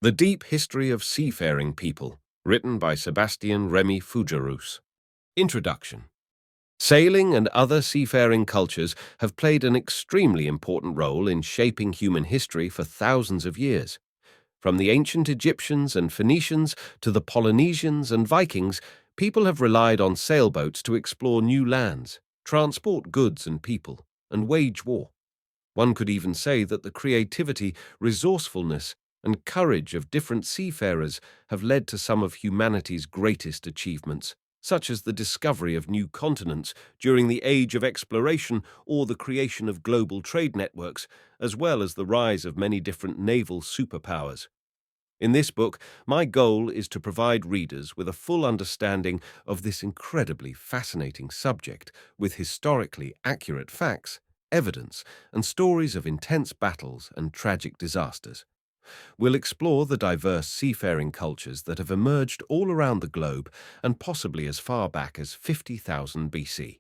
The Deep History of Seafaring People, written by Sebastien Remy Fougerousse. Introduction. Sailing and other seafaring cultures have played an extremely important role in shaping human history for thousands of years. From the ancient Egyptians and Phoenicians to the Polynesians and Vikings, people have relied on sailboats to explore new lands, transport goods and people, and wage war. One could even say that the creativity, resourcefulness, and courage of different seafarers have led to some of humanity's greatest achievements, such as the discovery of new continents during the Age of Exploration or the creation of global trade networks, as well as the rise of many different naval superpowers. In this book, my goal is to provide readers with a full understanding of this incredibly fascinating subject, with historically accurate facts, evidence, and stories of intense battles and tragic disasters. We'll explore the diverse seafaring cultures that have emerged all around the globe and possibly as far back as 50,000 BC.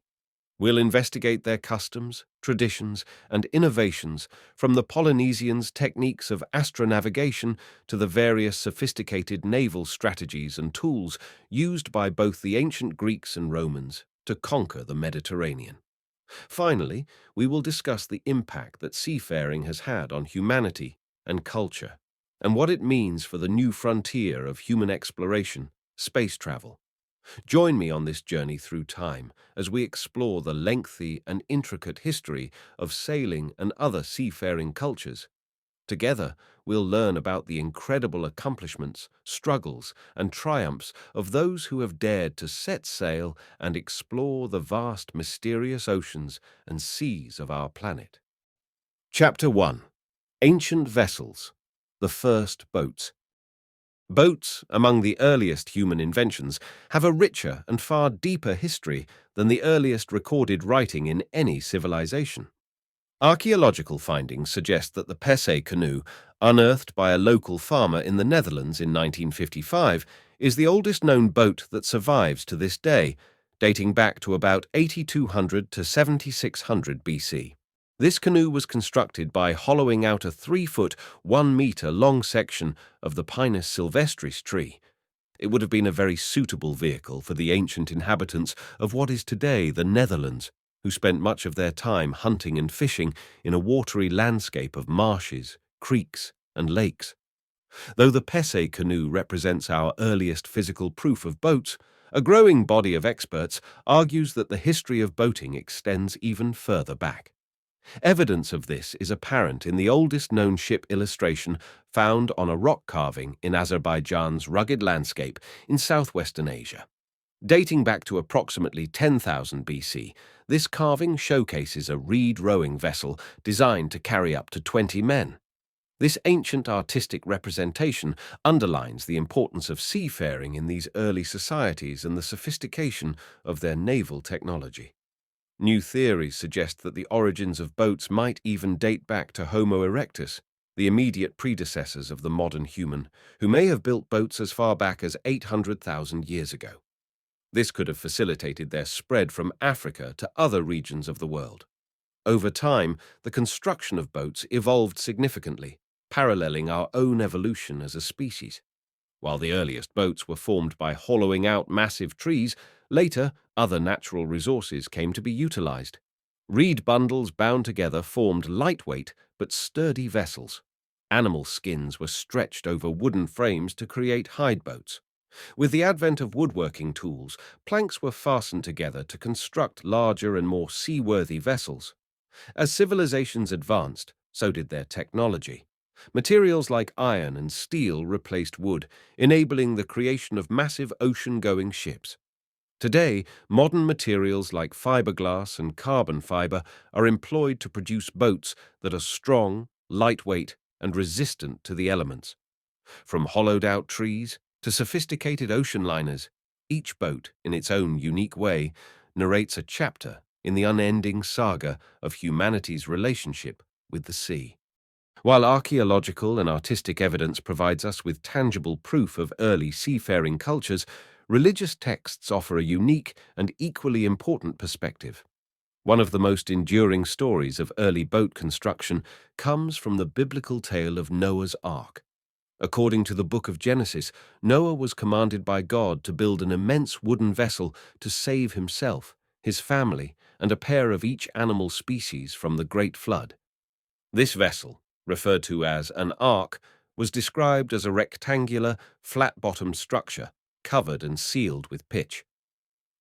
We'll investigate their customs, traditions, and innovations, from the Polynesians' techniques of astronavigation to the various sophisticated naval strategies and tools used by both the ancient Greeks and Romans to conquer the Mediterranean. Finally, we will discuss the impact that seafaring has had on humanity and culture, and what it means for the new frontier of human exploration, space travel. Join me on this journey through time as we explore the lengthy and intricate history of sailing and other seafaring cultures. Together, we'll learn about the incredible accomplishments, struggles, and triumphs of those who have dared to set sail and explore the vast, mysterious oceans and seas of our planet. Chapter 1. Ancient Vessels, the First Boats. Boats, among the earliest human inventions, have a richer and far deeper history than the earliest recorded writing in any civilization. Archaeological findings suggest that the Pesce canoe, unearthed by a local farmer in the Netherlands in 1955, is the oldest known boat that survives to this day, dating back to about 8200 to 7600 BC. This canoe was constructed by hollowing out a 3-foot, 1-meter long section of the Pinus sylvestris tree. It would have been a very suitable vehicle for the ancient inhabitants of what is today the Netherlands, who spent much of their time hunting and fishing in a watery landscape of marshes, creeks, and lakes. Though the Pesce canoe represents our earliest physical proof of boats, a growing body of experts argues that the history of boating extends even further back. Evidence of this is apparent in the oldest known ship illustration found on a rock carving in Azerbaijan's rugged landscape in southwestern Asia. Dating back to approximately 10,000 BC, this carving showcases a reed rowing vessel designed to carry up to 20 men. This ancient artistic representation underlines the importance of seafaring in these early societies and the sophistication of their naval technology. New theories suggest that the origins of boats might even date back to Homo erectus, the immediate predecessors of the modern human, who may have built boats as far back as 800,000 years ago. This could have facilitated their spread from Africa to other regions of the world. Over time, the construction of boats evolved significantly, paralleling our own evolution as a species. While the earliest boats were formed by hollowing out massive trees, later other natural resources came to be utilized. Reed bundles bound together formed lightweight but sturdy vessels. Animal skins were stretched over wooden frames to create hide boats. With the advent of woodworking tools, planks were fastened together to construct larger and more seaworthy vessels. As civilizations advanced, so did their technology. Materials like iron and steel replaced wood, enabling the creation of massive ocean-going ships. Today, modern materials like fiberglass and carbon fiber are employed to produce boats that are strong, lightweight, and resistant to the elements. From hollowed-out trees to sophisticated ocean liners, each boat, in its own unique way, narrates a chapter in the unending saga of humanity's relationship with the sea. While archaeological and artistic evidence provides us with tangible proof of early seafaring cultures, religious texts offer a unique and equally important perspective. One of the most enduring stories of early boat construction comes from the biblical tale of Noah's Ark. According to the book of Genesis, Noah was commanded by God to build an immense wooden vessel to save himself, his family, and a pair of each animal species from the great flood. This vessel, referred to as an ark, was described as a rectangular, flat-bottomed structure, covered and sealed with pitch.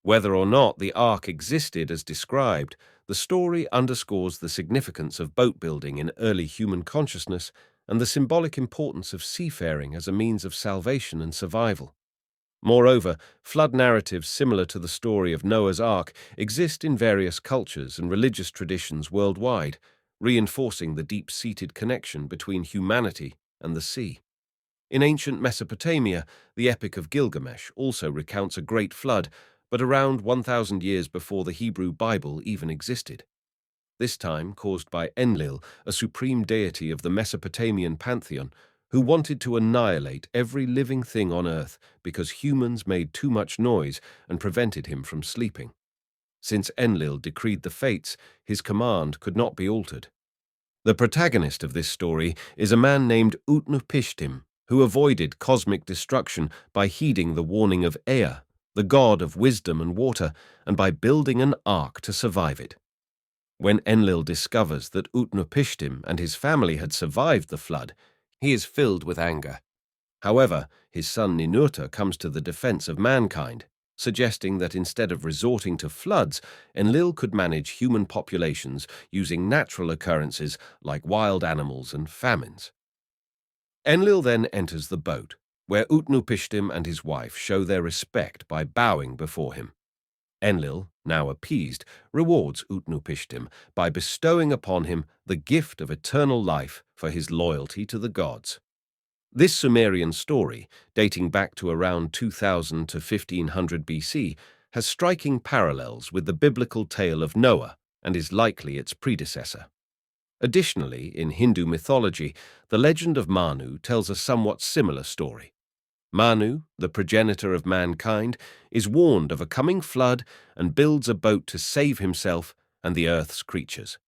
Whether or not the ark existed as described, the story underscores the significance of boat building in early human consciousness and the symbolic importance of seafaring as a means of salvation and survival. Moreover, flood narratives similar to the story of Noah's Ark exist in various cultures and religious traditions worldwide, reinforcing the deep-seated connection between humanity and the sea. In ancient Mesopotamia, the Epic of Gilgamesh also recounts a great flood, but around 1,000 years before the Hebrew Bible even existed. This time caused by Enlil, a supreme deity of the Mesopotamian pantheon, who wanted to annihilate every living thing on earth because humans made too much noise and prevented him from sleeping. Since Enlil decreed the fates, his command could not be altered. The protagonist of this story is a man named Utnapishtim, who avoided cosmic destruction by heeding the warning of Ea, the god of wisdom and water, and by building an ark to survive it. When Enlil discovers that Utnapishtim and his family had survived the flood, he is filled with anger. However, his son Ninurta comes to the defense of mankind, suggesting that instead of resorting to floods, Enlil could manage human populations using natural occurrences like wild animals and famines. Enlil then enters the boat, where Utnapishtim and his wife show their respect by bowing before him. Enlil, now appeased, rewards Utnapishtim by bestowing upon him the gift of eternal life for his loyalty to the gods. This Sumerian story, dating back to around 2000 to 1500 BC, has striking parallels with the biblical tale of Noah and is likely its predecessor. Additionally, in Hindu mythology, the legend of Manu tells a somewhat similar story. Manu, the progenitor of mankind, is warned of a coming flood and builds a boat to save himself and the earth's creatures.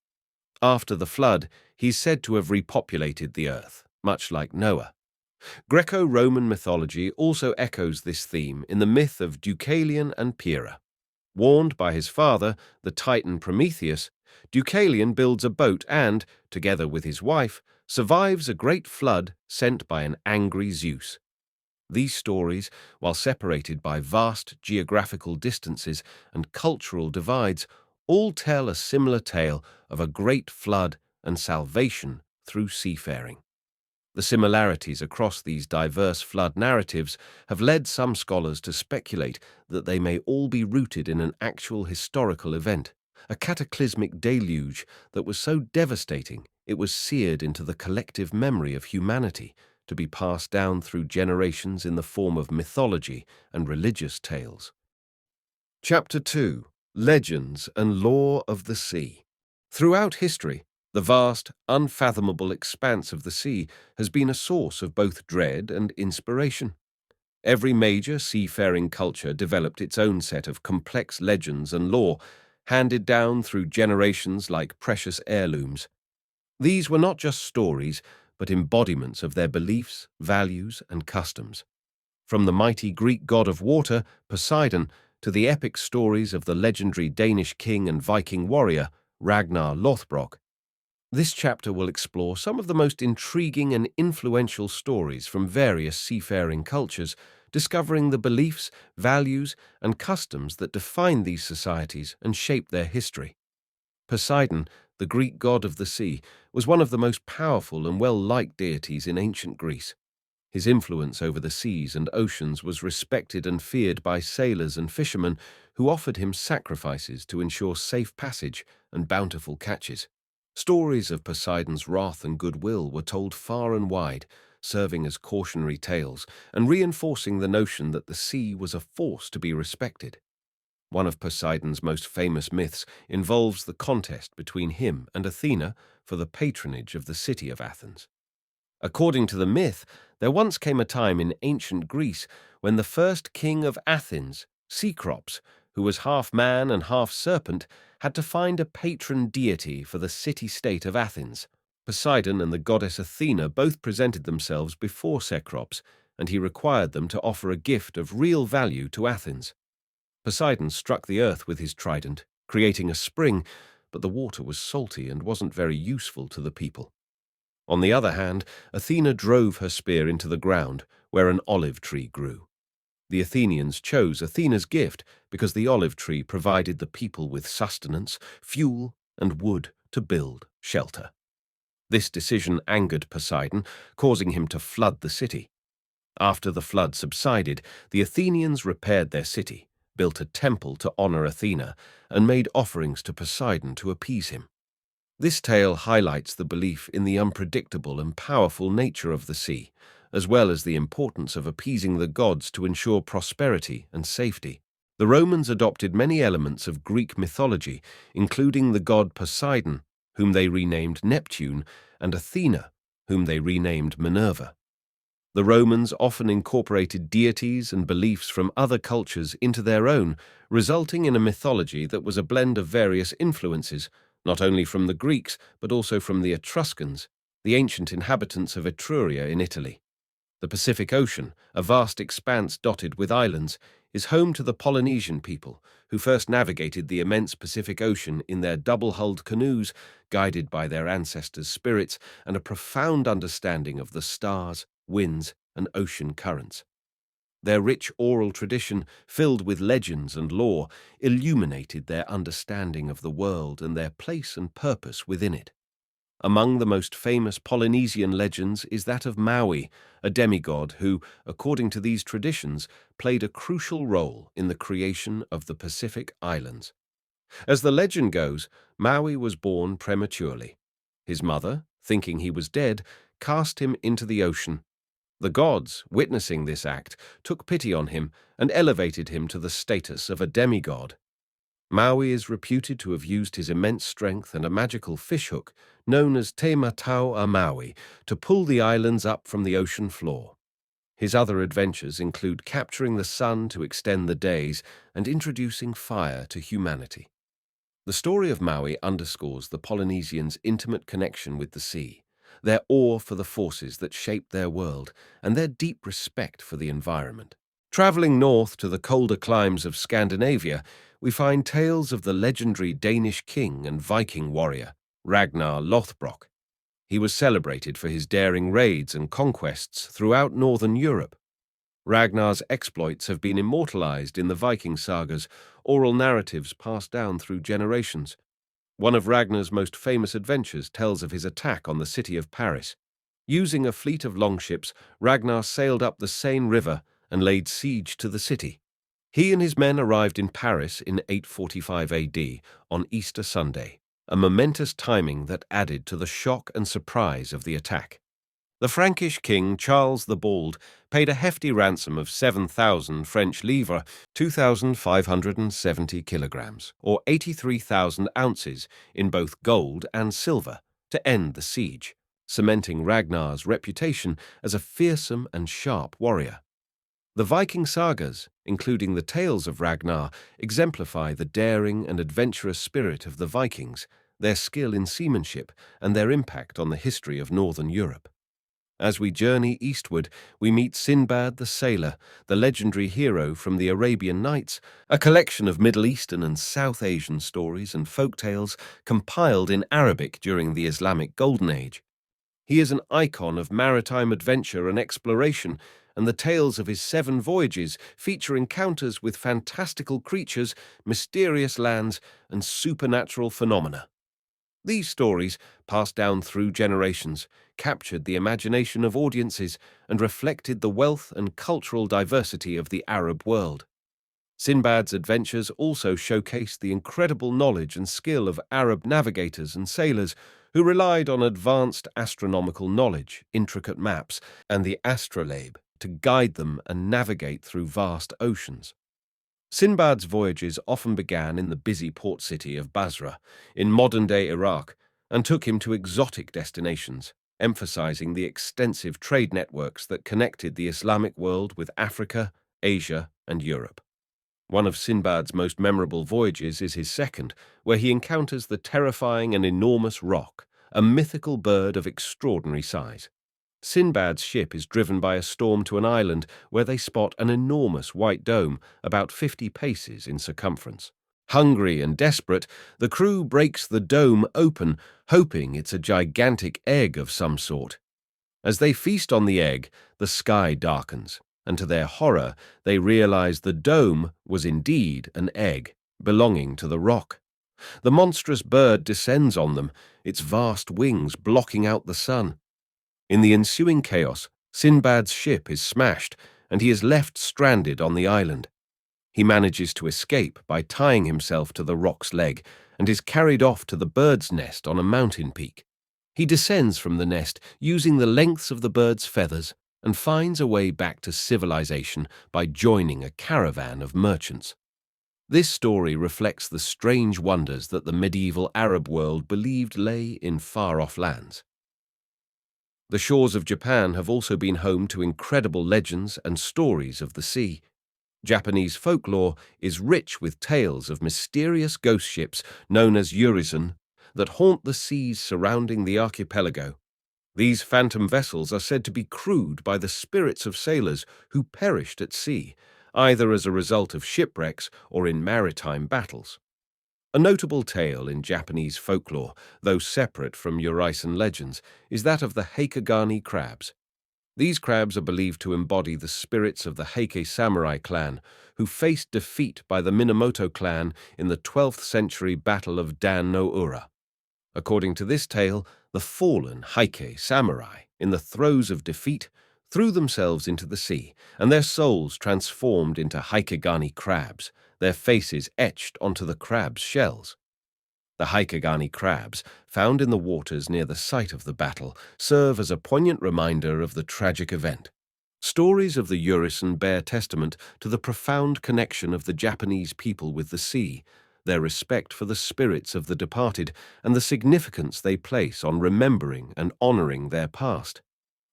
After the flood, he is said to have repopulated the earth, much like Noah. Greco-Roman mythology also echoes this theme in the myth of Deucalion and Pyrrha. Warned by his father, the Titan Prometheus, Deucalion builds a boat and, together with his wife, survives a great flood sent by an angry Zeus. These stories, while separated by vast geographical distances and cultural divides, all tell a similar tale of a great flood and salvation through seafaring. The similarities across these diverse flood narratives have led some scholars to speculate that they may all be rooted in an actual historical event, a cataclysmic deluge that was so devastating it was seared into the collective memory of humanity, to be passed down through generations in the form of mythology and religious tales. Chapter 2. Legends and Lore of the Sea. Throughout history, the vast, unfathomable expanse of the sea has been a source of both dread and inspiration. Every major seafaring culture developed its own set of complex legends and lore, handed down through generations like precious heirlooms. These were not just stories, but embodiments of their beliefs, values, and customs. From the mighty Greek god of water, Poseidon, to the epic stories of the legendary Danish king and Viking warrior, Ragnar Lothbrok. This chapter will explore some of the most intriguing and influential stories from various seafaring cultures, discovering the beliefs, values, and customs that define these societies and shape their history. Poseidon, the Greek god of the sea, was one of the most powerful and well-liked deities in ancient Greece. His influence over the seas and oceans was respected and feared by sailors and fishermen who offered him sacrifices to ensure safe passage and bountiful catches. Stories of Poseidon's wrath and goodwill were told far and wide, serving as cautionary tales and reinforcing the notion that the sea was a force to be respected. One of Poseidon's most famous myths involves the contest between him and Athena for the patronage of the city of Athens. According to the myth, there once came a time in ancient Greece when the first king of Athens, Cecrops, who was half man and half serpent, had to find a patron deity for the city-state of Athens. Poseidon and the goddess Athena both presented themselves before Cecrops, and he required them to offer a gift of real value to Athens. Poseidon struck the earth with his trident, creating a spring, but the water was salty and wasn't very useful to the people. On the other hand, Athena drove her spear into the ground, where an olive tree grew. The Athenians chose Athena's gift because the olive tree provided the people with sustenance, fuel, and wood to build shelter. This decision angered Poseidon, causing him to flood the city. After the flood subsided, the Athenians repaired their city, built a temple to honor Athena, and made offerings to Poseidon to appease him. This tale highlights the belief in the unpredictable and powerful nature of the sea, as well as the importance of appeasing the gods to ensure prosperity and safety. The Romans adopted many elements of Greek mythology, including the god Poseidon, whom they renamed Neptune, and Athena, whom they renamed Minerva. The Romans often incorporated deities and beliefs from other cultures into their own, resulting in a mythology that was a blend of various influences, not only from the Greeks, but also from the Etruscans, the ancient inhabitants of Etruria in Italy. The Pacific Ocean, a vast expanse dotted with islands, is home to the Polynesian people, who first navigated the immense Pacific Ocean in their double-hulled canoes, guided by their ancestors' spirits and a profound understanding of the stars, winds, and ocean currents. Their rich oral tradition, filled with legends and lore, illuminated their understanding of the world and their place and purpose within it. Among the most famous Polynesian legends is that of Maui, a demigod who, according to these traditions, played a crucial role in the creation of the Pacific Islands. As the legend goes, Maui was born prematurely. His mother, thinking he was dead, cast him into the ocean. The gods, witnessing this act, took pity on him and elevated him to the status of a demigod. Maui is reputed to have used his immense strength and a magical fishhook, known as Te Matau a Maui, to pull the islands up from the ocean floor. His other adventures include capturing the sun to extend the days and introducing fire to humanity. The story of Maui underscores the Polynesians' intimate connection with the sea, their awe for the forces that shape their world, and their deep respect for the environment. Traveling north to the colder climes of Scandinavia, we find tales of the legendary Danish king and Viking warrior, Ragnar Lothbrok. He was celebrated for his daring raids and conquests throughout northern Europe. Ragnar's exploits have been immortalized in the Viking sagas, oral narratives passed down through generations. One of Ragnar's most famous adventures tells of his attack on the city of Paris. Using a fleet of longships, Ragnar sailed up the Seine River and laid siege to the city. He and his men arrived in Paris in 845 AD on Easter Sunday, a momentous timing that added to the shock and surprise of the attack. The Frankish king Charles the Bald paid a hefty ransom of 7,000 French livres, 2,570 kilograms, or 83,000 ounces in both gold and silver, to end the siege, cementing Ragnar's reputation as a fearsome and sharp warrior. The Viking sagas, including the tales of Ragnar, exemplify the daring and adventurous spirit of the Vikings, their skill in seamanship, and their impact on the history of northern Europe. As we journey eastward, we meet Sinbad the Sailor, the legendary hero from the Arabian Nights, a collection of Middle Eastern and South Asian stories and folk tales compiled in Arabic during the Islamic Golden Age. He is an icon of maritime adventure and exploration, and the tales of his 7 voyages feature encounters with fantastical creatures, mysterious lands, and supernatural phenomena. These stories, passed down through generations, captured the imagination of audiences and reflected the wealth and cultural diversity of the Arab world. Sinbad's adventures also showcased the incredible knowledge and skill of Arab navigators and sailors who relied on advanced astronomical knowledge, intricate maps, and the astrolabe to guide them and navigate through vast oceans. Sinbad's voyages often began in the busy port city of Basra, in modern-day Iraq, and took him to exotic destinations, emphasizing the extensive trade networks that connected the Islamic world with Africa, Asia, and Europe. One of Sinbad's most memorable voyages is his second, where he encounters the terrifying and enormous roc, a mythical bird of extraordinary size. Sinbad's ship is driven by a storm to an island where they spot an enormous white dome about 50 paces in circumference. Hungry and desperate, the crew breaks the dome open, hoping it's a gigantic egg of some sort. As they feast on the egg, the sky darkens, and to their horror, they realize the dome was indeed an egg belonging to the rock. The monstrous bird descends on them, its vast wings blocking out the sun. In the ensuing chaos, Sinbad's ship is smashed, and he is left stranded on the island. He manages to escape by tying himself to the rock's leg and is carried off to the bird's nest on a mountain peak. He descends from the nest using the lengths of the bird's feathers and finds a way back to civilization by joining a caravan of merchants. This story reflects the strange wonders that the medieval Arab world believed lay in far-off lands. The shores of Japan have also been home to incredible legends and stories of the sea. Japanese folklore is rich with tales of mysterious ghost ships known as yurisen that haunt the seas surrounding the archipelago. These phantom vessels are said to be crewed by the spirits of sailors who perished at sea, either as a result of shipwrecks or in maritime battles. A notable tale in Japanese folklore, though separate from Yurisen legends, is that of the Heikegani crabs. These crabs are believed to embody the spirits of the Heike samurai clan, who faced defeat by the Minamoto clan in the 12th century Battle of Dan no Ura. According to this tale, the fallen Heike samurai, in the throes of defeat, threw themselves into the sea, and their souls transformed into Heikegani crabs, their faces etched onto the crabs' shells. The Heikegani crabs, found in the waters near the site of the battle, serve as a poignant reminder of the tragic event. Stories of the Yurisen bear testament to the profound connection of the Japanese people with the sea, their respect for the spirits of the departed, and the significance they place on remembering and honoring their past.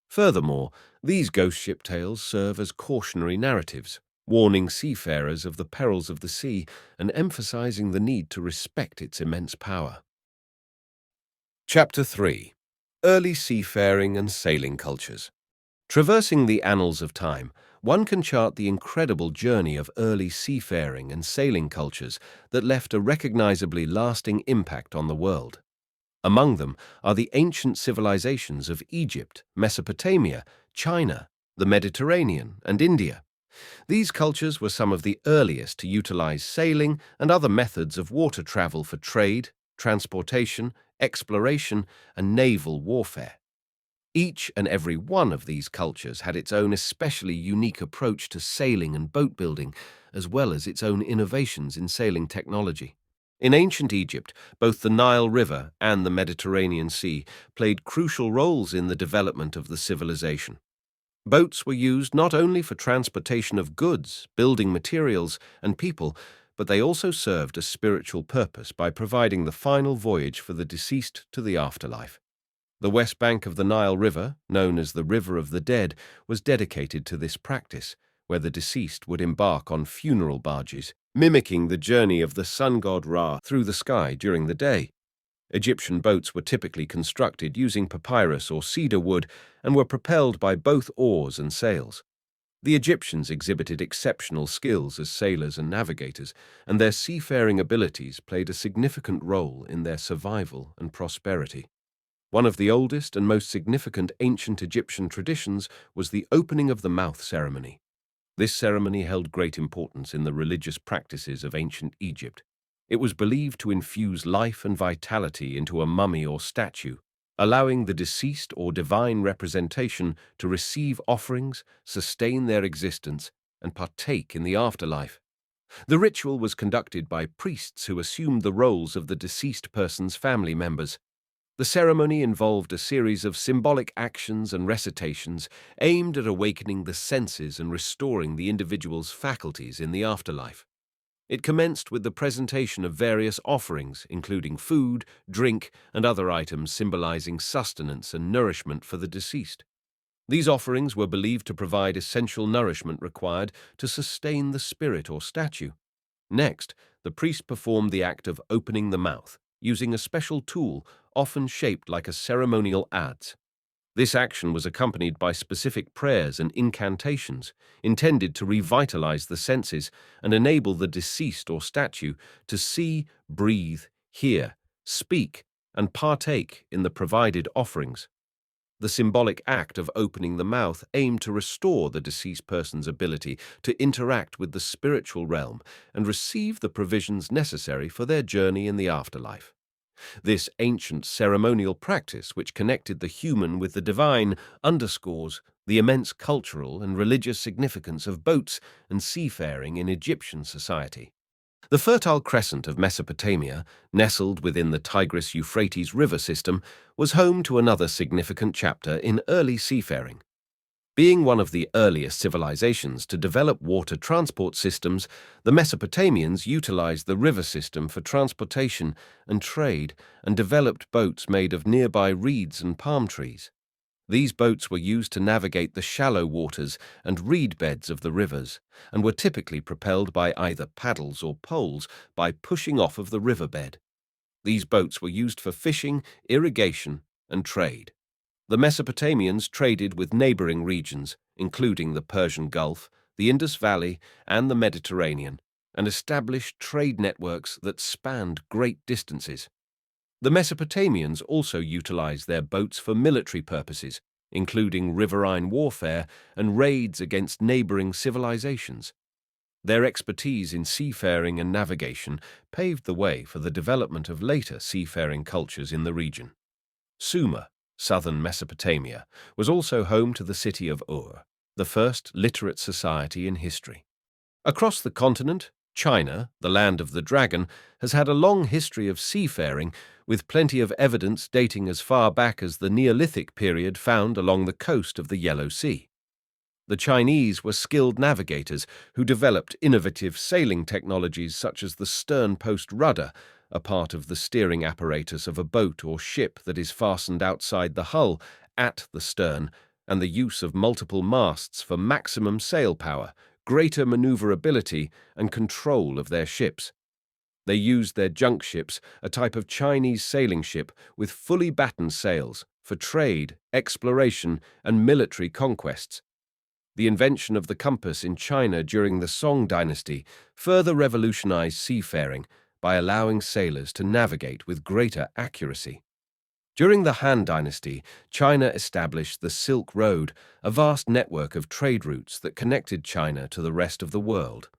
Furthermore, these ghost ship tales serve as cautionary narratives, warning seafarers of the perils of the sea and emphasizing the need to respect its immense power. Chapter 3. Early Seafaring and Sailing Cultures. Traversing the annals of time, one can chart the incredible journey of early seafaring and sailing cultures that left a recognizably lasting impact on the world. Among them are the ancient civilizations of Egypt, Mesopotamia, China, the Mediterranean, and India. These cultures were some of the earliest to utilize sailing and other methods of water travel for trade, transportation, exploration, and naval warfare. Each and every one of these cultures had its own especially unique approach to sailing and boat building, as well as its own innovations in sailing technology. In ancient Egypt, both the Nile River and the Mediterranean Sea played crucial roles in the development of the civilization. Boats were used not only for transportation of goods, building materials, and people, but they also served a spiritual purpose by providing the final voyage for the deceased to the afterlife. The west bank of the Nile River, known as the River of the Dead, was dedicated to this practice, where the deceased would embark on funeral barges, mimicking the journey of the sun god Ra through the sky during the day. Egyptian boats were typically constructed using papyrus or cedar wood and were propelled by both oars and sails. The Egyptians exhibited exceptional skills as sailors and navigators, and their seafaring abilities played a significant role in their survival and prosperity. One of the oldest and most significant ancient Egyptian traditions was the opening of the mouth ceremony. This ceremony held great importance in the religious practices of ancient Egypt. It was believed to infuse life and vitality into a mummy or statue, allowing the deceased or divine representation to receive offerings, sustain their existence, and partake in the afterlife. The ritual was conducted by priests who assumed the roles of the deceased person's family members. The ceremony involved a series of symbolic actions and recitations aimed at awakening the senses and restoring the individual's faculties in the afterlife. It commenced with the presentation of various offerings, including food, drink, and other items symbolizing sustenance and nourishment for the deceased. These offerings were believed to provide essential nourishment required to sustain the spirit or statue. Next, the priest performed the act of opening the mouth, using a special tool, often shaped like a ceremonial adze. This action was accompanied by specific prayers and incantations intended to revitalize the senses and enable the deceased or statue to see, breathe, hear, speak, and partake in the provided offerings. The symbolic act of opening the mouth aimed to restore the deceased person's ability to interact with the spiritual realm and receive the provisions necessary for their journey in the afterlife. This ancient ceremonial practice, which connected the human with the divine, underscores the immense cultural and religious significance of boats and seafaring in Egyptian society. The Fertile Crescent of Mesopotamia, nestled within the Tigris-Euphrates river system, was home to another significant chapter in early seafaring. Being one of the earliest civilizations to develop water transport systems, the Mesopotamians utilized the river system for transportation and trade and developed boats made of nearby reeds and palm trees. These boats were used to navigate the shallow waters and reed beds of the rivers, and were typically propelled by either paddles or poles by pushing off of the riverbed. These boats were used for fishing, irrigation, and trade. The Mesopotamians traded with neighboring regions, including the Persian Gulf, the Indus Valley, and the Mediterranean, and established trade networks that spanned great distances. The Mesopotamians also utilized their boats for military purposes, including riverine warfare and raids against neighboring civilizations. Their expertise in seafaring and navigation paved the way for the development of later seafaring cultures in the region. Sumer, southern Mesopotamia, was also home to the city of Ur, the first literate society in history. Across the continent, China, the land of the dragon, has had a long history of seafaring, with plenty of evidence dating as far back as the Neolithic period found along the coast of the Yellow Sea. The Chinese were skilled navigators who developed innovative sailing technologies such as the stern-post rudder, a part of the steering apparatus of a boat or ship that is fastened outside the hull at the stern, and the use of multiple masts for maximum sail power, greater maneuverability, and control of their ships. They used their junk ships, a type of Chinese sailing ship with fully battened sails, for trade, exploration, and military conquests. The invention of the compass in China during the Song dynasty further revolutionized seafaring by allowing sailors to navigate with greater accuracy. During the Han Dynasty, China established the Silk Road, a vast network of trade routes that connected China to the rest of the world.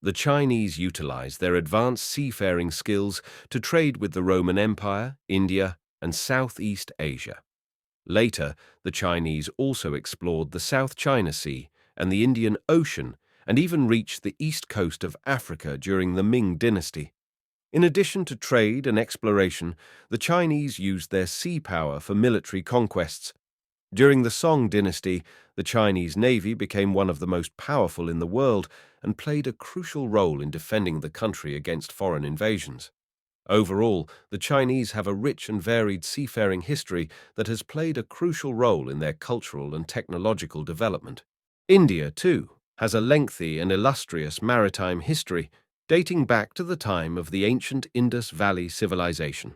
The Chinese utilized their advanced seafaring skills to trade with the Roman Empire, India, and Southeast Asia. Later, the Chinese also explored the South China Sea and the Indian Ocean, and even reached the east coast of Africa during the Ming Dynasty. In addition to trade and exploration, the Chinese used their sea power for military conquests. During the Song dynasty, the Chinese navy became one of the most powerful in the world and played a crucial role in defending the country against foreign invasions. Overall, the Chinese have a rich and varied seafaring history that has played a crucial role in their cultural and technological development. India, too, has a lengthy and illustrious maritime history dating back to the time of the ancient Indus Valley Civilization.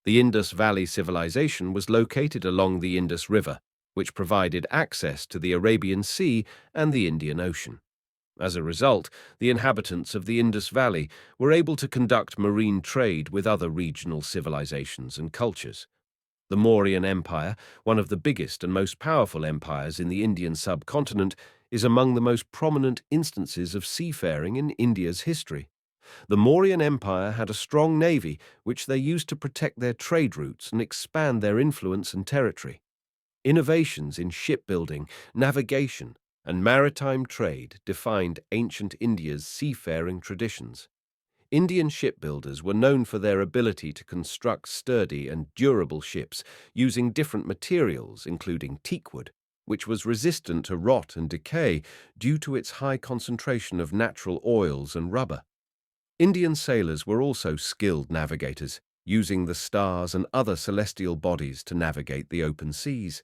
The Indus Valley Civilization was located along the Indus River, which provided access to the Arabian Sea and the Indian Ocean. As a result, the inhabitants of the Indus Valley were able to conduct marine trade with other regional civilizations and cultures. The Mauryan Empire, one of the biggest and most powerful empires in the Indian subcontinent, is among the most prominent instances of seafaring in India's history. The Mauryan Empire had a strong navy, which they used to protect their trade routes and expand their influence and territory. Innovations in shipbuilding, navigation, and maritime trade defined ancient India's seafaring traditions. Indian shipbuilders were known for their ability to construct sturdy and durable ships using different materials, including teakwood, which was resistant to rot and decay due to its high concentration of natural oils and rubber. Indian sailors were also skilled navigators, using the stars and other celestial bodies to navigate the open seas.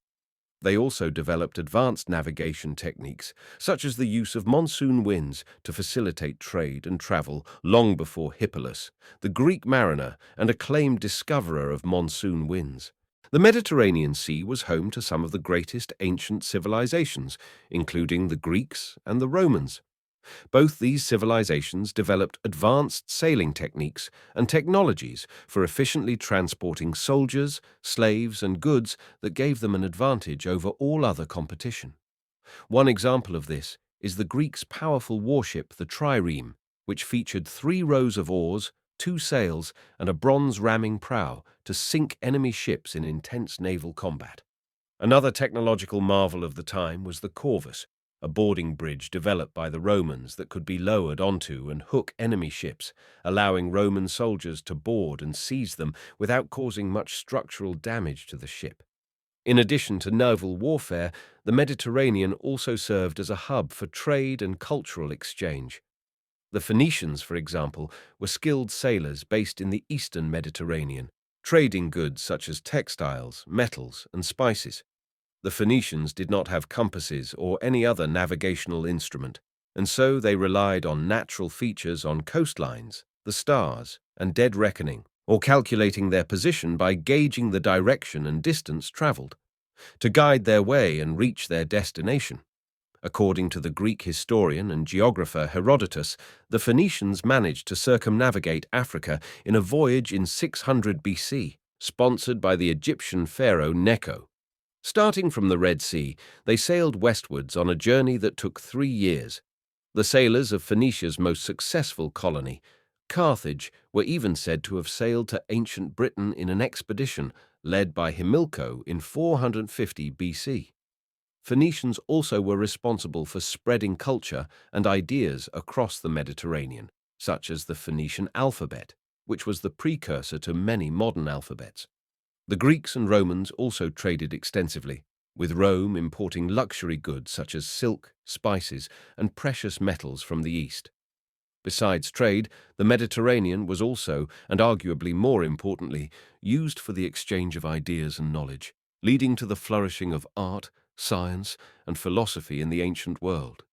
They also developed advanced navigation techniques, such as the use of monsoon winds to facilitate trade and travel long before Hippolus, the Greek mariner and acclaimed discoverer of monsoon winds. The Mediterranean Sea was home to some of the greatest ancient civilizations, including the Greeks and the Romans. Both these civilizations developed advanced sailing techniques and technologies for efficiently transporting soldiers, slaves, and goods that gave them an advantage over all other competition. One example of this is the Greeks' powerful warship, the trireme, which featured 3 rows of oars, 2 sails, and a bronze ramming prow to sink enemy ships in intense naval combat. Another technological marvel of the time was the corvus, a boarding bridge developed by the Romans that could be lowered onto and hook enemy ships, allowing Roman soldiers to board and seize them without causing much structural damage to the ship. In addition to naval warfare, the Mediterranean also served as a hub for trade and cultural exchange. The Phoenicians, for example, were skilled sailors based in the eastern Mediterranean, trading goods such as textiles, metals, and spices. The Phoenicians did not have compasses or any other navigational instrument, and so they relied on natural features on coastlines, the stars, and dead reckoning, or calculating their position by gauging the direction and distance traveled, to guide their way and reach their destination. According to the Greek historian and geographer Herodotus, the Phoenicians managed to circumnavigate Africa in a voyage in 600 BC, sponsored by the Egyptian pharaoh Necho. Starting from the Red Sea, they sailed westwards on a journey that took 3 years. The sailors of Phoenicia's most successful colony, Carthage, were even said to have sailed to ancient Britain in an expedition led by Himilco in 450 BC. Phoenicians also were responsible for spreading culture and ideas across the Mediterranean, such as the Phoenician alphabet, which was the precursor to many modern alphabets. The Greeks and Romans also traded extensively, with Rome importing luxury goods such as silk, spices, and precious metals from the East. Besides trade, the Mediterranean was also, and arguably more importantly, used for the exchange of ideas and knowledge, leading to the flourishing of art, science, and philosophy in the ancient world.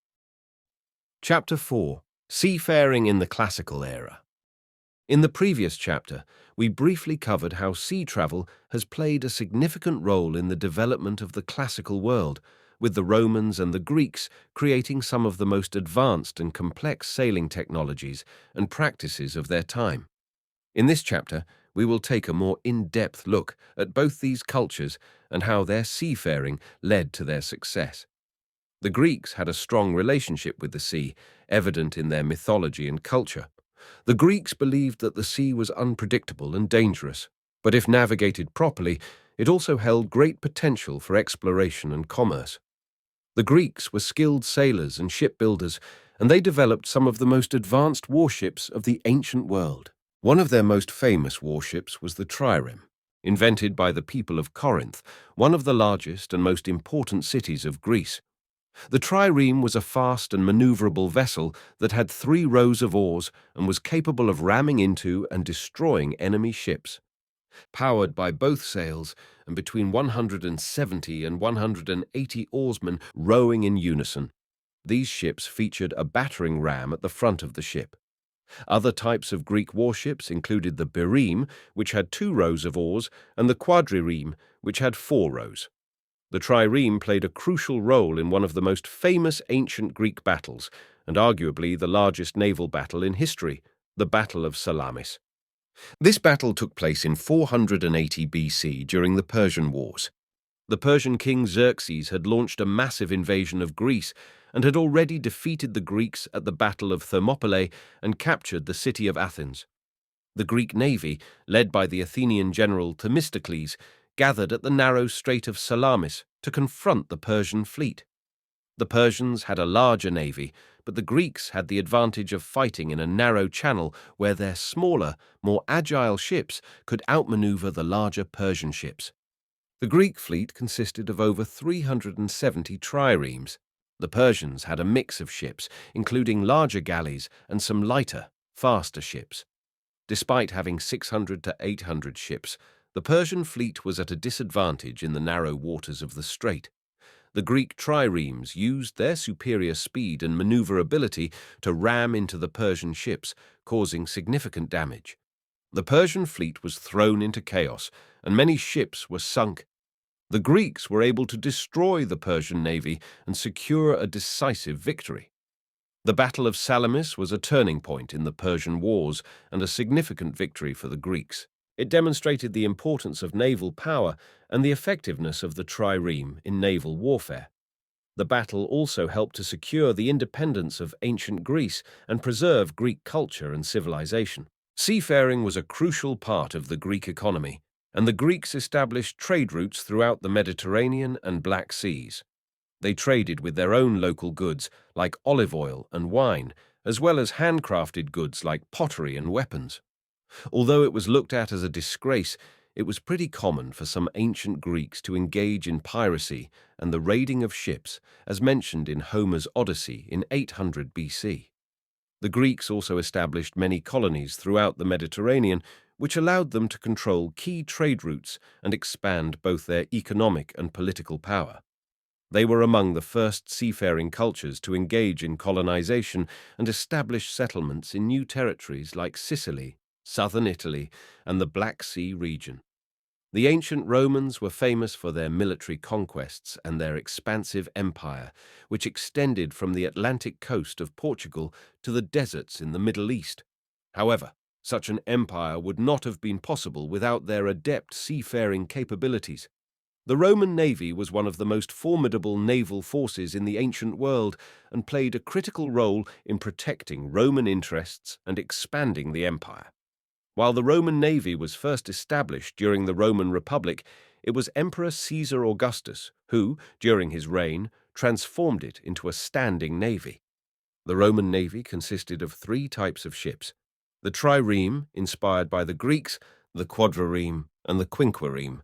Chapter 4. Seafaring in the Classical Era. In the previous chapter, we briefly covered how sea travel has played a significant role in the development of the classical world, with the Romans and the Greeks creating some of the most advanced and complex sailing technologies and practices of their time. In this chapter, we will take a more in-depth look at both these cultures and how their seafaring led to their success. The Greeks had a strong relationship with the sea, evident in their mythology and culture. The Greeks believed that the sea was unpredictable and dangerous, but if navigated properly, it also held great potential for exploration and commerce. The Greeks were skilled sailors and shipbuilders, and they developed some of the most advanced warships of the ancient world. One of their most famous warships was the trireme, invented by the people of Corinth, one of the largest and most important cities of Greece. The trireme was a fast and maneuverable vessel that had 3 rows of oars and was capable of ramming into and destroying enemy ships. Powered by both sails and between 170 and 180 oarsmen rowing in unison, these ships featured a battering ram at the front of the ship. Other types of Greek warships included the bireme, which had 2 rows of oars, and the quadrireme, which had 4 rows. The trireme played a crucial role in one of the most famous ancient Greek battles, and arguably the largest naval battle in history, the Battle of Salamis. This battle took place in 480 BC during the Persian Wars. The Persian king Xerxes had launched a massive invasion of Greece and had already defeated the Greeks at the Battle of Thermopylae and captured the city of Athens. The Greek navy, led by the Athenian general Themistocles, gathered at the narrow Strait of Salamis to confront the Persian fleet. The Persians had a larger navy, but the Greeks had the advantage of fighting in a narrow channel where their smaller, more agile ships could outmaneuver the larger Persian ships. The Greek fleet consisted of over 370 triremes. The Persians had a mix of ships, including larger galleys and some lighter, faster ships. Despite having 600 to 800 ships, The Persian fleet was at a disadvantage in the narrow waters of the strait. The Greek triremes used their superior speed and maneuverability to ram into the Persian ships, causing significant damage. The Persian fleet was thrown into chaos, and many ships were sunk. The Greeks were able to destroy the Persian navy and secure a decisive victory. The Battle of Salamis was a turning point in the Persian wars and a significant victory for the Greeks. It demonstrated the importance of naval power and the effectiveness of the trireme in naval warfare. The battle also helped to secure the independence of ancient Greece and preserve Greek culture and civilization. Seafaring was a crucial part of the Greek economy, and the Greeks established trade routes throughout the Mediterranean and Black Seas. They traded with their own local goods, like olive oil and wine, as well as handcrafted goods like pottery and weapons. Although it was looked at as a disgrace, it was pretty common for some ancient Greeks to engage in piracy and the raiding of ships, as mentioned in Homer's Odyssey in 800 BC. The Greeks also established many colonies throughout the Mediterranean, which allowed them to control key trade routes and expand both their economic and political power. They were among the first seafaring cultures to engage in colonization and establish settlements in new territories like Sicily, southern Italy, and the Black Sea region. The ancient Romans were famous for their military conquests and their expansive empire, which extended from the Atlantic coast of Portugal to the deserts in the Middle East. However, such an empire would not have been possible without their adept seafaring capabilities. The Roman navy was one of the most formidable naval forces in the ancient world and played a critical role in protecting Roman interests and expanding the empire. While the Roman navy was first established during the Roman Republic, it was Emperor Caesar Augustus who, during his reign, transformed it into a standing navy. The Roman navy consisted of three types of ships: the trireme, inspired by the Greeks, the quadrireme, and the quinquireme.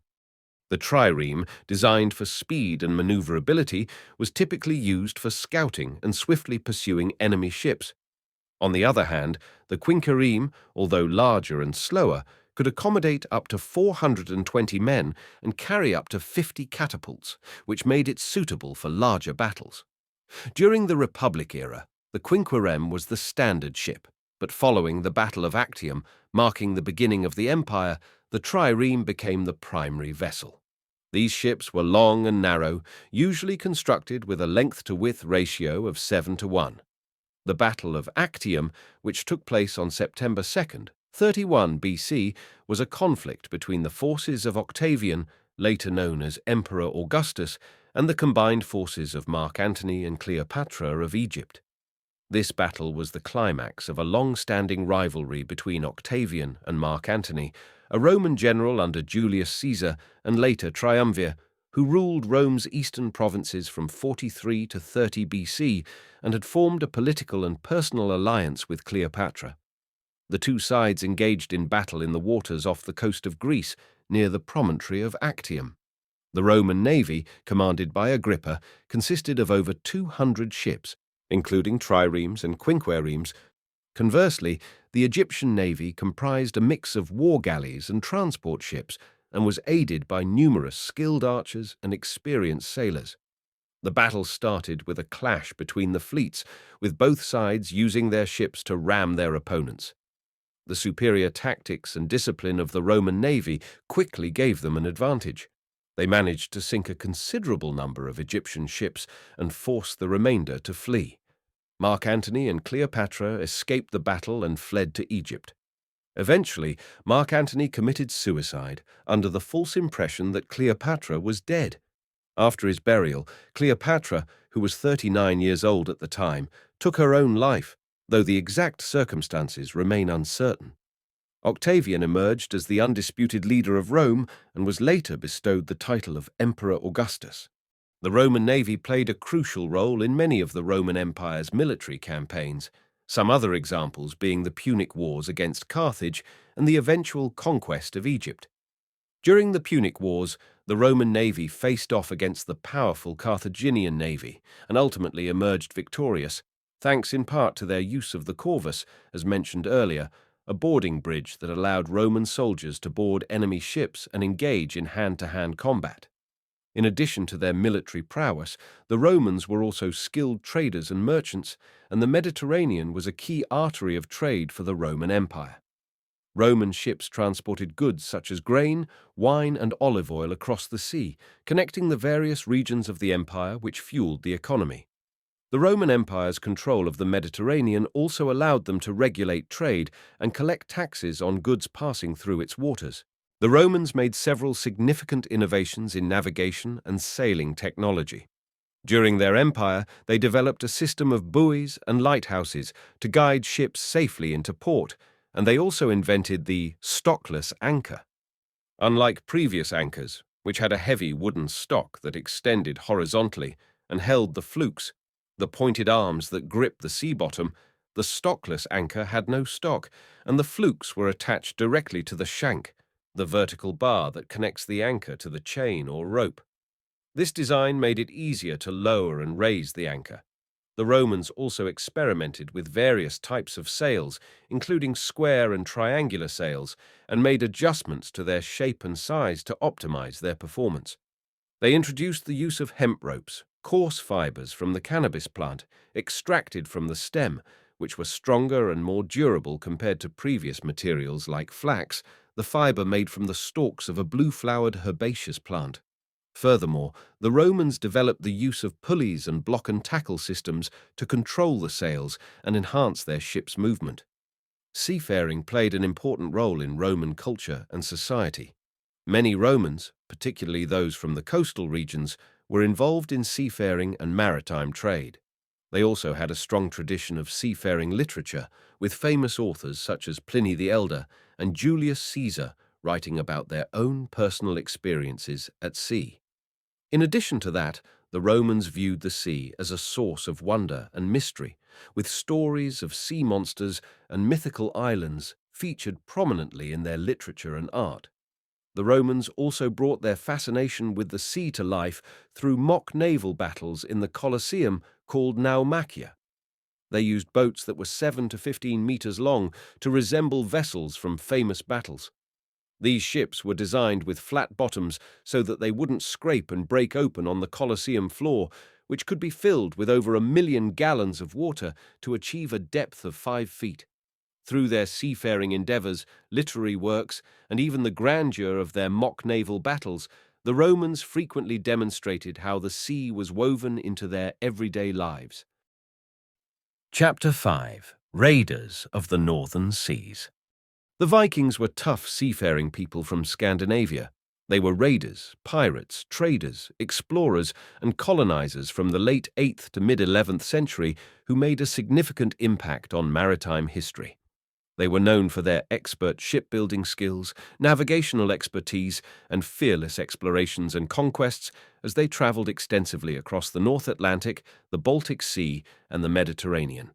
The trireme, designed for speed and maneuverability, was typically used for scouting and swiftly pursuing enemy ships. On the other hand, the quinquireme, although larger and slower, could accommodate up to 420 men and carry up to 50 catapults, which made it suitable for larger battles. During the Republic era, the quinquireme was the standard ship, but following the Battle of Actium, marking the beginning of the empire, the trireme became the primary vessel. These ships were long and narrow, usually constructed with a length-to-width ratio of 7:1. The Battle of Actium, which took place on September 2nd, 31 BC, was a conflict between the forces of Octavian, later known as Emperor Augustus, and the combined forces of Mark Antony and Cleopatra of Egypt. This battle was the climax of a long-standing rivalry between Octavian and Mark Antony, a Roman general under Julius Caesar and later Triumvir, who ruled Rome's eastern provinces from 43 to 30 BC and had formed a political and personal alliance with Cleopatra. The two sides engaged in battle in the waters off the coast of Greece, near the promontory of Actium. The Roman navy, commanded by Agrippa, consisted of over 200 ships, including triremes and quinquiremes. Conversely, the Egyptian navy comprised a mix of war galleys and transport ships and was aided by numerous skilled archers and experienced sailors. The battle started with a clash between the fleets, with both sides using their ships to ram their opponents. The superior tactics and discipline of the Roman navy quickly gave them an advantage. They managed to sink a considerable number of Egyptian ships and force the remainder to flee. Mark Antony and Cleopatra escaped the battle and fled to Egypt. Eventually, Mark Antony committed suicide under the false impression that Cleopatra was dead. After his burial, Cleopatra, who was 39 years old at the time, took her own life, though the exact circumstances remain uncertain. Octavian emerged as the undisputed leader of Rome and was later bestowed the title of Emperor Augustus. The Roman navy played a crucial role in many of the Roman Empire's military campaigns, some other examples being the Punic Wars against Carthage and the eventual conquest of Egypt. During the Punic Wars, the Roman navy faced off against the powerful Carthaginian navy and ultimately emerged victorious, thanks in part to their use of the corvus, as mentioned earlier, a boarding bridge that allowed Roman soldiers to board enemy ships and engage in hand-to-hand combat. In addition to their military prowess, the Romans were also skilled traders and merchants, and the Mediterranean was a key artery of trade for the Roman Empire. Roman ships transported goods such as grain, wine, and olive oil across the sea, connecting the various regions of the empire which fueled the economy. The Roman Empire's control of the Mediterranean also allowed them to regulate trade and collect taxes on goods passing through its waters. The Romans made several significant innovations in navigation and sailing technology. During their empire, they developed a system of buoys and lighthouses to guide ships safely into port, and they also invented the stockless anchor. Unlike previous anchors, which had a heavy wooden stock that extended horizontally and held the flukes, the pointed arms that gripped the sea bottom, the stockless anchor had no stock, and the flukes were attached directly to the shank, the vertical bar that connects the anchor to the chain or rope. This design made it easier to lower and raise the anchor. The Romans also experimented with various types of sails, including square and triangular sails, and made adjustments to their shape and size to optimize their performance. They introduced the use of hemp ropes, coarse fibers from the cannabis plant, extracted from the stem, which were stronger and more durable compared to previous materials like flax, the fiber made from the stalks of a blue-flowered herbaceous plant. Furthermore, the Romans developed the use of pulleys and block and tackle systems to control the sails and enhance their ships' movement. Seafaring played an important role in Roman culture and society. Many Romans, particularly those from the coastal regions, were involved in seafaring and maritime trade. They also had a strong tradition of seafaring literature, with famous authors such as Pliny the Elder and Julius Caesar writing about their own personal experiences at sea. In addition to that, the Romans viewed the sea as a source of wonder and mystery, with stories of sea monsters and mythical islands featured prominently in their literature and art. The Romans also brought their fascination with the sea to life through mock naval battles in the Colosseum called naumachia. They used boats that were 7 to 15 meters long to resemble vessels from famous battles. These ships were designed with flat bottoms so that they wouldn't scrape and break open on the Colosseum floor, which could be filled with over 1 million gallons of water to achieve a depth of 5 feet. Through their seafaring endeavors, literary works, and even the grandeur of their mock naval battles, the Romans frequently demonstrated how the sea was woven into their everyday lives. Chapter 5. Raiders of the Northern Seas. The Vikings were tough seafaring people from Scandinavia. They were raiders, pirates, traders, explorers, and colonizers from the late 8th to mid-11th century who made a significant impact on maritime history. They were known for their expert shipbuilding skills, navigational expertise, and fearless explorations and conquests as they traveled extensively across the North Atlantic, the Baltic Sea, and the Mediterranean.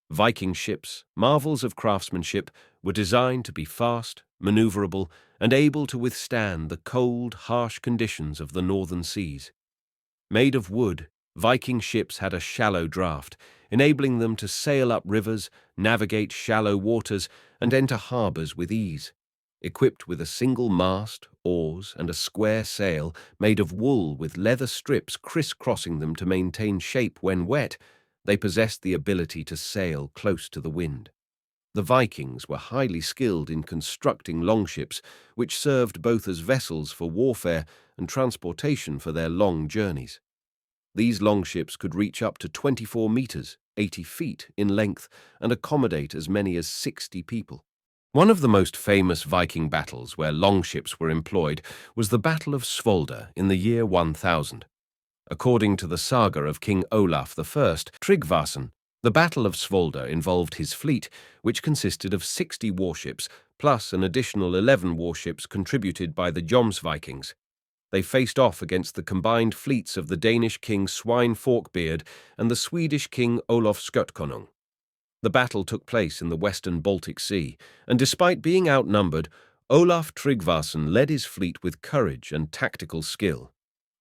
Viking ships, marvels of craftsmanship, were designed to be fast, maneuverable, and able to withstand the cold, harsh conditions of the northern seas. Made of wood, Viking ships had a shallow draft, enabling them to sail up rivers, navigate shallow waters, and enter harbors with ease. Equipped with a single mast, oars, and a square sail made of wool with leather strips crisscrossing them to maintain shape when wet, they possessed the ability to sail close to the wind. The Vikings were highly skilled in constructing longships, which served both as vessels for warfare and transportation for their long journeys. These longships could reach up to 24 meters, 80 feet, in length and accommodate as many as 60 people. One of the most famous Viking battles where longships were employed was the Battle of Svolder in the year 1000. According to the saga of King Olaf I Tryggvason, the Battle of Svolder involved his fleet, which consisted of 60 warships, plus an additional 11 warships contributed by the Jomsvikings. They faced off against the combined fleets of the Danish king Svein Forkbeard and the Swedish king Olof Skotkonung. The battle took place in the western Baltic Sea, and despite being outnumbered, Olaf Tryggvason led his fleet with courage and tactical skill.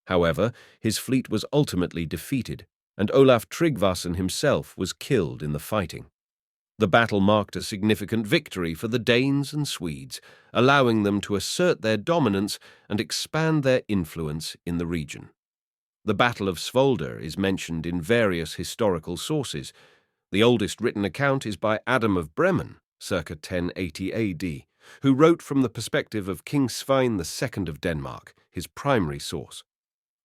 However, his fleet was ultimately defeated, and Olaf Tryggvason himself was killed in the fighting. The battle marked a significant victory for the Danes and Swedes, allowing them to assert their dominance and expand their influence in the region. The Battle of Svolder is mentioned in various historical sources. The oldest written account is by Adam of Bremen, circa 1080 AD, who wrote from the perspective of King Svein II of Denmark, his primary source.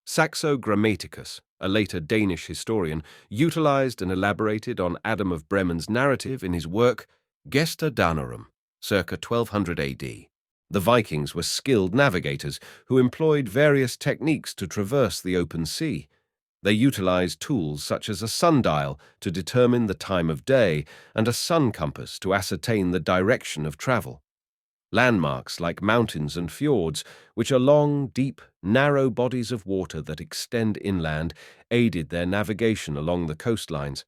Saxo Grammaticus, a later Danish historian, utilized and elaborated on Adam of Bremen's narrative in his work Gesta Danorum, circa 1200 AD. The Vikings were skilled navigators who employed various techniques to traverse the open sea. They utilized tools such as a sundial to determine the time of day and a sun compass to ascertain the direction of travel. Landmarks like mountains and fjords, which are long, deep, narrow bodies of water that extend inland, aided their navigation along the coastlines.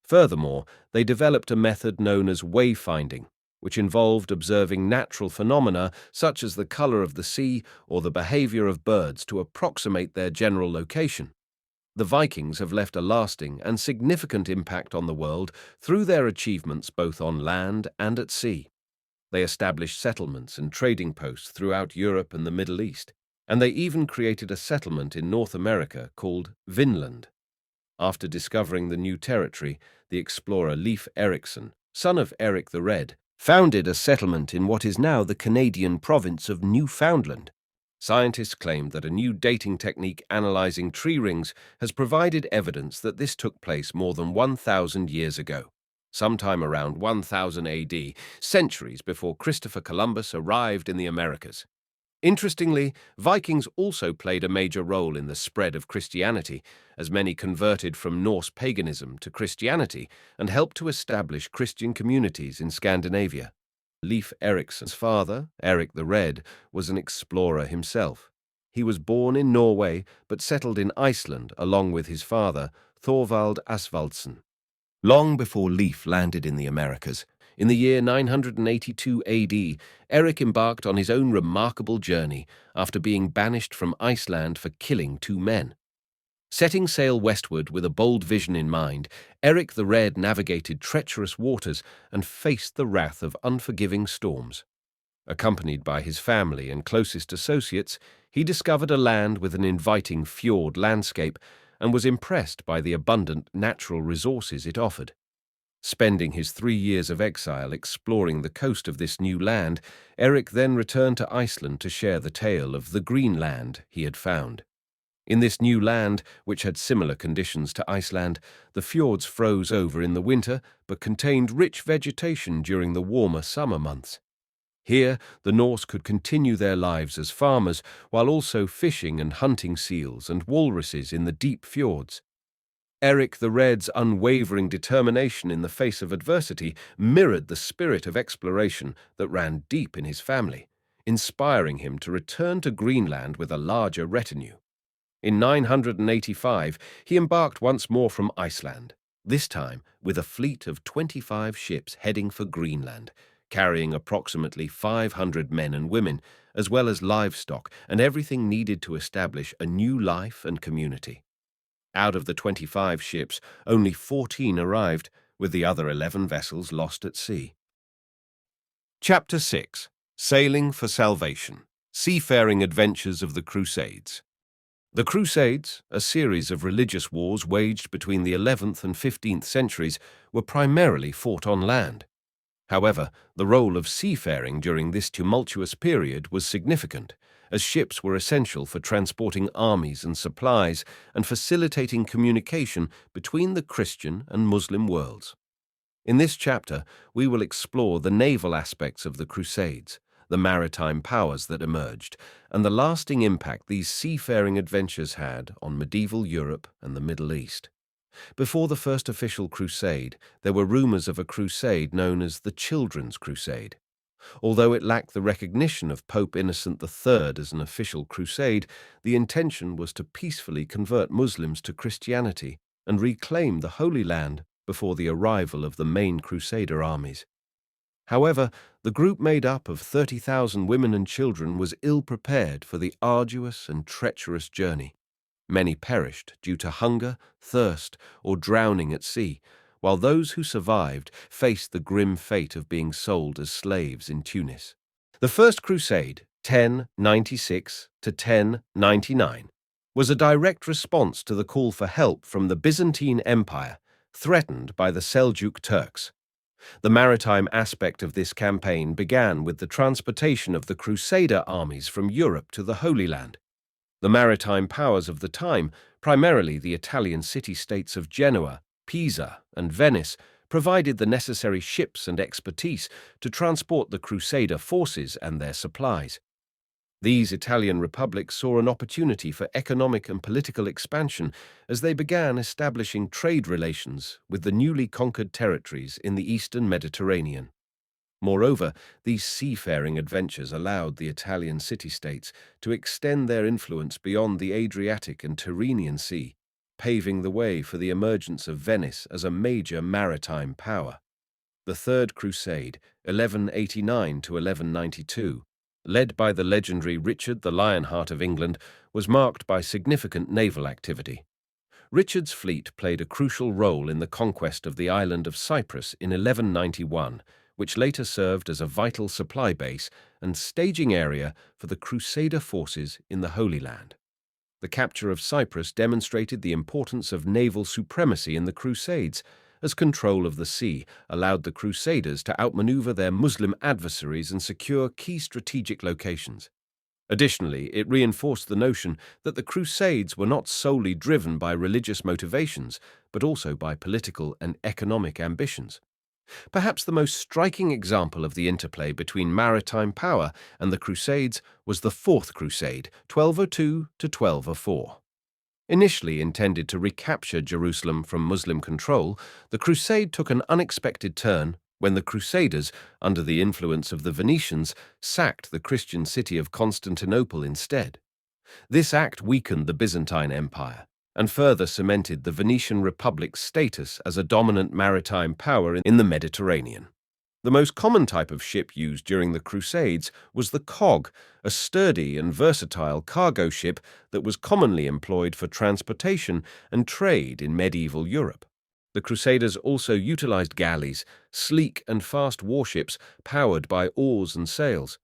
Furthermore, they developed a method known as wayfinding, which involved observing natural phenomena such as the color of the sea or the behavior of birds to approximate their general location. The Vikings have left a lasting and significant impact on the world through their achievements both on land and at sea. They established settlements and trading posts throughout Europe and the Middle East, and they even created a settlement in North America called Vinland. After discovering the new territory, the explorer Leif Erikson, son of Eric the Red, founded a settlement in what is now the Canadian province of Newfoundland. Scientists claim that a new dating technique analyzing tree rings has provided evidence that this took place more than 1,000 years ago, sometime around 1000 AD, centuries before Christopher Columbus arrived in the Americas. Interestingly, Vikings also played a major role in the spread of Christianity, as many converted from Norse paganism to Christianity and helped to establish Christian communities in Scandinavia. Leif Erikson's father, Eric the Red, was an explorer himself. He was born in Norway but settled in Iceland along with his father, Thorvald Asvaldsson. Long before Leif landed in the Americas, in the year 982 AD, Eric embarked on his own remarkable journey after being banished from Iceland for killing 2 men. Setting sail westward with a bold vision in mind, Eric the Red navigated treacherous waters and faced the wrath of unforgiving storms. Accompanied by his family and closest associates, he discovered a land with an inviting fjord landscape and was impressed by the abundant natural resources it offered. Spending his 3 years of exile exploring the coast of this new land, Eric then returned to Iceland to share the tale of the green land he had found. In this new land, which had similar conditions to Iceland, the fjords froze over in the winter but contained rich vegetation during the warmer summer months. Here, the Norse could continue their lives as farmers while also fishing and hunting seals and walruses in the deep fjords. Eric the Red's unwavering determination in the face of adversity mirrored the spirit of exploration that ran deep in his family, inspiring him to return to Greenland with a larger retinue. In 985, he embarked once more from Iceland, this time with a fleet of 25 ships heading for Greenland, carrying approximately 500 men and women, as well as livestock and everything needed to establish a new life and community. Out of the 25 ships, only 14 arrived, with the other 11 vessels lost at sea. Chapter 6. Sailing for Salvation. Seafaring Adventures of the Crusades. The Crusades, a series of religious wars waged between the 11th and 15th centuries, were primarily fought on land. However, the role of seafaring during this tumultuous period was significant, as ships were essential for transporting armies and supplies and facilitating communication between the Christian and Muslim worlds. In this chapter, we will explore the naval aspects of the Crusades, the maritime powers that emerged, and the lasting impact these seafaring adventures had on medieval Europe and the Middle East. Before the first official crusade, there were rumors of a crusade known as the Children's Crusade. Although it lacked the recognition of Pope Innocent III as an official crusade, the intention was to peacefully convert Muslims to Christianity and reclaim the Holy Land before the arrival of the main Crusader armies. However, the group made up of 30,000 women and children was ill-prepared for the arduous and treacherous journey. Many perished due to hunger, thirst, or drowning at sea, while those who survived faced the grim fate of being sold as slaves in Tunis. The First Crusade, 1096 to 1099, was a direct response to the call for help from the Byzantine Empire, threatened by the Seljuk Turks. The maritime aspect of this campaign began with the transportation of the Crusader armies from Europe to the Holy Land. The maritime powers of the time, primarily the Italian city-states of Genoa, Pisa, and Venice, provided the necessary ships and expertise to transport the Crusader forces and their supplies. These Italian republics saw an opportunity for economic and political expansion as they began establishing trade relations with the newly conquered territories in the eastern Mediterranean. Moreover, these seafaring adventures allowed the Italian city-states to extend their influence beyond the Adriatic and Tyrrhenian Sea, paving the way for the emergence of Venice as a major maritime power. The Third Crusade, 1189 to 1192, led by the legendary Richard the Lionheart of England, was marked by significant naval activity. Richard's fleet played a crucial role in the conquest of the island of Cyprus in 1191, which later served as a vital supply base and staging area for the Crusader forces in the Holy Land. The capture of Cyprus demonstrated the importance of naval supremacy in the Crusades, as control of the sea allowed the Crusaders to outmaneuver their Muslim adversaries and secure key strategic locations. Additionally, it reinforced the notion that the Crusades were not solely driven by religious motivations, but also by political and economic ambitions. Perhaps the most striking example of the interplay between maritime power and the Crusades was the Fourth Crusade, 1202 to 1204. Initially intended to recapture Jerusalem from Muslim control, the crusade took an unexpected turn when the Crusaders, under the influence of the Venetians, sacked the Christian city of Constantinople instead. This act weakened the Byzantine Empire and further cemented the Venetian Republic's status as a dominant maritime power in the Mediterranean. The most common type of ship used during the Crusades was the cog, a sturdy and versatile cargo ship that was commonly employed for transportation and trade in medieval Europe. The Crusaders also utilized galleys, sleek and fast warships powered by oars and sails.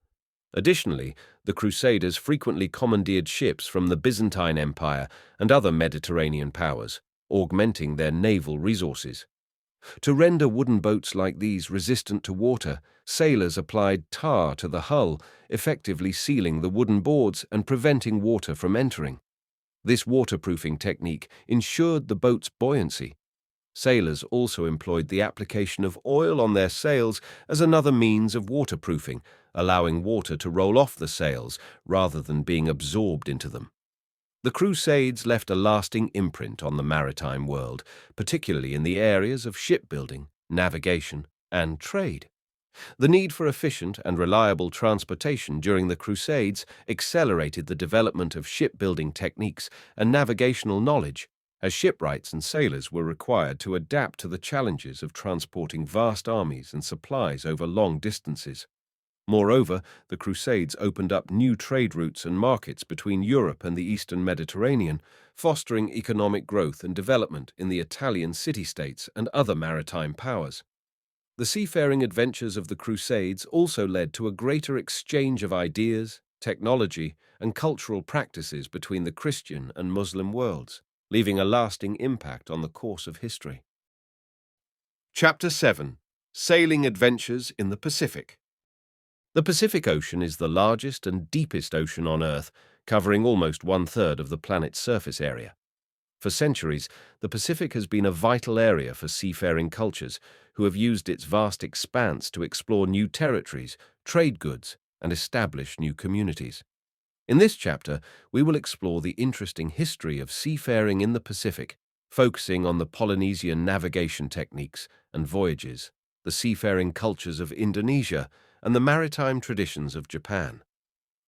Additionally, the Crusaders frequently commandeered ships from the Byzantine Empire and other Mediterranean powers, augmenting their naval resources. To render wooden boats like these resistant to water, sailors applied tar to the hull, effectively sealing the wooden boards and preventing water from entering. This waterproofing technique ensured the boat's buoyancy. Sailors also employed the application of oil on their sails as another means of waterproofing, allowing water to roll off the sails rather than being absorbed into them. The Crusades left a lasting imprint on the maritime world, particularly in the areas of shipbuilding, navigation, and trade. The need for efficient and reliable transportation during the Crusades accelerated the development of shipbuilding techniques and navigational knowledge, as shipwrights and sailors were required to adapt to the challenges of transporting vast armies and supplies over long distances. Moreover, the Crusades opened up new trade routes and markets between Europe and the Eastern Mediterranean, fostering economic growth and development in the Italian city-states and other maritime powers. The seafaring adventures of the Crusades also led to a greater exchange of ideas, technology, and cultural practices between the Christian and Muslim worlds, leaving a lasting impact on the course of history. Chapter 7. Sailing Adventures in the Pacific. The Pacific Ocean is the largest and deepest ocean on Earth, covering almost one-third of the planet's surface area. For centuries, the Pacific has been a vital area for seafaring cultures who have used its vast expanse to explore new territories, trade goods, and establish new communities. In this chapter, we will explore the interesting history of seafaring in the Pacific, focusing on the Polynesian navigation techniques and voyages, the seafaring cultures of Indonesia, and the maritime traditions of Japan.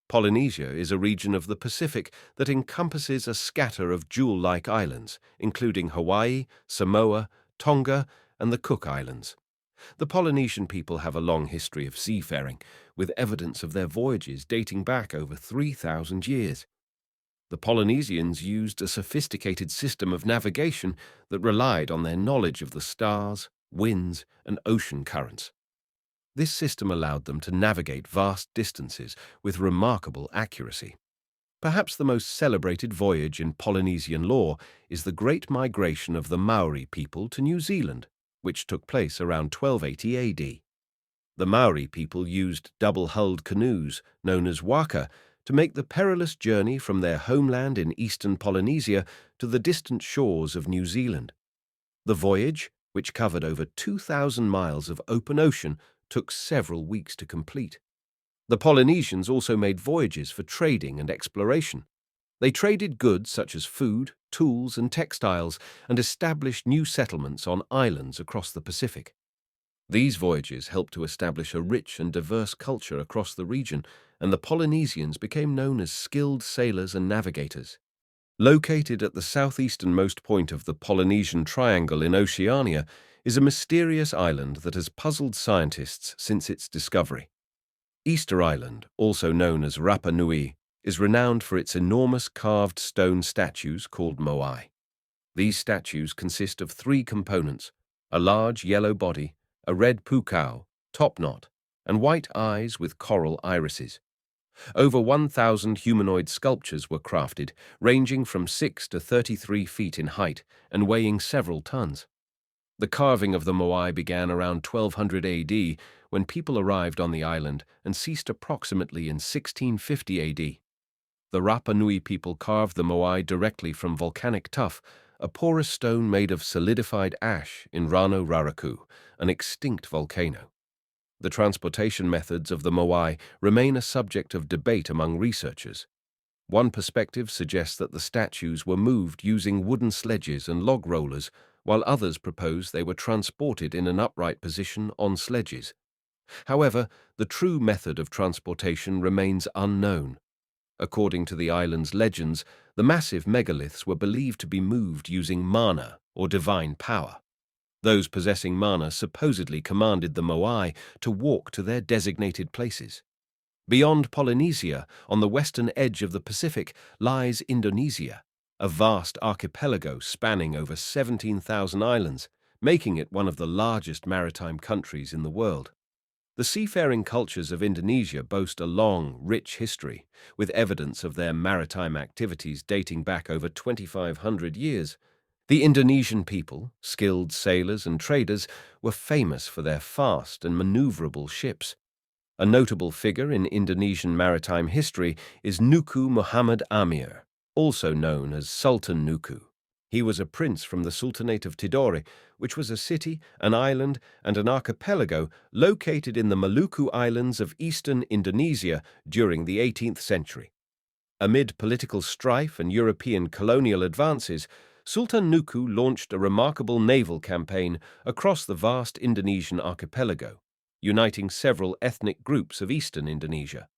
Polynesia is a region of the Pacific that encompasses a scatter of jewel-like islands, including Hawaii, Samoa, Tonga, and the Cook Islands. The Polynesian people have a long history of seafaring, with evidence of their voyages dating back over 3,000 years. The Polynesians used a sophisticated system of navigation that relied on their knowledge of the stars, winds, and ocean currents. This system allowed them to navigate vast distances with remarkable accuracy. Perhaps the most celebrated voyage in Polynesian lore is the Great Migration of the Maori people to New Zealand, which took place around 1280 AD. The Maori people used double-hulled canoes, known as waka, to make the perilous journey from their homeland in eastern Polynesia to the distant shores of New Zealand. The voyage, which covered over 2,000 miles of open ocean, took several weeks to complete. The Polynesians also made voyages for trading and exploration. They traded goods such as food, tools, and textiles, and established new settlements on islands across the Pacific. These voyages helped to establish a rich and diverse culture across the region, and the Polynesians became known as skilled sailors and navigators. Located at the southeasternmost point of the Polynesian Triangle in Oceania is a mysterious island that has puzzled scientists since its discovery. Easter Island, also known as Rapa Nui, is renowned for its enormous carved stone statues called moai. These statues consist of three components: a large yellow body, a red pukao, topknot, and white eyes with coral irises. Over 1,000 humanoid sculptures were crafted, ranging from 6 to 33 feet in height and weighing several tons. The carving of the moai began around 1200 AD, when people arrived on the island, and ceased approximately in 1650 AD. The Rapa Nui people carved the moai directly from volcanic tuff, a porous stone made of solidified ash in Rano Raraku, an extinct volcano. The transportation methods of the moai remain a subject of debate among researchers. One perspective suggests that the statues were moved using wooden sledges and log rollers, while others propose they were transported in an upright position on sledges. However, the true method of transportation remains unknown. According to the island's legends, the massive megaliths were believed to be moved using mana, or divine power. Those possessing mana supposedly commanded the moai to walk to their designated places. Beyond Polynesia, on the western edge of the Pacific, lies Indonesia, a vast archipelago spanning over 17,000 islands, making it one of the largest maritime countries in the world. The seafaring cultures of Indonesia boast a long, rich history, with evidence of their maritime activities dating back over 2,500 years. The Indonesian people, skilled sailors and traders, were famous for their fast and maneuverable ships. A notable figure in Indonesian maritime history is Nuku Muhammad Amir, also known as Sultan Nuku. He was a prince from the Sultanate of Tidore, which was a city, an island, and an archipelago located in the Maluku Islands of eastern Indonesia during the 18th century. Amid political strife and European colonial advances, Sultan Nuku launched a remarkable naval campaign across the vast Indonesian archipelago, uniting several ethnic groups of eastern Indonesia.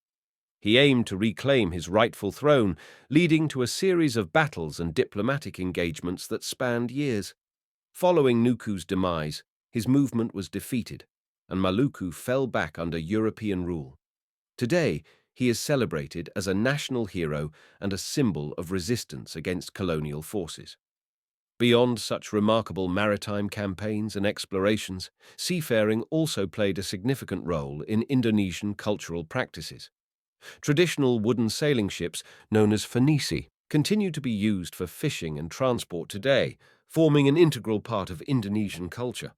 He aimed to reclaim his rightful throne, leading to a series of battles and diplomatic engagements that spanned years. Following Nuku's demise, his movement was defeated, and Maluku fell back under European rule. Today, he is celebrated as a national hero and a symbol of resistance against colonial forces. Beyond such remarkable maritime campaigns and explorations, seafaring also played a significant role in Indonesian cultural practices. Traditional wooden sailing ships, known as fanisi, continue to be used for fishing and transport today, forming an integral part of Indonesian culture.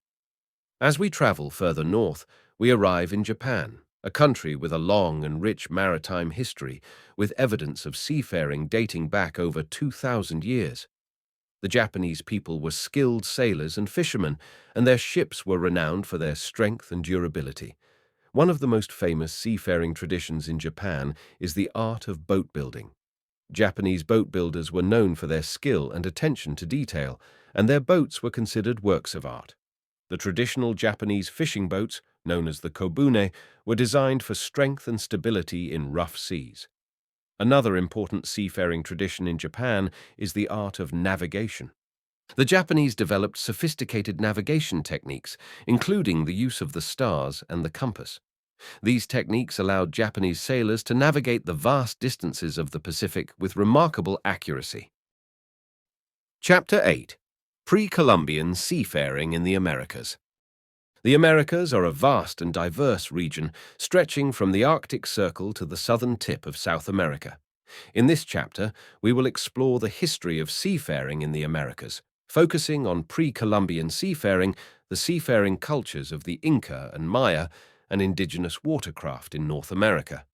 As we travel further north, we arrive in Japan, a country with a long and rich maritime history, with evidence of seafaring dating back over 2,000 years. The Japanese people were skilled sailors and fishermen, and their ships were renowned for their strength and durability. One of the most famous seafaring traditions in Japan is the art of boat building. Japanese boat builders were known for their skill and attention to detail, and their boats were considered works of art. The traditional Japanese fishing boats, known as the kobune, were designed for strength and stability in rough seas. Another important seafaring tradition in Japan is the art of navigation. The Japanese developed sophisticated navigation techniques, including the use of the stars and the compass. These techniques allowed Japanese sailors to navigate the vast distances of the Pacific with remarkable accuracy. Chapter 8. Pre-Columbian Seafaring in the Americas. The Americas are a vast and diverse region, stretching from the Arctic Circle to the southern tip of South America. In this chapter, we will explore the history of seafaring in the Americas, focusing on pre-Columbian seafaring, the seafaring cultures of the Inca and Maya, and indigenous watercraft in North America.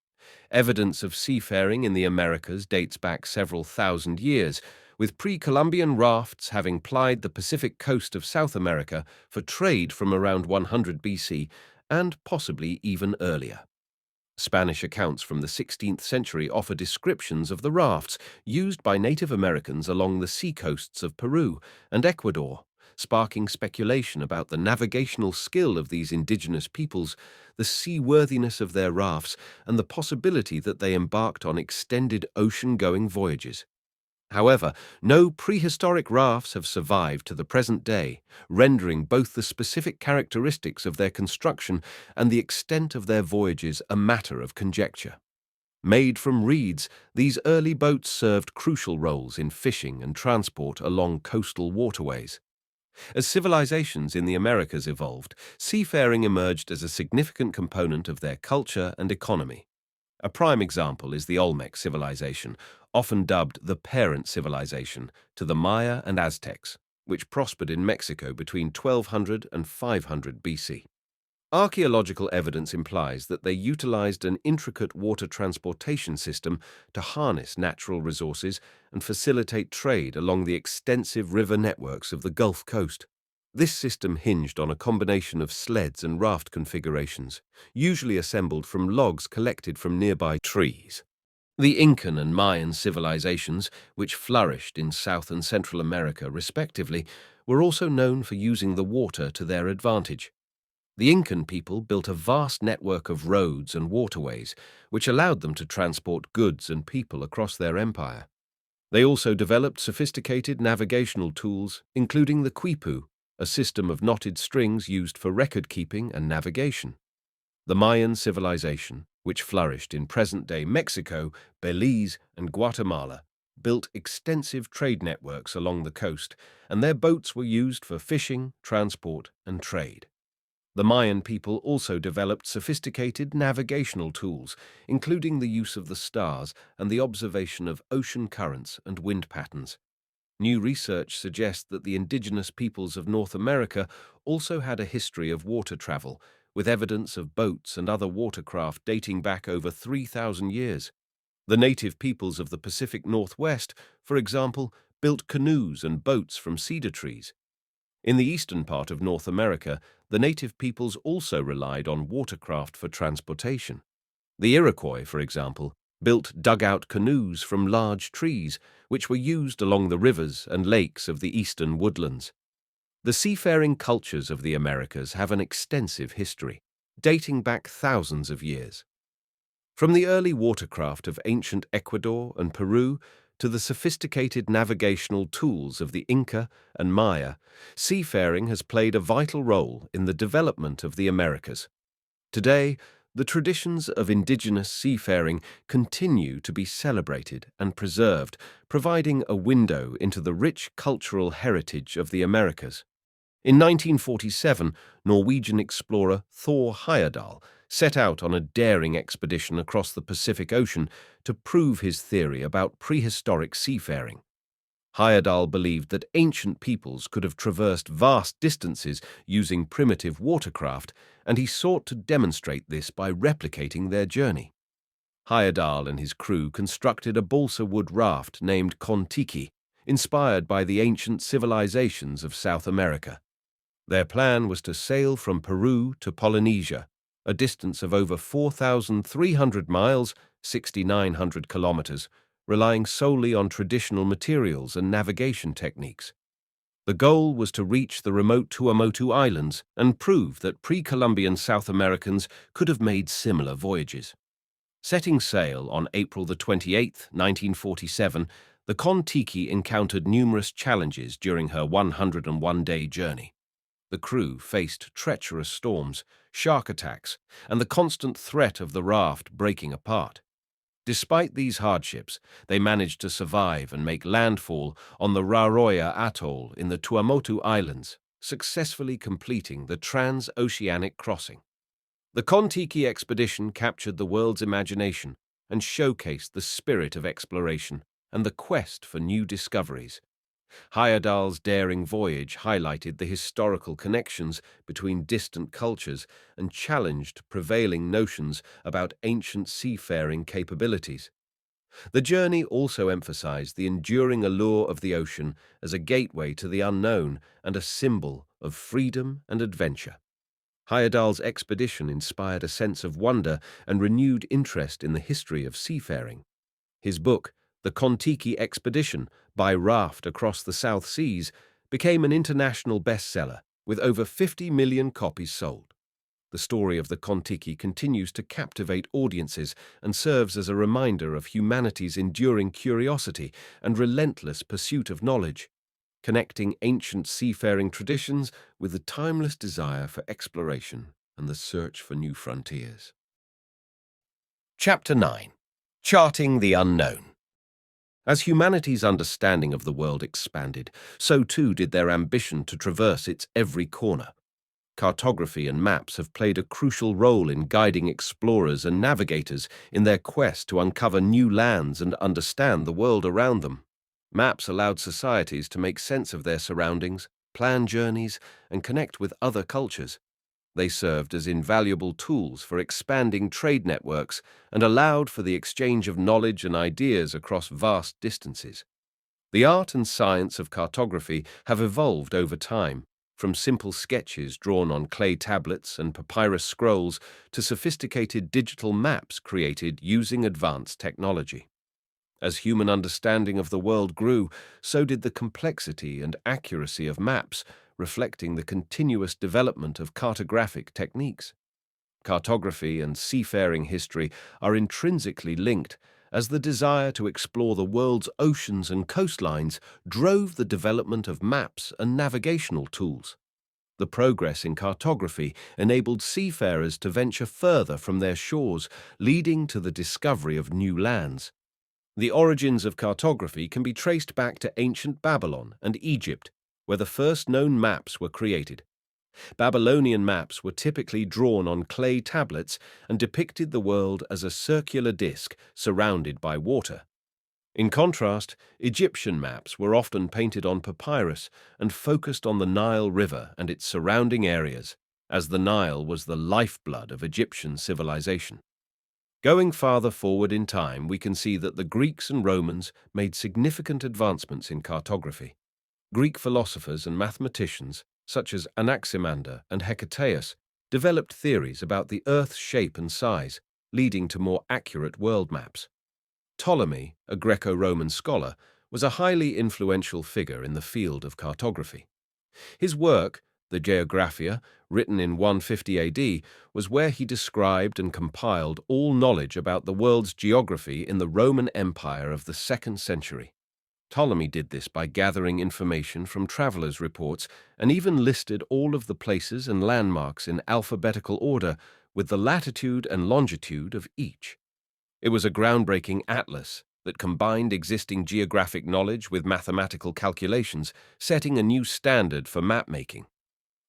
Evidence of seafaring in the Americas dates back several thousand years, with pre-Columbian rafts having plied the Pacific coast of South America for trade from around 100 BC and possibly even earlier. Spanish accounts from the 16th century offer descriptions of the rafts used by Native Americans along the seacoasts of Peru and Ecuador, sparking speculation about the navigational skill of these indigenous peoples, the seaworthiness of their rafts, and the possibility that they embarked on extended ocean-going voyages. However, no prehistoric rafts have survived to the present day, rendering both the specific characteristics of their construction and the extent of their voyages a matter of conjecture. Made from reeds, these early boats served crucial roles in fishing and transport along coastal waterways. As civilizations in the Americas evolved, seafaring emerged as a significant component of their culture and economy. A prime example is the Olmec civilization, often dubbed the parent civilization to the Maya and Aztecs, which prospered in Mexico between 1200 and 500 BC. Archaeological evidence implies that they utilized an intricate water transportation system to harness natural resources and facilitate trade along the extensive river networks of the Gulf Coast. This system hinged on a combination of sleds and raft configurations, usually assembled from logs collected from nearby trees. The Incan and Mayan civilizations, which flourished in South and Central America respectively, were also known for using the water to their advantage. The Incan people built a vast network of roads and waterways, which allowed them to transport goods and people across their empire. They also developed sophisticated navigational tools, including the quipu, a system of knotted strings used for record-keeping and navigation. The Mayan civilization, which flourished in present-day Mexico, Belize, and Guatemala, built extensive trade networks along the coast, and their boats were used for fishing, transport, and trade. The Mayan people also developed sophisticated navigational tools, including the use of the stars and the observation of ocean currents and wind patterns. New research suggests that the indigenous peoples of North America also had a history of water travel, with evidence of boats and other watercraft dating back over 3,000 years. The native peoples of the Pacific Northwest, for example, built canoes and boats from cedar trees. In the eastern part of North America, the native peoples also relied on watercraft for transportation. The Iroquois, for example, built dugout canoes from large trees, which were used along the rivers and lakes of the eastern woodlands. The seafaring cultures of the Americas have an extensive history, dating back thousands of years. From the early watercraft of ancient Ecuador and Peru to the sophisticated navigational tools of the Inca and Maya, seafaring has played a vital role in the development of the Americas. Today, the traditions of indigenous seafaring continue to be celebrated and preserved, providing a window into the rich cultural heritage of the Americas. In 1947, Norwegian explorer Thor Heyerdahl set out on a daring expedition across the Pacific Ocean to prove his theory about prehistoric seafaring. Heyerdahl believed that ancient peoples could have traversed vast distances using primitive watercraft, and he sought to demonstrate this by replicating their journey. Heyerdahl and his crew constructed a balsa wood raft named Kon-Tiki, inspired by the ancient civilizations of South America. Their plan was to sail from Peru to Polynesia, a distance of over 4,300 miles, 6,900 kilometers, relying solely on traditional materials and navigation techniques. The goal was to reach the remote Tuamotu Islands and prove that pre-Columbian South Americans could have made similar voyages. Setting sail on April 28, 1947, the Kon-Tiki encountered numerous challenges during her 101-day journey. The crew faced treacherous storms, shark attacks, and the constant threat of the raft breaking apart. Despite these hardships, they managed to survive and make landfall on the Raroia Atoll in the Tuamotu Islands, successfully completing the trans-oceanic crossing. The Kon-Tiki expedition captured the world's imagination and showcased the spirit of exploration and the quest for new discoveries. Heyerdahl's daring voyage highlighted the historical connections between distant cultures and challenged prevailing notions about ancient seafaring capabilities. The journey also emphasized the enduring allure of the ocean as a gateway to the unknown and a symbol of freedom and adventure. Heyerdahl's expedition inspired a sense of wonder and renewed interest in the history of seafaring. His book, The Kon-Tiki Expedition, by Raft Across the South Seas, became an international bestseller, with over 50 million copies sold. The story of the Kon-Tiki continues to captivate audiences and serves as a reminder of humanity's enduring curiosity and relentless pursuit of knowledge, connecting ancient seafaring traditions with the timeless desire for exploration and the search for new frontiers. Chapter 9. Charting the Unknown. As humanity's understanding of the world expanded, so too did their ambition to traverse its every corner. Cartography and maps have played a crucial role in guiding explorers and navigators in their quest to uncover new lands and understand the world around them. Maps allowed societies to make sense of their surroundings, plan journeys, and connect with other cultures. They served as invaluable tools for expanding trade networks and allowed for the exchange of knowledge and ideas across vast distances. The art and science of cartography have evolved over time, from simple sketches drawn on clay tablets and papyrus scrolls to sophisticated digital maps created using advanced technology. As human understanding of the world grew, so did the complexity and accuracy of maps, reflecting the continuous development of cartographic techniques. Cartography and seafaring history are intrinsically linked, as the desire to explore the world's oceans and coastlines drove the development of maps and navigational tools. The progress in cartography enabled seafarers to venture further from their shores, leading to the discovery of new lands. The origins of cartography can be traced back to ancient Babylon and Egypt, where the first known maps were created. Babylonian maps were typically drawn on clay tablets and depicted the world as a circular disk surrounded by water. In contrast, Egyptian maps were often painted on papyrus and focused on the Nile River and its surrounding areas, as the Nile was the lifeblood of Egyptian civilization. Going farther forward in time, we can see that the Greeks and Romans made significant advancements in cartography. Greek philosophers and mathematicians, such as Anaximander and Hecataeus, developed theories about the Earth's shape and size, leading to more accurate world maps. Ptolemy, a Greco-Roman scholar, was a highly influential figure in the field of cartography. His work, the Geographia, written in 150 AD, was where he described and compiled all knowledge about the world's geography in the Roman Empire of the 2nd century. Ptolemy did this by gathering information from travelers' reports and even listed all of the places and landmarks in alphabetical order with the latitude and longitude of each. It was a groundbreaking atlas that combined existing geographic knowledge with mathematical calculations, setting a new standard for map-making.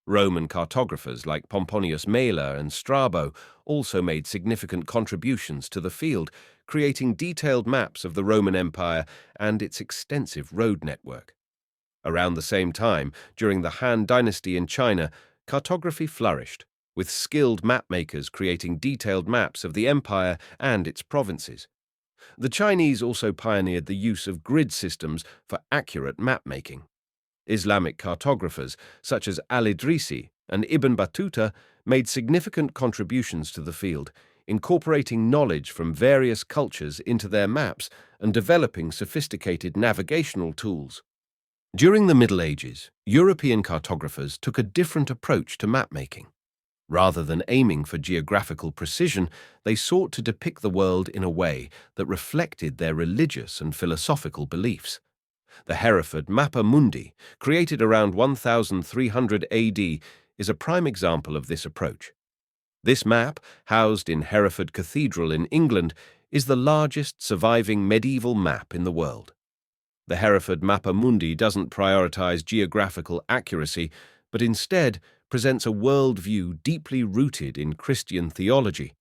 Roman cartographers like Pomponius Mela and Strabo also made significant contributions to the field, creating detailed maps of the Roman Empire and its extensive road network. Around the same time, during the Han Dynasty in China, cartography flourished, with skilled mapmakers creating detailed maps of the empire and its provinces. The Chinese also pioneered the use of grid systems for accurate mapmaking. Islamic cartographers such as Al-Idrisi and Ibn Battuta made significant contributions to the field, incorporating knowledge from various cultures into their maps and developing sophisticated navigational tools. During the Middle Ages, European cartographers took a different approach to mapmaking. Rather than aiming for geographical precision, they sought to depict the world in a way that reflected their religious and philosophical beliefs. The Hereford Mappa Mundi, created around 1300 AD, is a prime example of this approach. This map, housed in Hereford Cathedral in England, is the largest surviving medieval map in the world. The Hereford Mappa Mundi doesn't prioritize geographical accuracy, but instead presents a worldview deeply rooted in Christian theology.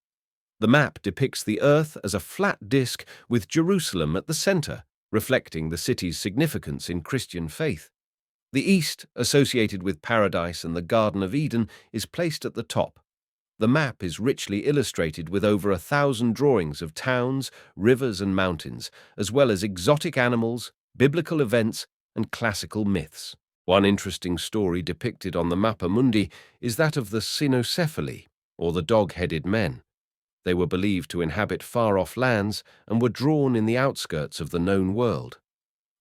The map depicts the Earth as a flat disk with Jerusalem at the center, reflecting the city's significance in Christian faith. The East, associated with paradise and the Garden of Eden, is placed at the top. The map is richly illustrated with over 1,000 drawings of towns, rivers, and mountains, as well as exotic animals, biblical events, and classical myths. One interesting story depicted on the Mappa Mundi is that of the cynocephali, or the dog-headed men. They were believed to inhabit far-off lands and were drawn in the outskirts of the known world.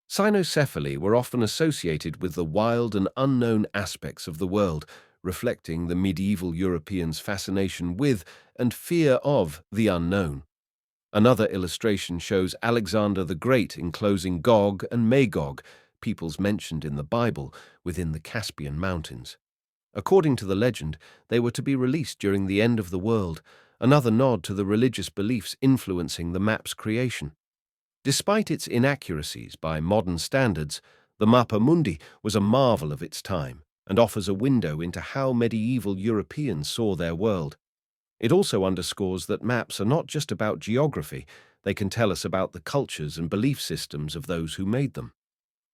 Cynocephali were often associated with the wild and unknown aspects of the world, reflecting the medieval Europeans' fascination with and fear of the unknown. Another illustration shows Alexander the Great enclosing Gog and Magog, peoples mentioned in the Bible, within the Caspian Mountains. According to the legend, they were to be released during the end of the world, another nod to the religious beliefs influencing the map's creation. Despite its inaccuracies by modern standards, the Mappa Mundi was a marvel of its time and offers a window into how medieval Europeans saw their world. It also underscores that maps are not just about geography, they can tell us about the cultures and belief systems of those who made them.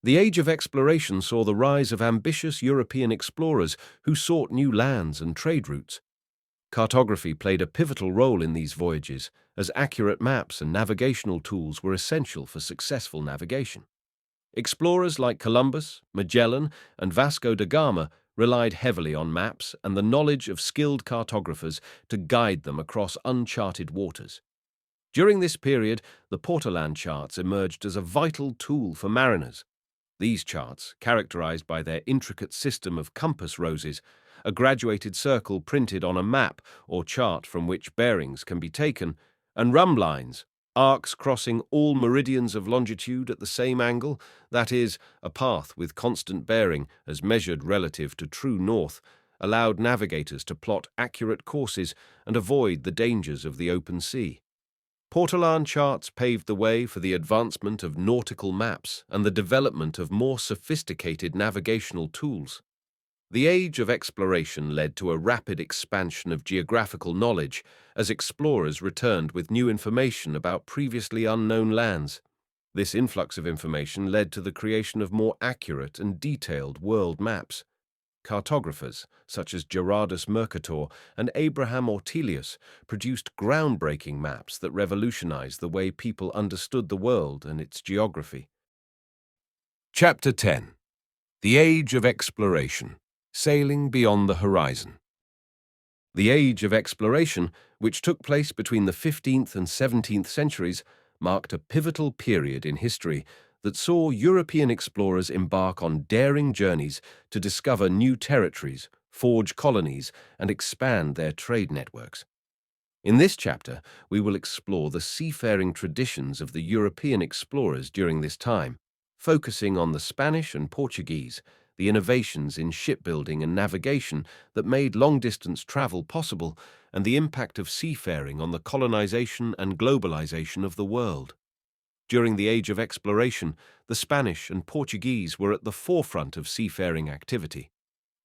The Age of Exploration saw the rise of ambitious European explorers who sought new lands and trade routes. Cartography played a pivotal role in these voyages, as accurate maps and navigational tools were essential for successful navigation. Explorers like Columbus, Magellan, and Vasco da Gama relied heavily on maps and the knowledge of skilled cartographers to guide them across uncharted waters. During this period, the Portolan charts emerged as a vital tool for mariners. These charts, characterized by their intricate system of compass roses, a graduated circle printed on a map or chart from which bearings can be taken, and rhumb lines, arcs crossing all meridians of longitude at the same angle, that is, a path with constant bearing as measured relative to true north, allowed navigators to plot accurate courses and avoid the dangers of the open sea. Portolan charts paved the way for the advancement of nautical maps and the development of more sophisticated navigational tools. The Age of Exploration led to a rapid expansion of geographical knowledge as explorers returned with new information about previously unknown lands. This influx of information led to the creation of more accurate and detailed world maps. Cartographers, such as Gerardus Mercator and Abraham Ortelius, produced groundbreaking maps that revolutionized the way people understood the world and its geography. Chapter 10. The Age of Exploration. Sailing Beyond the Horizon. The Age of Exploration, which took place between the 15th and 17th centuries, marked a pivotal period in history that saw European explorers embark on daring journeys to discover new territories, forge colonies, and expand their trade networks. In this chapter, we will explore the seafaring traditions of the European explorers during this time, focusing on the Spanish and Portuguese, the innovations in shipbuilding and navigation that made long-distance travel possible, and the impact of seafaring on the colonization and globalization of the world. During the Age of Exploration, the Spanish and Portuguese were at the forefront of seafaring activity.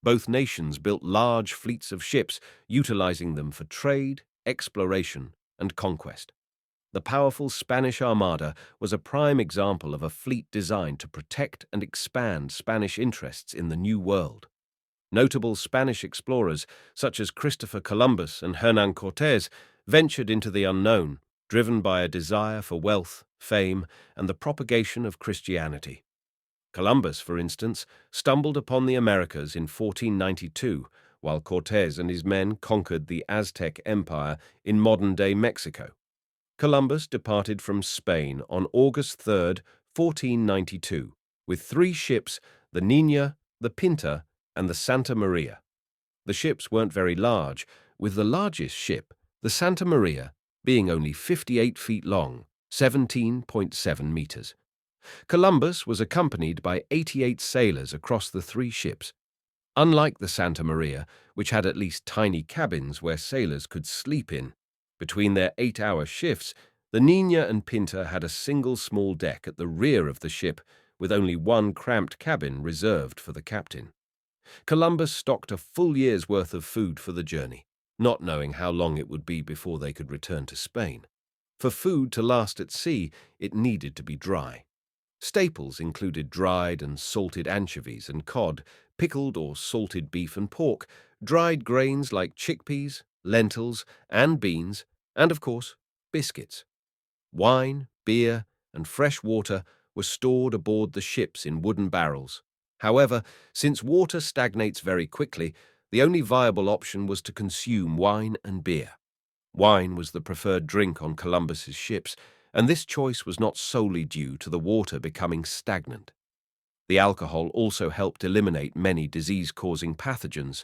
Both nations built large fleets of ships, utilizing them for trade, exploration, and conquest. The powerful Spanish Armada was a prime example of a fleet designed to protect and expand Spanish interests in the New World. Notable Spanish explorers, such as Christopher Columbus and Hernán Cortés, ventured into the unknown, driven by a desire for wealth, fame, and the propagation of Christianity. Columbus, for instance, stumbled upon the Americas in 1492, while Cortés and his men conquered the Aztec Empire in modern-day Mexico. Columbus departed from Spain on August 3, 1492, with 3 ships, the Niña, the Pinta, and the Santa Maria. The ships weren't very large, with the largest ship, the Santa Maria, being only 58 feet long, 17.7 meters. Columbus was accompanied by 88 sailors across the three ships. Unlike the Santa Maria, which had at least tiny cabins where sailors could sleep in, between their 8-hour shifts, the Nina and Pinta had a single small deck at the rear of the ship with only one cramped cabin reserved for the captain. Columbus stocked a full year's worth of food for the journey, not knowing how long it would be before they could return to Spain. For food to last at sea, it needed to be dry. Staples included dried and salted anchovies and cod, pickled or salted beef and pork, dried grains like chickpeas, lentils, and beans, and, of course, biscuits. Wine, beer, and fresh water were stored aboard the ships in wooden barrels. However, since water stagnates very quickly, the only viable option was to consume wine and beer. Wine was the preferred drink on Columbus's ships, and this choice was not solely due to the water becoming stagnant. The alcohol also helped eliminate many disease-causing pathogens.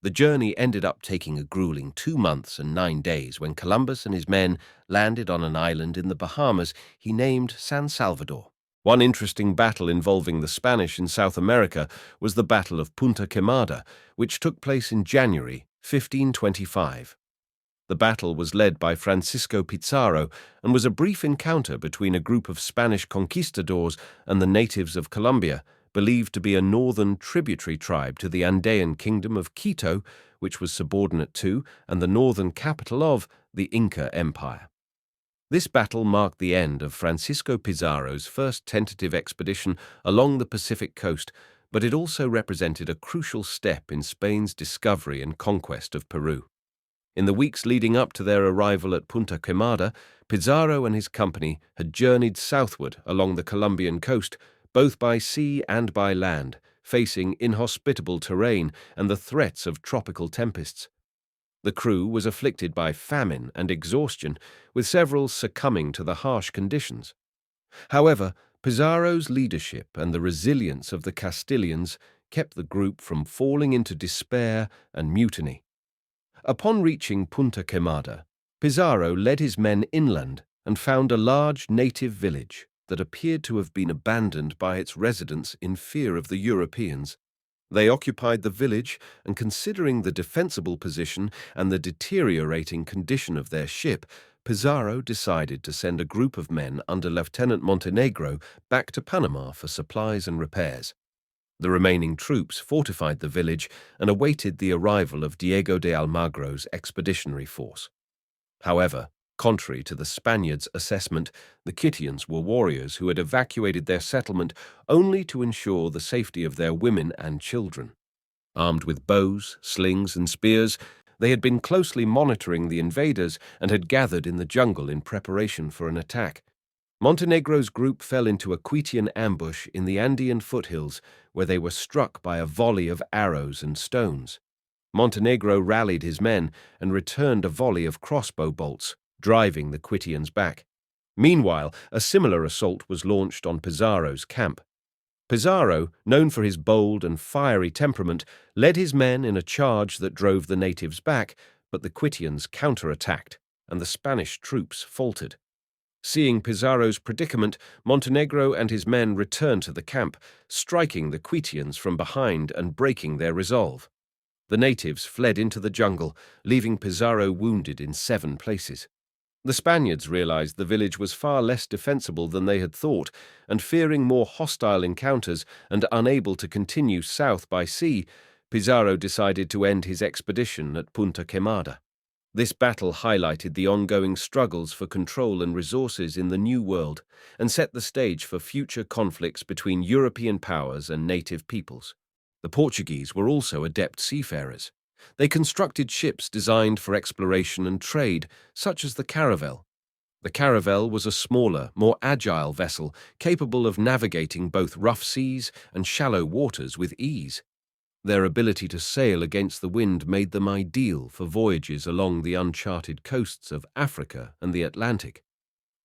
The journey ended up taking a grueling 2 months and 9 days when Columbus and his men landed on an island in the Bahamas he named San Salvador. One interesting battle involving the Spanish in South America was the Battle of Punta Quemada, which took place in January 1525. The battle was led by Francisco Pizarro and was a brief encounter between a group of Spanish conquistadors and the natives of Colombia, believed to be a northern tributary tribe to the Andean kingdom of Quito, which was subordinate to and the northern capital of the Inca Empire. This battle marked the end of Francisco Pizarro's first tentative expedition along the Pacific coast, but it also represented a crucial step in Spain's discovery and conquest of Peru. In the weeks leading up to their arrival at Punta Quemada, Pizarro and his company had journeyed southward along the Colombian coast, both by sea and by land, facing inhospitable terrain and the threats of tropical tempests. The crew was afflicted by famine and exhaustion, with several succumbing to the harsh conditions. However, Pizarro's leadership and the resilience of the Castilians kept the group from falling into despair and mutiny. Upon reaching Punta Quemada, Pizarro led his men inland and found a large native village that appeared to have been abandoned by its residents in fear of the Europeans. They occupied the village, and considering the defensible position and the deteriorating condition of their ship, Pizarro decided to send a group of men under Lieutenant Montenegro back to Panama for supplies and repairs. The remaining troops fortified the village and awaited the arrival of Diego de Almagro's expeditionary force. However, contrary to the Spaniards' assessment, the Quitians were warriors who had evacuated their settlement only to ensure the safety of their women and children. Armed with bows, slings, and spears, they had been closely monitoring the invaders and had gathered in the jungle in preparation for an attack. Montenegro's group fell into a Quitian ambush in the Andean foothills, where they were struck by a volley of arrows and stones. Montenegro rallied his men and returned a volley of crossbow bolts, driving the Quitians back. Meanwhile, a similar assault was launched on Pizarro's camp. Pizarro, known for his bold and fiery temperament, led his men in a charge that drove the natives back, but the Quitians counterattacked, and the Spanish troops faltered. Seeing Pizarro's predicament, Montenegro and his men returned to the camp, striking the Quitians from behind and breaking their resolve. The natives fled into the jungle, leaving Pizarro wounded in 7 places. The Spaniards realized the village was far less defensible than they had thought, and fearing more hostile encounters and unable to continue south by sea, Pizarro decided to end his expedition at Punta Quemada. This battle highlighted the ongoing struggles for control and resources in the New World and set the stage for future conflicts between European powers and native peoples. The Portuguese were also adept seafarers. They constructed ships designed for exploration and trade, such as the caravel. The caravel was a smaller, more agile vessel capable of navigating both rough seas and shallow waters with ease. Their ability to sail against the wind made them ideal for voyages along the uncharted coasts of Africa and the Atlantic.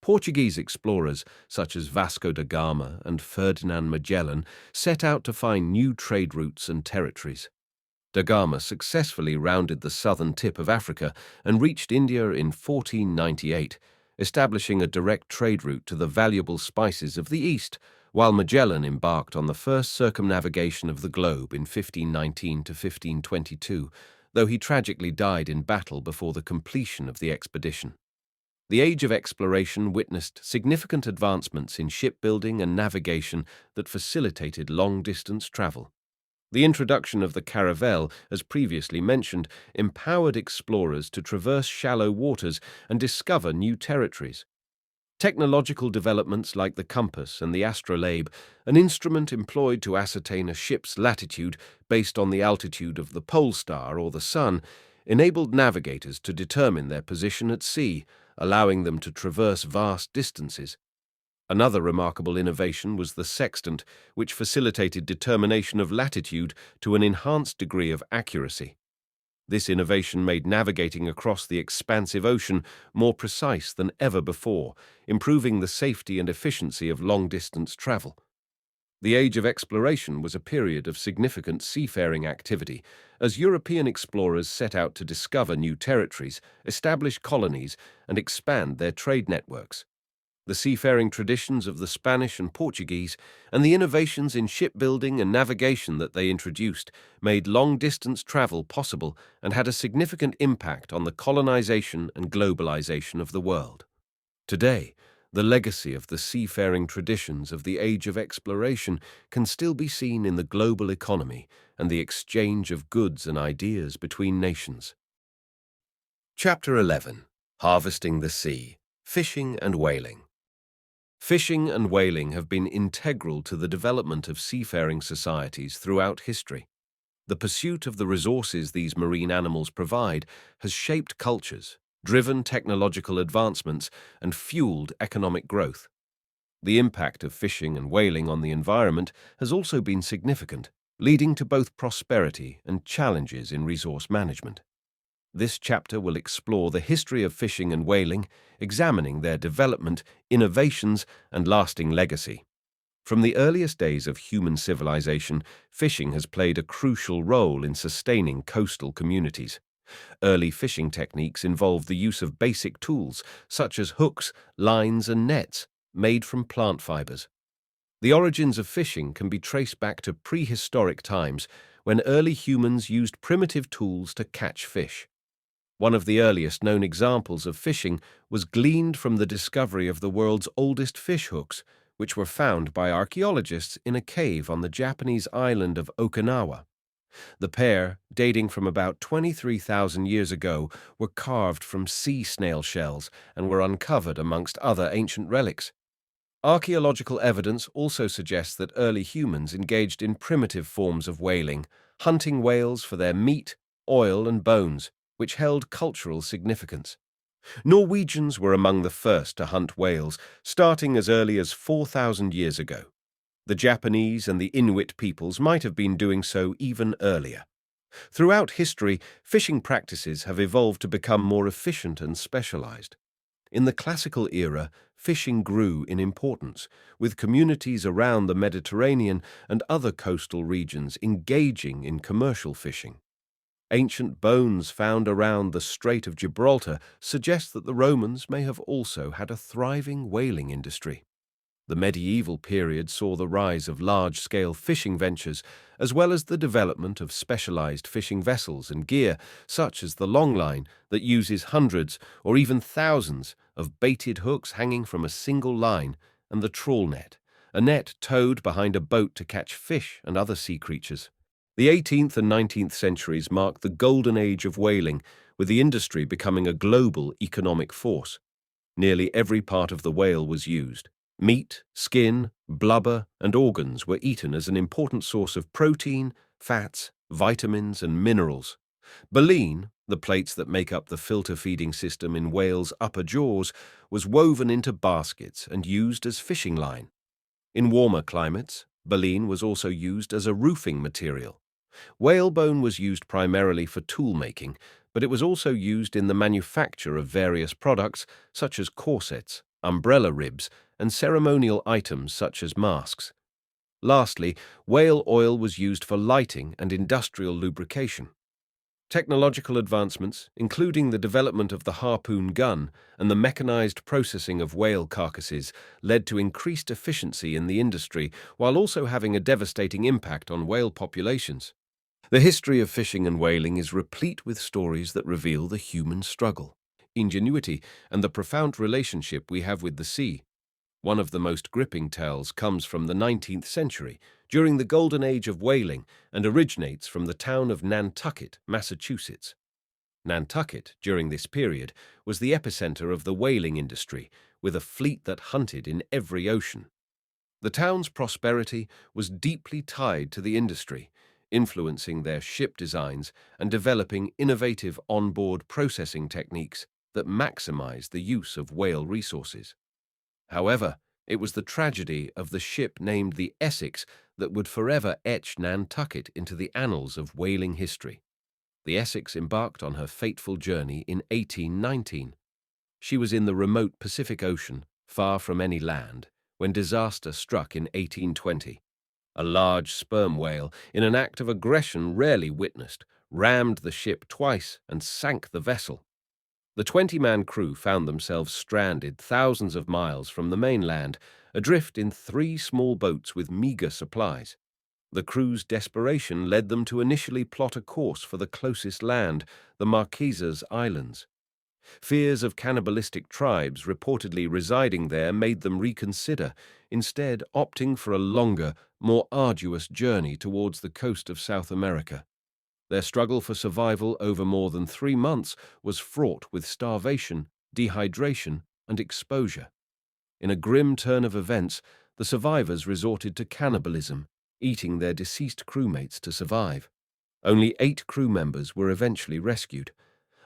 Portuguese explorers such as Vasco da Gama and Ferdinand Magellan set out to find new trade routes and territories. Da Gama successfully rounded the southern tip of Africa and reached India in 1498, establishing a direct trade route to the valuable spices of the East, while Magellan embarked on the first circumnavigation of the globe in 1519 to 1522, though he tragically died in battle before the completion of the expedition. The age of exploration witnessed significant advancements in shipbuilding and navigation that facilitated long-distance travel. The introduction of the caravel, as previously mentioned, empowered explorers to traverse shallow waters and discover new territories. Technological developments like the compass and the astrolabe, an instrument employed to ascertain a ship's latitude based on the altitude of the pole star or the sun, enabled navigators to determine their position at sea, allowing them to traverse vast distances. Another remarkable innovation was the sextant, which facilitated determination of latitude to an enhanced degree of accuracy. This innovation made navigating across the expansive ocean more precise than ever before, improving the safety and efficiency of long-distance travel. The age of exploration was a period of significant seafaring activity, as European explorers set out to discover new territories, establish colonies, and expand their trade networks. The seafaring traditions of the Spanish and Portuguese, and the innovations in shipbuilding and navigation that they introduced, made long-distance travel possible and had a significant impact on the colonization and globalization of the world. Today, the legacy of the seafaring traditions of the age of exploration can still be seen in the global economy and the exchange of goods and ideas between nations. Chapter 11. Harvesting the Sea, Fishing and Whaling. Fishing and whaling have been integral to the development of seafaring societies throughout history. The pursuit of the resources these marine animals provide has shaped cultures, driven technological advancements, and fueled economic growth. The impact of fishing and whaling on the environment has also been significant, leading to both prosperity and challenges in resource management. This chapter will explore the history of fishing and whaling, examining their development, innovations, and lasting legacy. From the earliest days of human civilization, fishing has played a crucial role in sustaining coastal communities. Early fishing techniques involved the use of basic tools, such as hooks, lines, and nets, made from plant fibers. The origins of fishing can be traced back to prehistoric times, when early humans used primitive tools to catch fish. One of the earliest known examples of fishing was gleaned from the discovery of the world's oldest fish hooks, which were found by archaeologists in a cave on the Japanese island of Okinawa. The pair, dating from about 23,000 years ago, were carved from sea snail shells and were uncovered amongst other ancient relics. Archaeological evidence also suggests that early humans engaged in primitive forms of whaling, hunting whales for their meat, oil, and bones, which held cultural significance. Norwegians were among the first to hunt whales, starting as early as 4,000 years ago. The Japanese and the Inuit peoples might have been doing so even earlier. Throughout history, fishing practices have evolved to become more efficient and specialized. In the classical era, fishing grew in importance, with communities around the Mediterranean and other coastal regions engaging in commercial fishing. Ancient bones found around the Strait of Gibraltar suggest that the Romans may have also had a thriving whaling industry. The medieval period saw the rise of large-scale fishing ventures, as well as the development of specialized fishing vessels and gear, such as the longline that uses hundreds or even thousands of baited hooks hanging from a single line, and the trawl net, a net towed behind a boat to catch fish and other sea creatures. The 18th and 19th centuries marked the golden age of whaling, with the industry becoming a global economic force. Nearly every part of the whale was used. Meat, skin, blubber, and organs were eaten as an important source of protein, fats, vitamins, and minerals. Baleen, the plates that make up the filter feeding system in whales' upper jaws, was woven into baskets and used as fishing line. In warmer climates, baleen was also used as a roofing material. Whalebone was used primarily for tool-making, but it was also used in the manufacture of various products such as corsets, umbrella ribs, and ceremonial items such as masks. Lastly, whale oil was used for lighting and industrial lubrication. Technological advancements, including the development of the harpoon gun and the mechanized processing of whale carcasses, led to increased efficiency in the industry while also having a devastating impact on whale populations. The history of fishing and whaling is replete with stories that reveal the human struggle, ingenuity, and the profound relationship we have with the sea. One of the most gripping tales comes from the 19th century, during the golden age of whaling, and originates from the town of Nantucket, Massachusetts. Nantucket, during this period, was the epicenter of the whaling industry, with a fleet that hunted in every ocean. The town's prosperity was deeply tied to the industry, influencing their ship designs and developing innovative onboard processing techniques that maximized the use of whale resources. However, it was the tragedy of the ship named the Essex that would forever etch Nantucket into the annals of whaling history. The Essex embarked on her fateful journey in 1819. She was in the remote Pacific Ocean, far from any land, when disaster struck in 1820. A large sperm whale, in an act of aggression rarely witnessed, rammed the ship twice and sank the vessel. The 20-man crew found themselves stranded thousands of miles from the mainland, adrift in 3 small boats with meager supplies. The crew's desperation led them to initially plot a course for the closest land, the Marquesas Islands. Fears of cannibalistic tribes reportedly residing there made them reconsider, instead opting for a longer, more arduous journey towards the coast of South America. Their struggle for survival over more than 3 months was fraught with starvation, dehydration, and exposure. In a grim turn of events, the survivors resorted to cannibalism, eating their deceased crewmates to survive. Only 8 crew members were eventually rescued.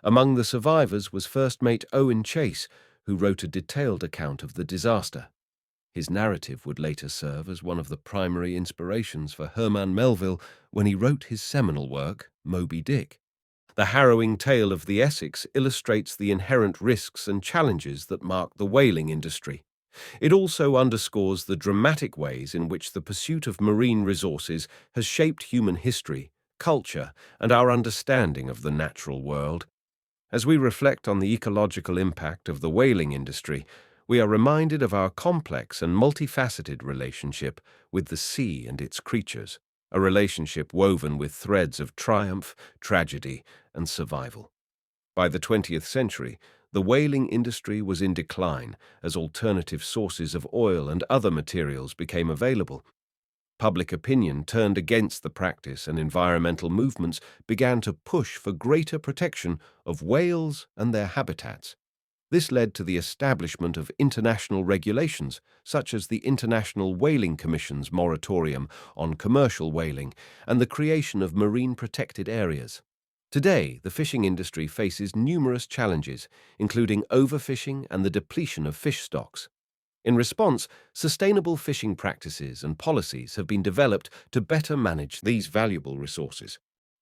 Among the survivors was first mate Owen Chase, who wrote a detailed account of the disaster. His narrative would later serve as one of the primary inspirations for Herman Melville when he wrote his seminal work, Moby Dick. The harrowing tale of the Essex illustrates the inherent risks and challenges that mark the whaling industry. It also underscores the dramatic ways in which the pursuit of marine resources has shaped human history, culture, and our understanding of the natural world. As we reflect on the ecological impact of the whaling industry, we are reminded of our complex and multifaceted relationship with the sea and its creatures, a relationship woven with threads of triumph, tragedy, and survival. By the 20th century, the whaling industry was in decline as alternative sources of oil and other materials became available. Public opinion turned against the practice and environmental movements began to push for greater protection of whales and their habitats. This led to the establishment of international regulations, such as the International Whaling Commission's moratorium on commercial whaling and the creation of marine protected areas. Today, the fishing industry faces numerous challenges, including overfishing and the depletion of fish stocks. In response, sustainable fishing practices and policies have been developed to better manage these valuable resources.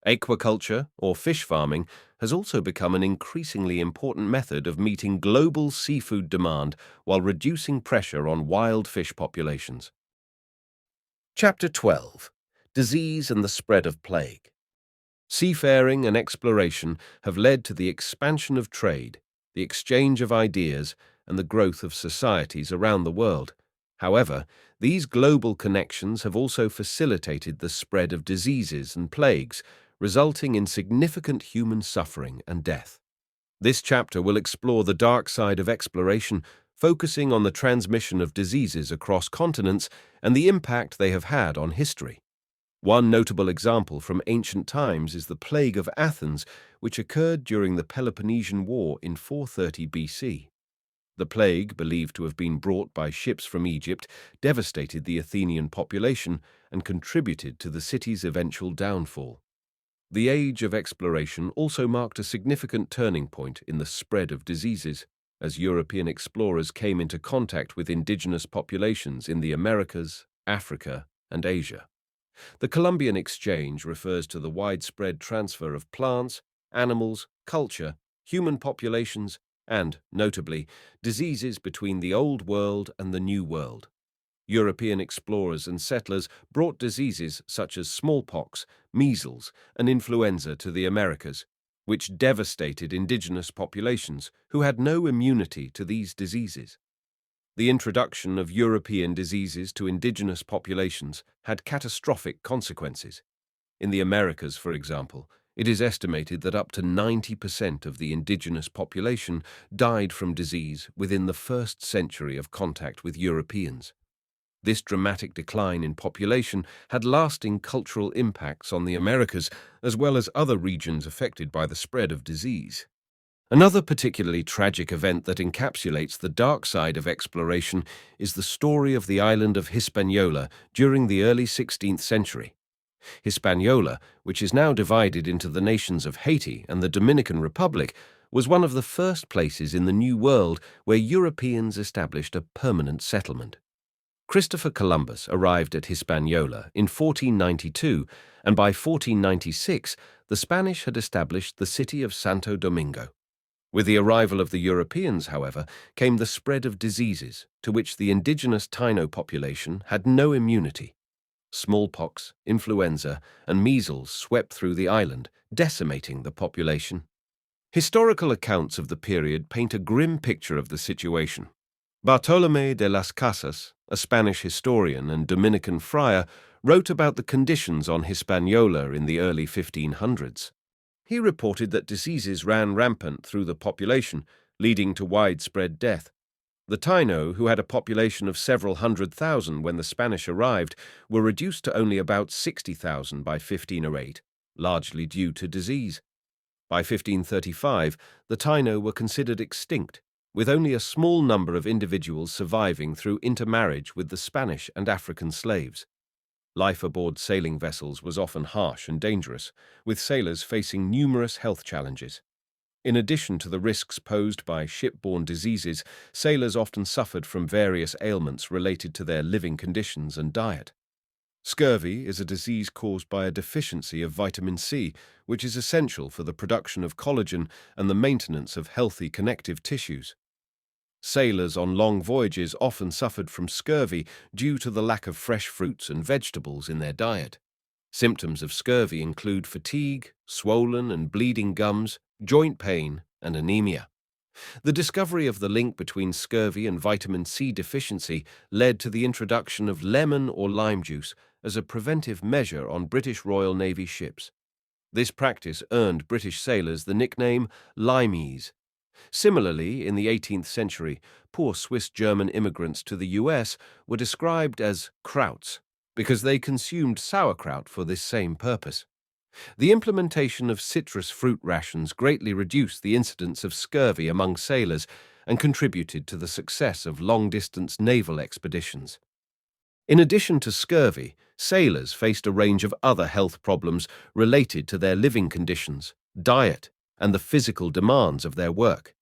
Aquaculture, or fish farming, has also become an increasingly important method of meeting global seafood demand while reducing pressure on wild fish populations. Chapter 12. Disease and the Spread of Plague. Seafaring and exploration have led to the expansion of trade, the exchange of ideas, and the growth of societies around the world. However, these global connections have also facilitated the spread of diseases and plagues, resulting in significant human suffering and death. This chapter will explore the dark side of exploration, focusing on the transmission of diseases across continents and the impact they have had on history. One notable example from ancient times is the Plague of Athens, which occurred during the Peloponnesian War in 430 BC. The plague, believed to have been brought by ships from Egypt, devastated the Athenian population and contributed to the city's eventual downfall. The age of exploration also marked a significant turning point in the spread of diseases, as European explorers came into contact with indigenous populations in the Americas, Africa, and Asia. The Columbian Exchange refers to the widespread transfer of plants, animals, culture, human populations, and, notably, diseases between the Old World and the New World. European explorers and settlers brought diseases such as smallpox, measles, and influenza to the Americas, which devastated indigenous populations who had no immunity to these diseases. The introduction of European diseases to indigenous populations had catastrophic consequences. In the Americas, for example, it is estimated that up to 90% of the indigenous population died from disease within the first century of contact with Europeans. This dramatic decline in population had lasting cultural impacts on the Americas, as well as other regions affected by the spread of disease. Another particularly tragic event that encapsulates the dark side of exploration is the story of the island of Hispaniola during the early 16th century. Hispaniola, which is now divided into the nations of Haiti and the Dominican Republic, was one of the first places in the New World where Europeans established a permanent settlement. Christopher Columbus arrived at Hispaniola in 1492, and by 1496 the Spanish had established the city of Santo Domingo. With the arrival of the Europeans, however, came the spread of diseases to which the indigenous Taino population had no immunity. Smallpox, influenza, and measles swept through the island, decimating the population. Historical accounts of the period paint a grim picture of the situation. Bartolomé de las Casas, a Spanish historian and Dominican friar, wrote about the conditions on Hispaniola in the early 1500s. He reported that diseases ran rampant through the population, leading to widespread death. The Taino, who had a population of several 100,000 when the Spanish arrived, were reduced to only about 60,000 by 1508, largely due to disease. By 1535, the Taino were considered extinct, with only a small number of individuals surviving through intermarriage with the Spanish and African slaves. Life aboard sailing vessels was often harsh and dangerous, with sailors facing numerous health challenges. In addition to the risks posed by shipborne diseases, sailors often suffered from various ailments related to their living conditions and diet. Scurvy is a disease caused by a deficiency of vitamin C, which is essential for the production of collagen and the maintenance of healthy connective tissues. Sailors on long voyages often suffered from scurvy due to the lack of fresh fruits and vegetables in their diet. Symptoms of scurvy include fatigue, swollen and bleeding gums, joint pain, and anemia. The discovery of the link between scurvy and vitamin C deficiency led to the introduction of lemon or lime juice as a preventive measure on British Royal Navy ships. This practice earned British sailors the nickname limeys. Similarly, in the 18th century, poor Swiss-German immigrants to the US were described as krauts because they consumed sauerkraut for this same purpose. The implementation of citrus fruit rations greatly reduced the incidence of scurvy among sailors and contributed to the success of long-distance naval expeditions. In addition to scurvy, sailors faced a range of other health problems related to their living conditions, diet, and the physical demands of their work.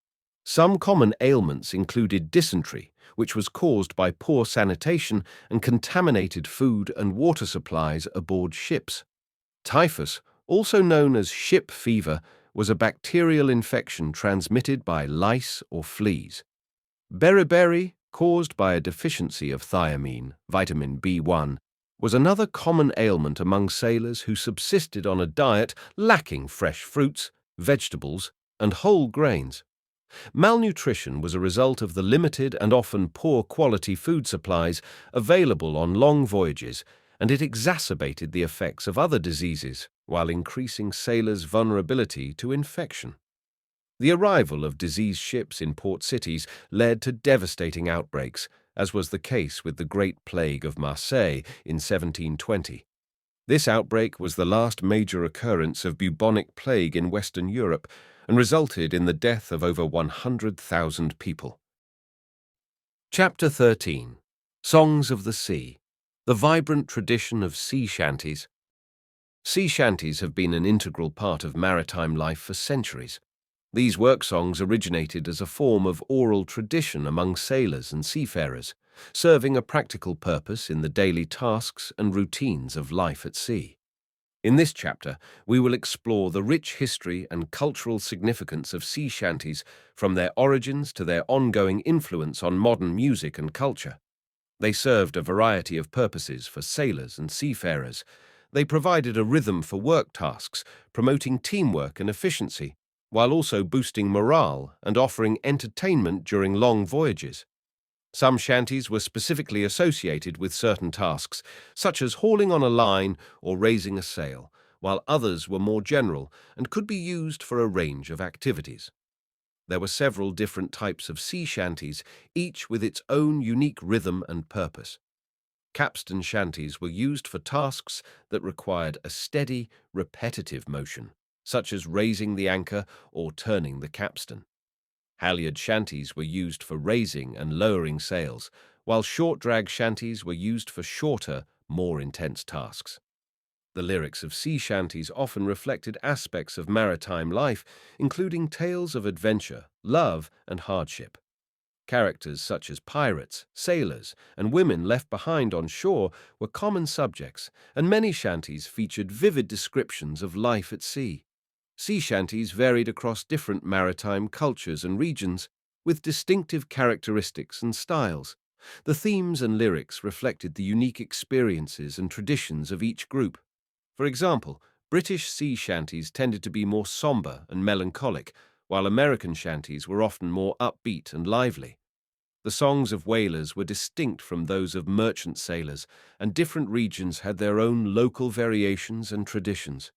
Some common ailments included dysentery, which was caused by poor sanitation and contaminated food and water supplies aboard ships. Typhus, also known as ship fever, was a bacterial infection transmitted by lice or fleas. Beriberi, caused by a deficiency of thiamine, vitamin B1, was another common ailment among sailors who subsisted on a diet lacking fresh fruits, vegetables, and whole grains. Malnutrition was a result of the limited and often poor quality food supplies available on long voyages, and it exacerbated the effects of other diseases while increasing sailors' vulnerability to infection. The arrival of diseased ships in port cities led to devastating outbreaks, as was the case with the Great Plague of Marseille in 1720. This outbreak was the last major occurrence of bubonic plague in Western Europe and resulted in the death of over 100,000 people. Chapter 13. Songs of the Sea. The vibrant tradition of sea shanties. Sea shanties have been an integral part of maritime life for centuries. These work songs originated as a form of oral tradition among sailors and seafarers, serving a practical purpose in the daily tasks and routines of life at sea. In this chapter, we will explore the rich history and cultural significance of sea shanties, from their origins to their ongoing influence on modern music and culture. They served a variety of purposes for sailors and seafarers. They provided a rhythm for work tasks, promoting teamwork and efficiency, while also boosting morale and offering entertainment during long voyages. Some shanties were specifically associated with certain tasks, such as hauling on a line or raising a sail, while others were more general and could be used for a range of activities. There were several different types of sea shanties, each with its own unique rhythm and purpose. Capstan shanties were used for tasks that required a steady, repetitive motion, such as raising the anchor or turning the capstan. Halyard shanties were used for raising and lowering sails, while short-drag shanties were used for shorter, more intense tasks. The lyrics of sea shanties often reflected aspects of maritime life, including tales of adventure, love, and hardship. Characters such as pirates, sailors, and women left behind on shore were common subjects, and many shanties featured vivid descriptions of life at sea. Sea shanties varied across different maritime cultures and regions, with distinctive characteristics and styles. The themes and lyrics reflected the unique experiences and traditions of each group. For example, British sea shanties tended to be more somber and melancholic, while American shanties were often more upbeat and lively. The songs of whalers were distinct from those of merchant sailors, and different regions had their own local variations and traditions.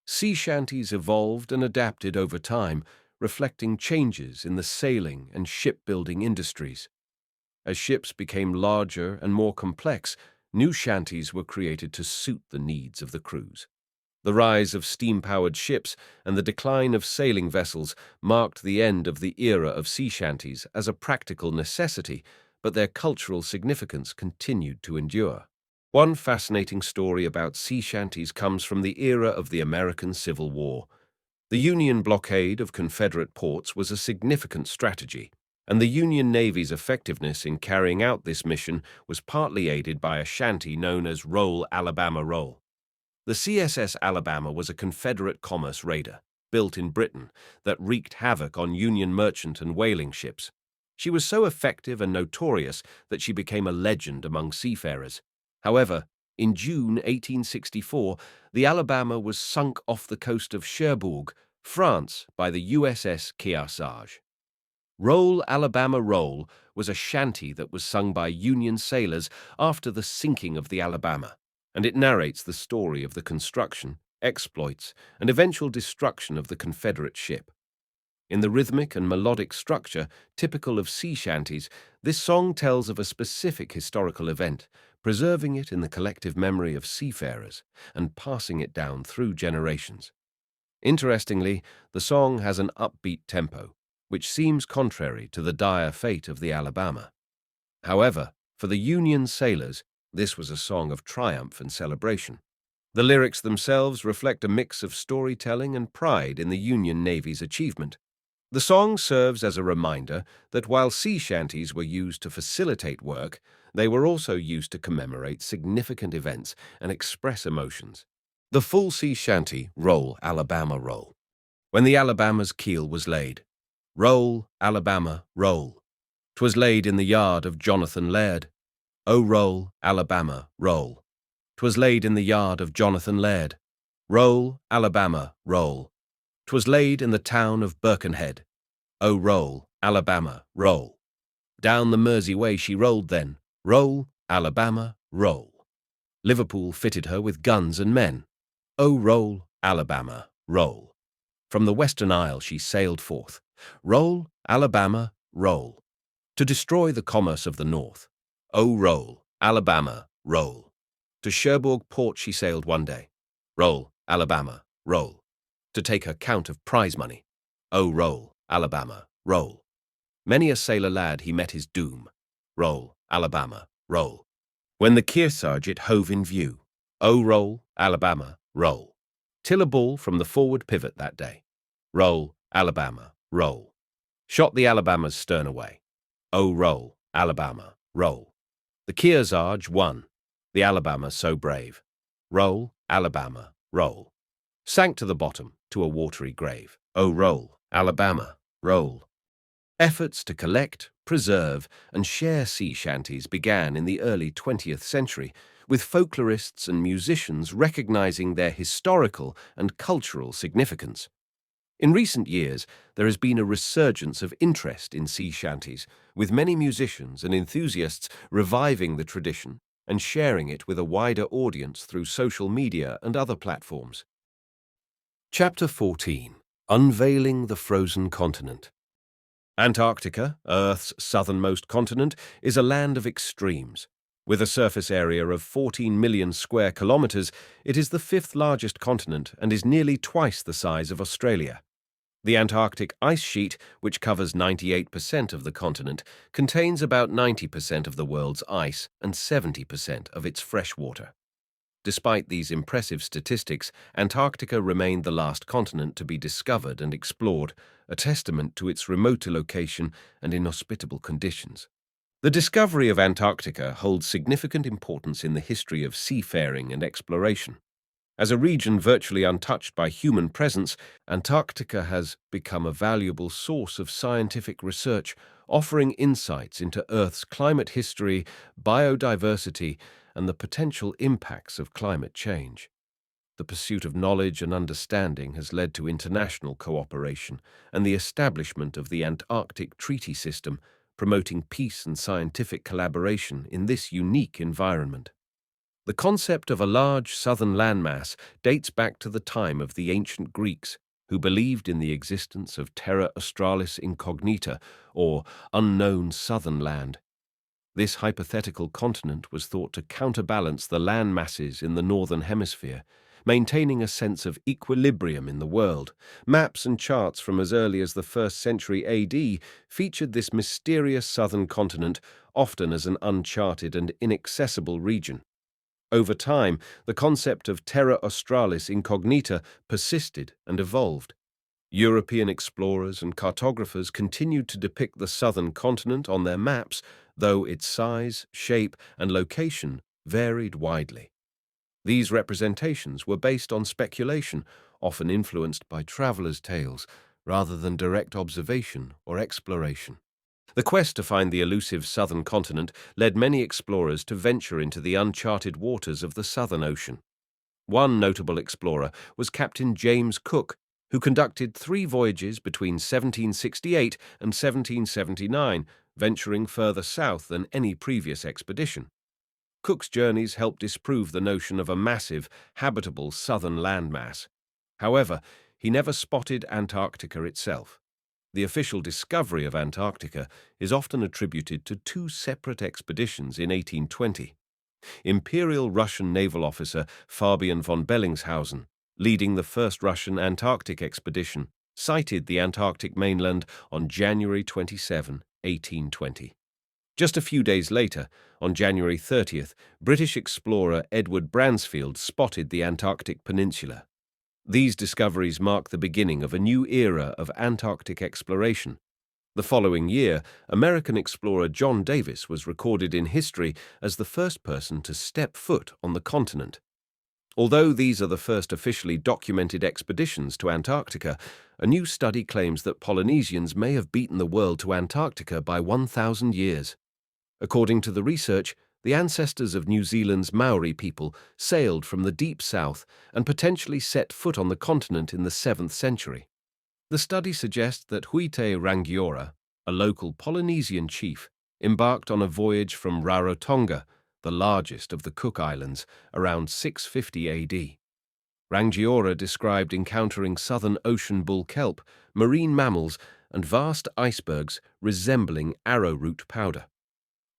Sea shanties evolved and adapted over time, reflecting changes in the sailing and shipbuilding industries. As ships became larger and more complex, new shanties were created to suit the needs of the crews. The rise of steam-powered ships and the decline of sailing vessels marked the end of the era of sea shanties as a practical necessity, but their cultural significance continued to endure. One fascinating story about sea shanties comes from the era of the American Civil War. The Union blockade of Confederate ports was a significant strategy, and the Union Navy's effectiveness in carrying out this mission was partly aided by a shanty known as Roll, Alabama Roll. The CSS Alabama was a Confederate commerce raider, built in Britain, that wreaked havoc on Union merchant and whaling ships. She was so effective and notorious that she became a legend among seafarers. However, in June 1864, the Alabama was sunk off the coast of Cherbourg, France, by the USS Kearsarge. Roll, Alabama Roll was a shanty that was sung by Union sailors after the sinking of the Alabama, and it narrates the story of the construction, exploits, and eventual destruction of the Confederate ship. In the rhythmic and melodic structure typical of sea shanties, this song tells of a specific historical event, preserving it in the collective memory of seafarers and passing it down through generations. Interestingly, the song has an upbeat tempo, which seems contrary to the dire fate of the Alabama. However, for the Union sailors, this was a song of triumph and celebration. The lyrics themselves reflect a mix of storytelling and pride in the Union Navy's achievement. The song serves as a reminder that while sea shanties were used to facilitate work, they were also used to commemorate significant events and express emotions. The full sea shanty, Roll, Alabama Roll. When the Alabama's keel was laid, roll, Alabama, roll. 'Twas laid in the yard of Jonathan Laird. O roll, Alabama, roll. 'Twas laid in the yard of Jonathan Laird. Roll, Alabama, roll. 'Twas laid in the town of Birkenhead. O roll, Alabama, roll. Down the Mersey way she rolled then. Roll, Alabama, roll. Liverpool fitted her with guns and men. O roll, Alabama, roll. From the Western Isle she sailed forth. Roll, Alabama, roll. To destroy the commerce of the North. O roll, Alabama, roll. To Cherbourg port she sailed one day. Roll, Alabama, roll. To take her count of prize money. O roll, Alabama, roll. Many a sailor lad he met his doom. Roll, Alabama, roll. When the Kearsarge it hove in view. O roll, Alabama, roll. Till a ball from the forward pivot that day. Roll, Alabama, roll. Shot the Alabama's stern away. O roll, Alabama, roll. The Kearsarge won. The Alabama so brave. Roll, Alabama, roll. Sank to the bottom, to a watery grave. O roll, Alabama, roll. Efforts to collect, preserve, and share sea shanties began in the early 20th century, with folklorists and musicians recognizing their historical and cultural significance. In recent years, there has been a resurgence of interest in sea shanties, with many musicians and enthusiasts reviving the tradition and sharing it with a wider audience through social media and other platforms. Chapter 14. Unveiling the Frozen Continent. Antarctica, Earth's southernmost continent, is a land of extremes. With a surface area of 14 million square kilometers, it is the fifth largest continent and is nearly twice the size of Australia. The Antarctic ice sheet, which covers 98% of the continent, contains about 90% of the world's ice and 70% of its fresh water. Despite these impressive statistics, Antarctica remained the last continent to be discovered and explored, a testament to its remote location and inhospitable conditions. The discovery of Antarctica holds significant importance in the history of seafaring and exploration. As a region virtually untouched by human presence, Antarctica has become a valuable source of scientific research, offering insights into Earth's climate history, biodiversity, and the potential impacts of climate change. The pursuit of knowledge and understanding has led to international cooperation and the establishment of the Antarctic Treaty System, promoting peace and scientific collaboration in this unique environment. The concept of a large southern landmass dates back to the time of the ancient Greeks, who believed in the existence of terra australis incognita, or unknown southern land. This hypothetical continent was thought to counterbalance the land masses in the northern hemisphere, maintaining a sense of equilibrium in the world. Maps and charts from as early as the 1st century AD featured this mysterious southern continent, often as an uncharted and inaccessible region. Over time, the concept of terra australis incognita persisted and evolved. European explorers and cartographers continued to depict the southern continent on their maps, though its size, shape, and location varied widely. These representations were based on speculation, often influenced by travelers' tales, rather than direct observation or exploration. The quest to find the elusive southern continent led many explorers to venture into the uncharted waters of the Southern Ocean. One notable explorer was Captain James Cook, who conducted 3 voyages between 1768 and 1779, venturing further south than any previous expedition. Cook's journeys helped disprove the notion of a massive, habitable southern landmass. However, he never spotted Antarctica itself. The official discovery of Antarctica is often attributed to 2 separate expeditions in 1820. Imperial Russian naval officer Fabian von Bellingshausen, leading the first Russian Antarctic expedition, sighted the Antarctic mainland on January 27, 1820. Just a few days later, on January 30th, British explorer Edward Bransfield spotted the Antarctic peninsula. These discoveries mark the beginning of a new era of Antarctic exploration. The following year, American explorer John Davis was recorded in history as the first person to step foot on the continent. Although these are the first officially documented expeditions to Antarctica, a new study claims that Polynesians may have beaten the world to Antarctica by 1,000 years. According to the research, the ancestors of New Zealand's Maori people sailed from the deep south and potentially set foot on the continent in the 7th century. The study suggests that Huite Rangiora, a local Polynesian chief, embarked on a voyage from Rarotonga, the largest of the Cook Islands, around 650 AD. Rangiora described encountering southern ocean bull kelp, marine mammals, and vast icebergs resembling arrowroot powder.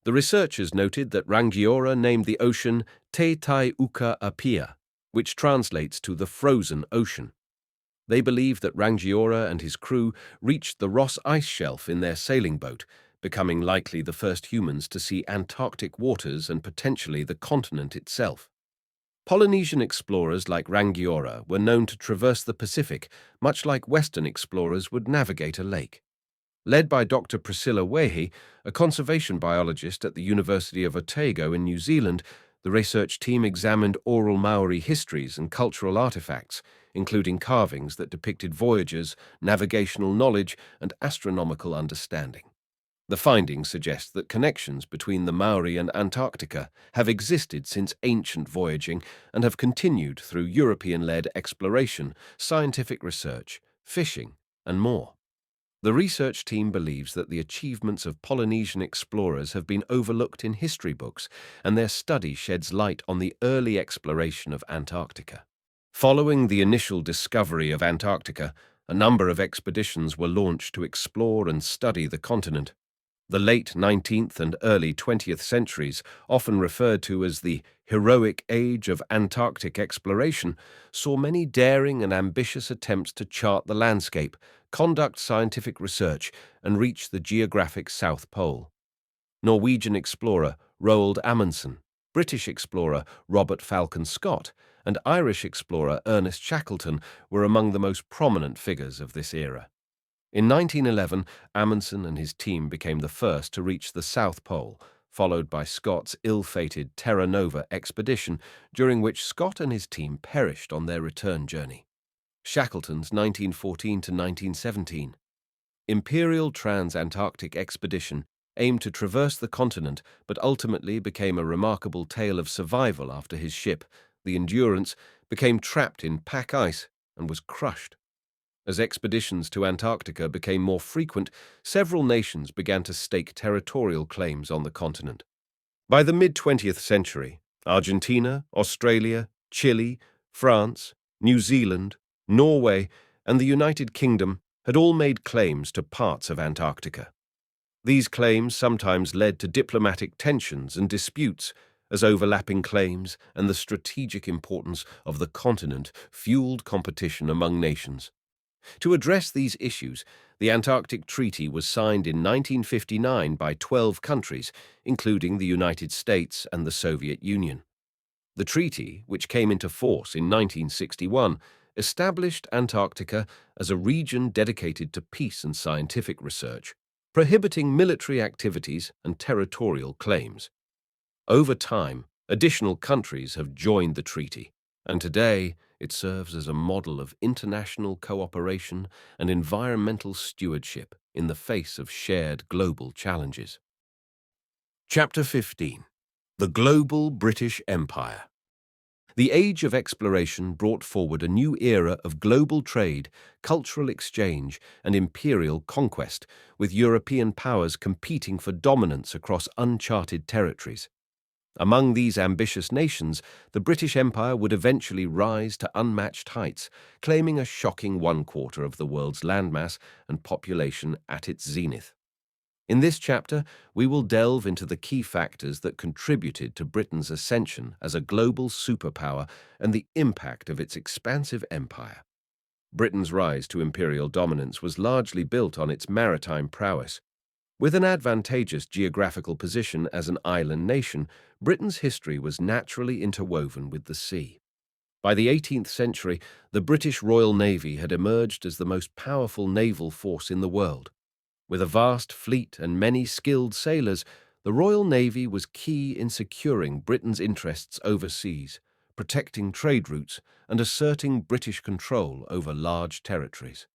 The researchers noted that Rangiora named the ocean Te Tai Uka Apia, which translates to the frozen ocean. They believe that Rangiora and his crew reached the Ross Ice Shelf in their sailing boat, becoming likely the first humans to see Antarctic waters and potentially the continent itself. Polynesian explorers like Rangiora were known to traverse the Pacific, much like Western explorers would navigate a lake. Led by Dr. Priscilla Wehi, a conservation biologist at the University of Otago in New Zealand, the research team examined oral Maori histories and cultural artifacts, including carvings that depicted voyages, navigational knowledge, and astronomical understanding. The findings suggest that connections between the Maori and Antarctica have existed since ancient voyaging and have continued through European-led exploration, scientific research, fishing, and more. The research team believes that the achievements of Polynesian explorers have been overlooked in history books, and their study sheds light on the early exploration of Antarctica. Following the initial discovery of Antarctica, a number of expeditions were launched to explore and study the continent. The late 19th and early 20th centuries, often referred to as the heroic age of Antarctic exploration, saw many daring and ambitious attempts to chart the landscape, conduct scientific research, and reach the geographic South Pole. Norwegian explorer Roald Amundsen, British explorer Robert Falcon Scott, and Irish explorer Ernest Shackleton were among the most prominent figures of this era. In 1911, Amundsen and his team became the first to reach the South Pole, followed by Scott's ill-fated Terra Nova expedition, during which Scott and his team perished on their return journey. Shackleton's 1914 to 1917 Imperial Trans-Antarctic Expedition aimed to traverse the continent, but ultimately became a remarkable tale of survival after his ship, the Endurance, became trapped in pack ice and was crushed. As expeditions to Antarctica became more frequent, several nations began to stake territorial claims on the continent. By the mid-20th century, Argentina, Australia, Chile, France, New Zealand, Norway, and the United Kingdom had all made claims to parts of Antarctica. These claims sometimes led to diplomatic tensions and disputes, as overlapping claims and the strategic importance of the continent fueled competition among nations. To address these issues, the Antarctic Treaty was signed in 1959 by 12 countries, including the United States and the Soviet Union. The treaty, which came into force in 1961, established Antarctica as a region dedicated to peace and scientific research, prohibiting military activities and territorial claims. Over time, additional countries have joined the treaty, and today it serves as a model of international cooperation and environmental stewardship in the face of shared global challenges. Chapter 15. The Global British Empire. The age of exploration brought forward a new era of global trade, cultural exchange, and imperial conquest, with European powers competing for dominance across uncharted territories. Among these ambitious nations, the British Empire would eventually rise to unmatched heights, claiming a shocking 1/4 of the world's landmass and population at its zenith. In this chapter, we will delve into the key factors that contributed to Britain's ascension as a global superpower and the impact of its expansive empire. Britain's rise to imperial dominance was largely built on its maritime prowess. With an advantageous geographical position as an island nation, Britain's history was naturally interwoven with the sea. By the 18th century, the British Royal Navy had emerged as the most powerful naval force in the world. With a vast fleet and many skilled sailors, the Royal Navy was key in securing Britain's interests overseas, protecting trade routes, and asserting British control over large territories.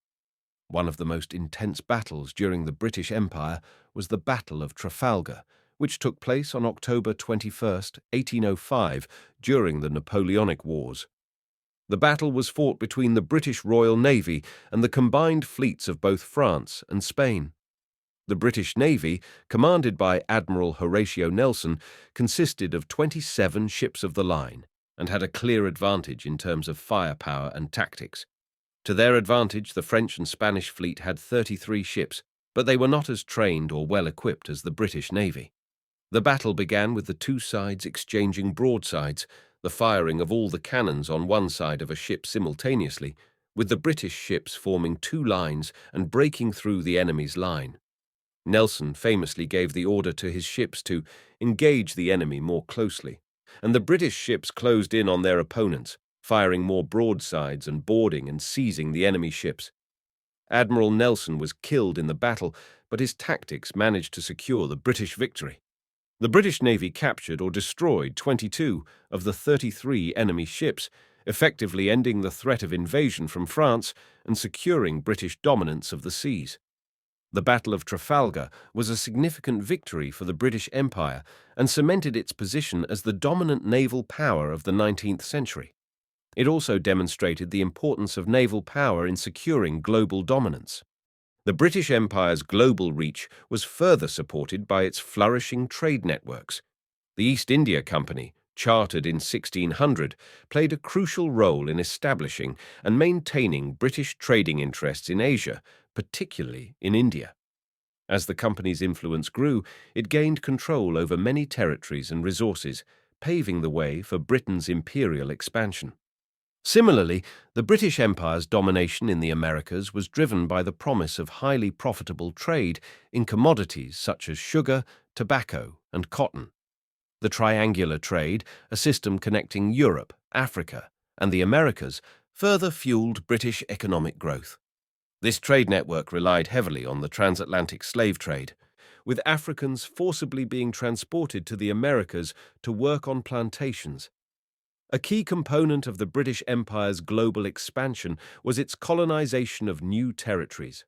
One of the most intense battles during the British Empire was the Battle of Trafalgar, which took place on October 21, 1805, during the Napoleonic Wars. The battle was fought between the British Royal Navy and the combined fleets of both France and Spain. The British Navy, commanded by Admiral Horatio Nelson, consisted of 27 ships of the line and had a clear advantage in terms of firepower and tactics. To their advantage, the French and Spanish fleet had 33 ships, but they were not as trained or well equipped as the British Navy. The battle began with the two sides exchanging broadsides, the firing of all the cannons on one side of a ship simultaneously, with the British ships forming two lines and breaking through the enemy's line. Nelson famously gave the order to his ships to engage the enemy more closely, and the British ships closed in on their opponents, firing more broadsides and boarding and seizing the enemy ships. Admiral Nelson was killed in the battle, but his tactics managed to secure the British victory. The British Navy captured or destroyed 22 of the 33 enemy ships, effectively ending the threat of invasion from France and securing British dominance of the seas. The Battle of Trafalgar was a significant victory for the British Empire and cemented its position as the dominant naval power of the 19th century. It also demonstrated the importance of naval power in securing global dominance. The British Empire's global reach was further supported by its flourishing trade networks. The East India Company, chartered in 1600, played a crucial role in establishing and maintaining British trading interests in Asia, particularly in India. As the company's influence grew, it gained control over many territories and resources, paving the way for Britain's imperial expansion. Similarly, the British Empire's domination in the Americas was driven by the promise of highly profitable trade in commodities such as sugar, tobacco, and cotton. The triangular trade, a system connecting Europe, Africa, and the Americas, further fueled British economic growth. This trade network relied heavily on the transatlantic slave trade, with Africans forcibly being transported to the Americas to work on plantations. A key component of the British Empire's global expansion was its colonization of new territories.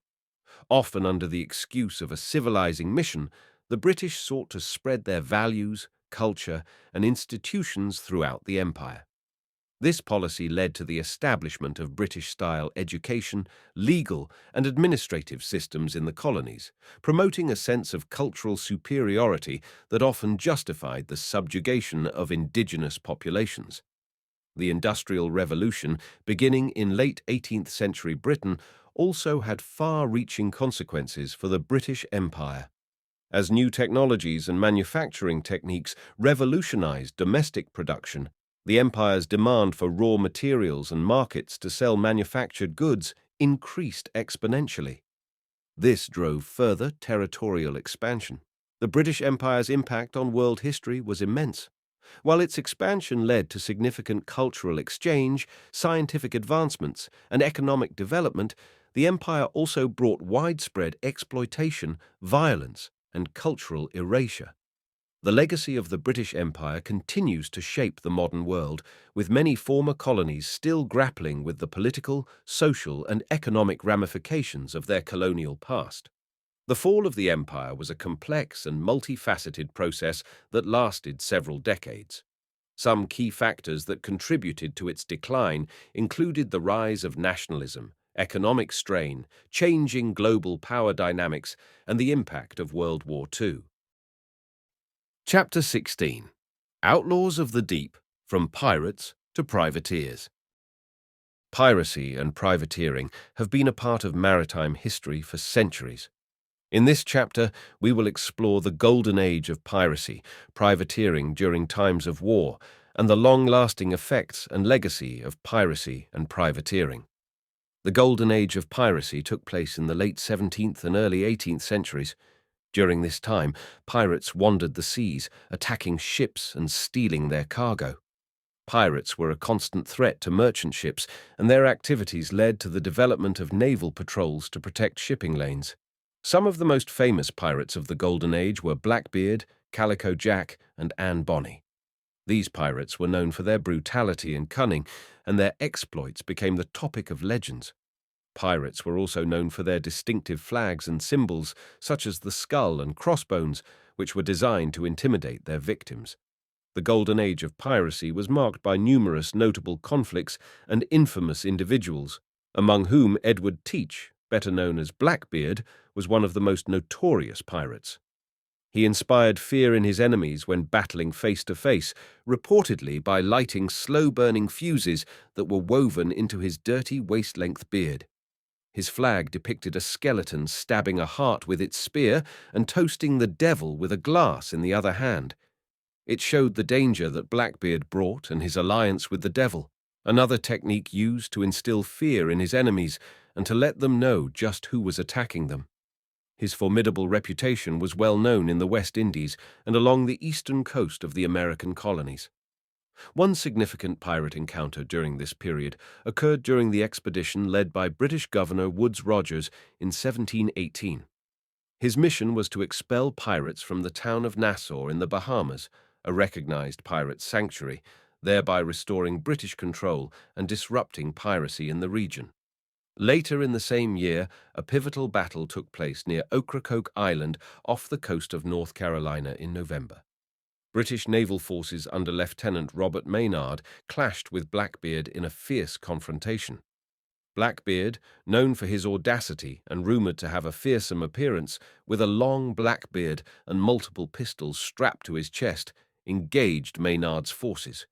Often under the excuse of a civilizing mission, the British sought to spread their values, culture, and institutions throughout the empire. This policy led to the establishment of British-style education, legal, and administrative systems in the colonies, promoting a sense of cultural superiority that often justified the subjugation of indigenous populations. The Industrial Revolution, beginning in late 18th century Britain, also had far-reaching consequences for the British Empire. As new technologies and manufacturing techniques revolutionized domestic production, the empire's demand for raw materials and markets to sell manufactured goods increased exponentially. This drove further territorial expansion. The British Empire's impact on world history was immense. While its expansion led to significant cultural exchange, scientific advancements, and economic development, the empire also brought widespread exploitation, violence, and cultural erasure. The legacy of the British Empire continues to shape the modern world, with many former colonies still grappling with the political, social, and economic ramifications of their colonial past. The fall of the empire was a complex and multifaceted process that lasted several decades. Some key factors that contributed to its decline included the rise of nationalism, economic strain, changing global power dynamics, and the impact of World War II. Chapter 16. Outlaws of the Deep, from Pirates to Privateers. Piracy and privateering have been a part of maritime history for centuries. In this chapter, we will explore the golden age of piracy, privateering during times of war, and the long-lasting effects and legacy of piracy and privateering. The golden age of piracy took place in the late 17th and early 18th centuries. During this time, pirates wandered the seas, attacking ships and stealing their cargo. Pirates were a constant threat to merchant ships, and their activities led to the development of naval patrols to protect shipping lanes. Some of the most famous pirates of the Golden Age were Blackbeard, Calico Jack, and Anne Bonny. These pirates were known for their brutality and cunning, and their exploits became the topic of legends. Pirates were also known for their distinctive flags and symbols, such as the skull and crossbones, which were designed to intimidate their victims. The Golden Age of piracy was marked by numerous notable conflicts and infamous individuals, among whom Edward Teach, better known as Blackbeard, was one of the most notorious pirates. He inspired fear in his enemies when battling face-to-face, reportedly by lighting slow-burning fuses that were woven into his dirty waist-length beard. His flag depicted a skeleton stabbing a heart with its spear and toasting the devil with a glass in the other hand. It showed the danger that Blackbeard brought and his alliance with the devil, another technique used to instill fear in his enemies and to let them know just who was attacking them. His formidable reputation was well known in the West Indies and along the eastern coast of the American colonies. One significant pirate encounter during this period occurred during the expedition led by British Governor Woodes Rogers in 1718. His mission was to expel pirates from the town of Nassau in the Bahamas, a recognized pirate sanctuary, thereby restoring British control and disrupting piracy in the region. Later in the same year, a pivotal battle took place near Ocracoke Island off the coast of North Carolina in November. British naval forces under Lieutenant Robert Maynard clashed with Blackbeard in a fierce confrontation. Blackbeard, known for his audacity and rumoured to have a fearsome appearance, with a long black beard and multiple pistols strapped to his chest, engaged Maynard's forces.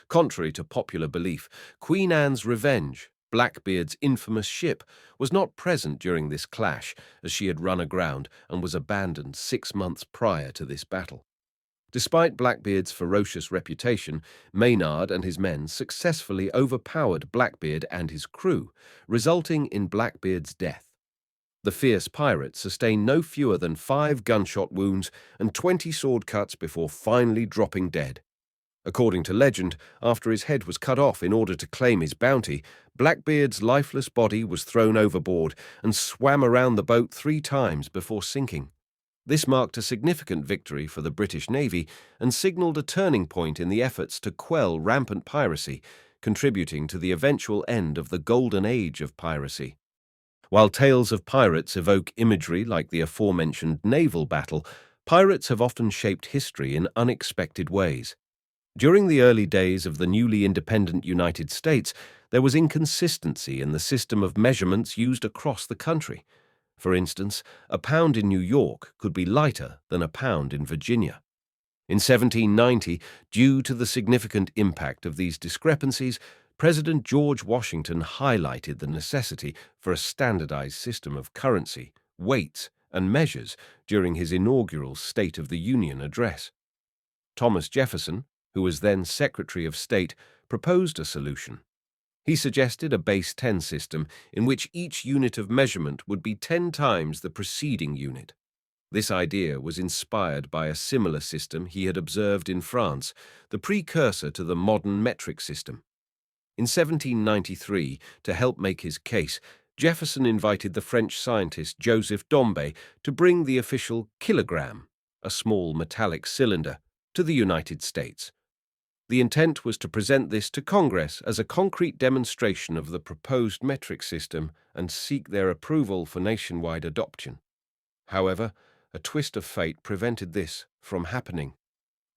Contrary to popular belief, Queen Anne's Revenge, Blackbeard's infamous ship, was not present during this clash, as she had run aground and was abandoned 6 months prior to this battle. Despite Blackbeard's ferocious reputation, Maynard and his men successfully overpowered Blackbeard and his crew, resulting in Blackbeard's death. The fierce pirate sustained no fewer than 5 gunshot wounds and 20 sword cuts before finally dropping dead. According to legend, after his head was cut off in order to claim his bounty, Blackbeard's lifeless body was thrown overboard and swam around the boat 3 times before sinking. This marked a significant victory for the British Navy and signalled a turning point in the efforts to quell rampant piracy, contributing to the eventual end of the golden age of piracy. While tales of pirates evoke imagery like the aforementioned naval battle, pirates have often shaped history in unexpected ways. During the early days of the newly independent United States, there was inconsistency in the system of measurements used across the country. For instance, a pound in New York could be lighter than a pound in Virginia. In 1790, due to the significant impact of these discrepancies, President George Washington highlighted the necessity for a standardized system of currency, weights, and measures during his inaugural State of the Union address. Thomas Jefferson, who was then Secretary of State, proposed a solution. He suggested a base 10 system in which each unit of measurement would be 10 times the preceding unit. This idea was inspired by a similar system he had observed in France, the precursor to the modern metric system. In 1793, to help make his case, Jefferson invited the French scientist Joseph Dombey to bring the official kilogram, a small metallic cylinder, to the United States. The intent was to present this to Congress as a concrete demonstration of the proposed metric system and seek their approval for nationwide adoption. However, a twist of fate prevented this from happening.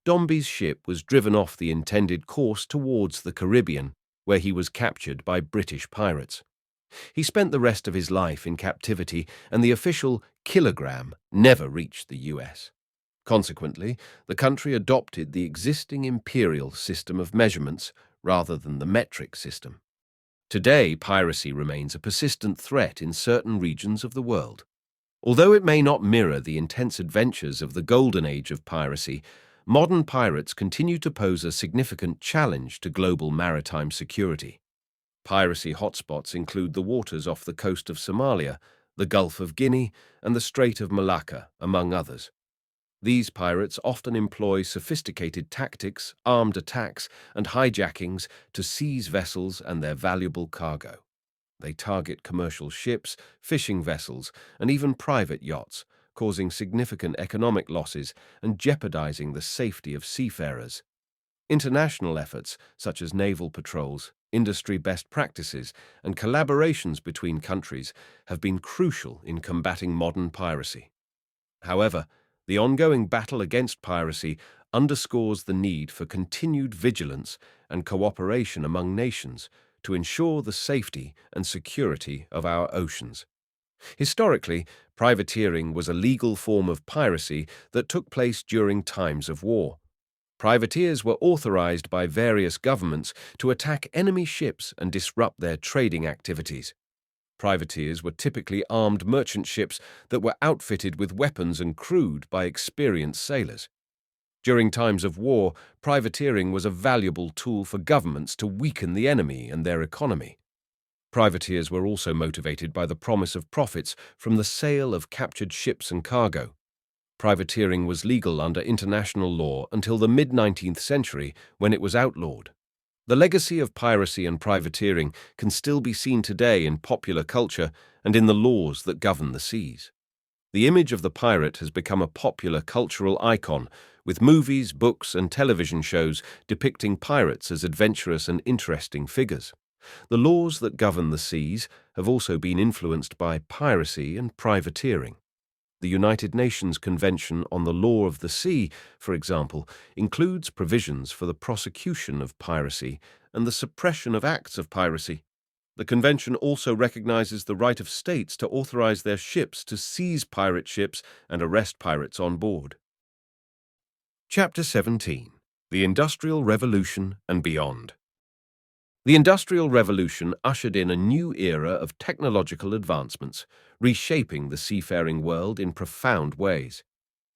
Dombey's ship was driven off the intended course towards the Caribbean, where he was captured by British pirates. He spent the rest of his life in captivity, and the official kilogram never reached the US. Consequently, the country adopted the existing imperial system of measurements rather than the metric system. Today, piracy remains a persistent threat in certain regions of the world. Although it may not mirror the intense adventures of the golden age of piracy, modern pirates continue to pose a significant challenge to global maritime security. Piracy hotspots include the waters off the coast of Somalia, the Gulf of Guinea, and the Strait of Malacca, among others. These pirates often employ sophisticated tactics, armed attacks, and hijackings to seize vessels and their valuable cargo. They target commercial ships, fishing vessels, and even private yachts, causing significant economic losses and jeopardizing the safety of seafarers. International efforts, such as naval patrols, industry best practices, and collaborations between countries, have been crucial in combating modern piracy. However, the ongoing battle against piracy underscores the need for continued vigilance and cooperation among nations to ensure the safety and security of our oceans. Historically, privateering was a legal form of piracy that took place during times of war. Privateers were authorized by various governments to attack enemy ships and disrupt their trading activities. Privateers were typically armed merchant ships that were outfitted with weapons and crewed by experienced sailors. During times of war, privateering was a valuable tool for governments to weaken the enemy and their economy. Privateers were also motivated by the promise of profits from the sale of captured ships and cargo. Privateering was legal under international law until the mid-19th century, when it was outlawed. The legacy of piracy and privateering can still be seen today in popular culture and in the laws that govern the seas. The image of the pirate has become a popular cultural icon, with movies, books, and television shows depicting pirates as adventurous and interesting figures. The laws that govern the seas have also been influenced by piracy and privateering. The United Nations Convention on the Law of the Sea, for example, includes provisions for the prosecution of piracy and the suppression of acts of piracy. The convention also recognizes the right of states to authorize their ships to seize pirate ships and arrest pirates on board. Chapter 17. The Industrial Revolution and Beyond. The Industrial Revolution ushered in a new era of technological advancements, reshaping the seafaring world in profound ways.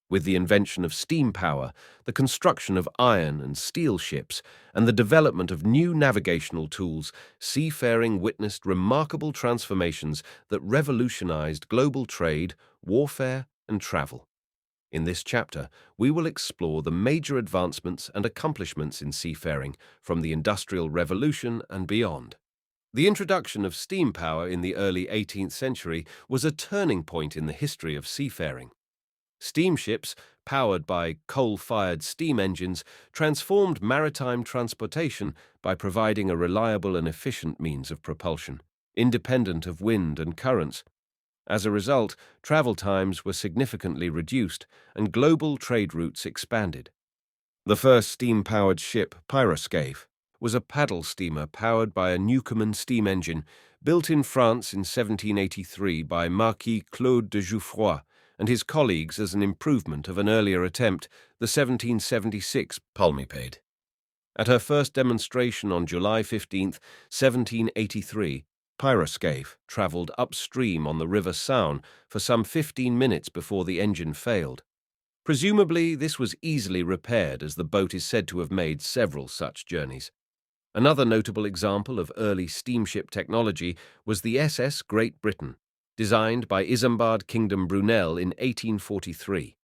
With the invention of steam power, the construction of iron and steel ships, and the development of new navigational tools, seafaring witnessed remarkable transformations that revolutionized global trade, warfare, and travel. In this chapter, we will explore the major advancements and accomplishments in seafaring from the Industrial Revolution and beyond. The introduction of steam power in the early 18th century was a turning point in the history of seafaring. Steamships, powered by coal-fired steam engines, transformed maritime transportation by providing a reliable and efficient means of propulsion, independent of wind and currents. As a result, travel times were significantly reduced and global trade routes expanded. The first steam-powered ship, Pyroscaphe, was a paddle steamer powered by a Newcomen steam engine built in France in 1783 by Marquis Claude de Jouffroy and his colleagues as an improvement of an earlier attempt, the 1776 Palmipede. At her first demonstration on July 15, 1783, Pyroscaphe travelled upstream on the River Saône for some 15 minutes before the engine failed. Presumably, this was easily repaired as the boat is said to have made several such journeys. Another notable example of early steamship technology was the SS Great Britain, designed by Isambard Kingdom Brunel in 1843.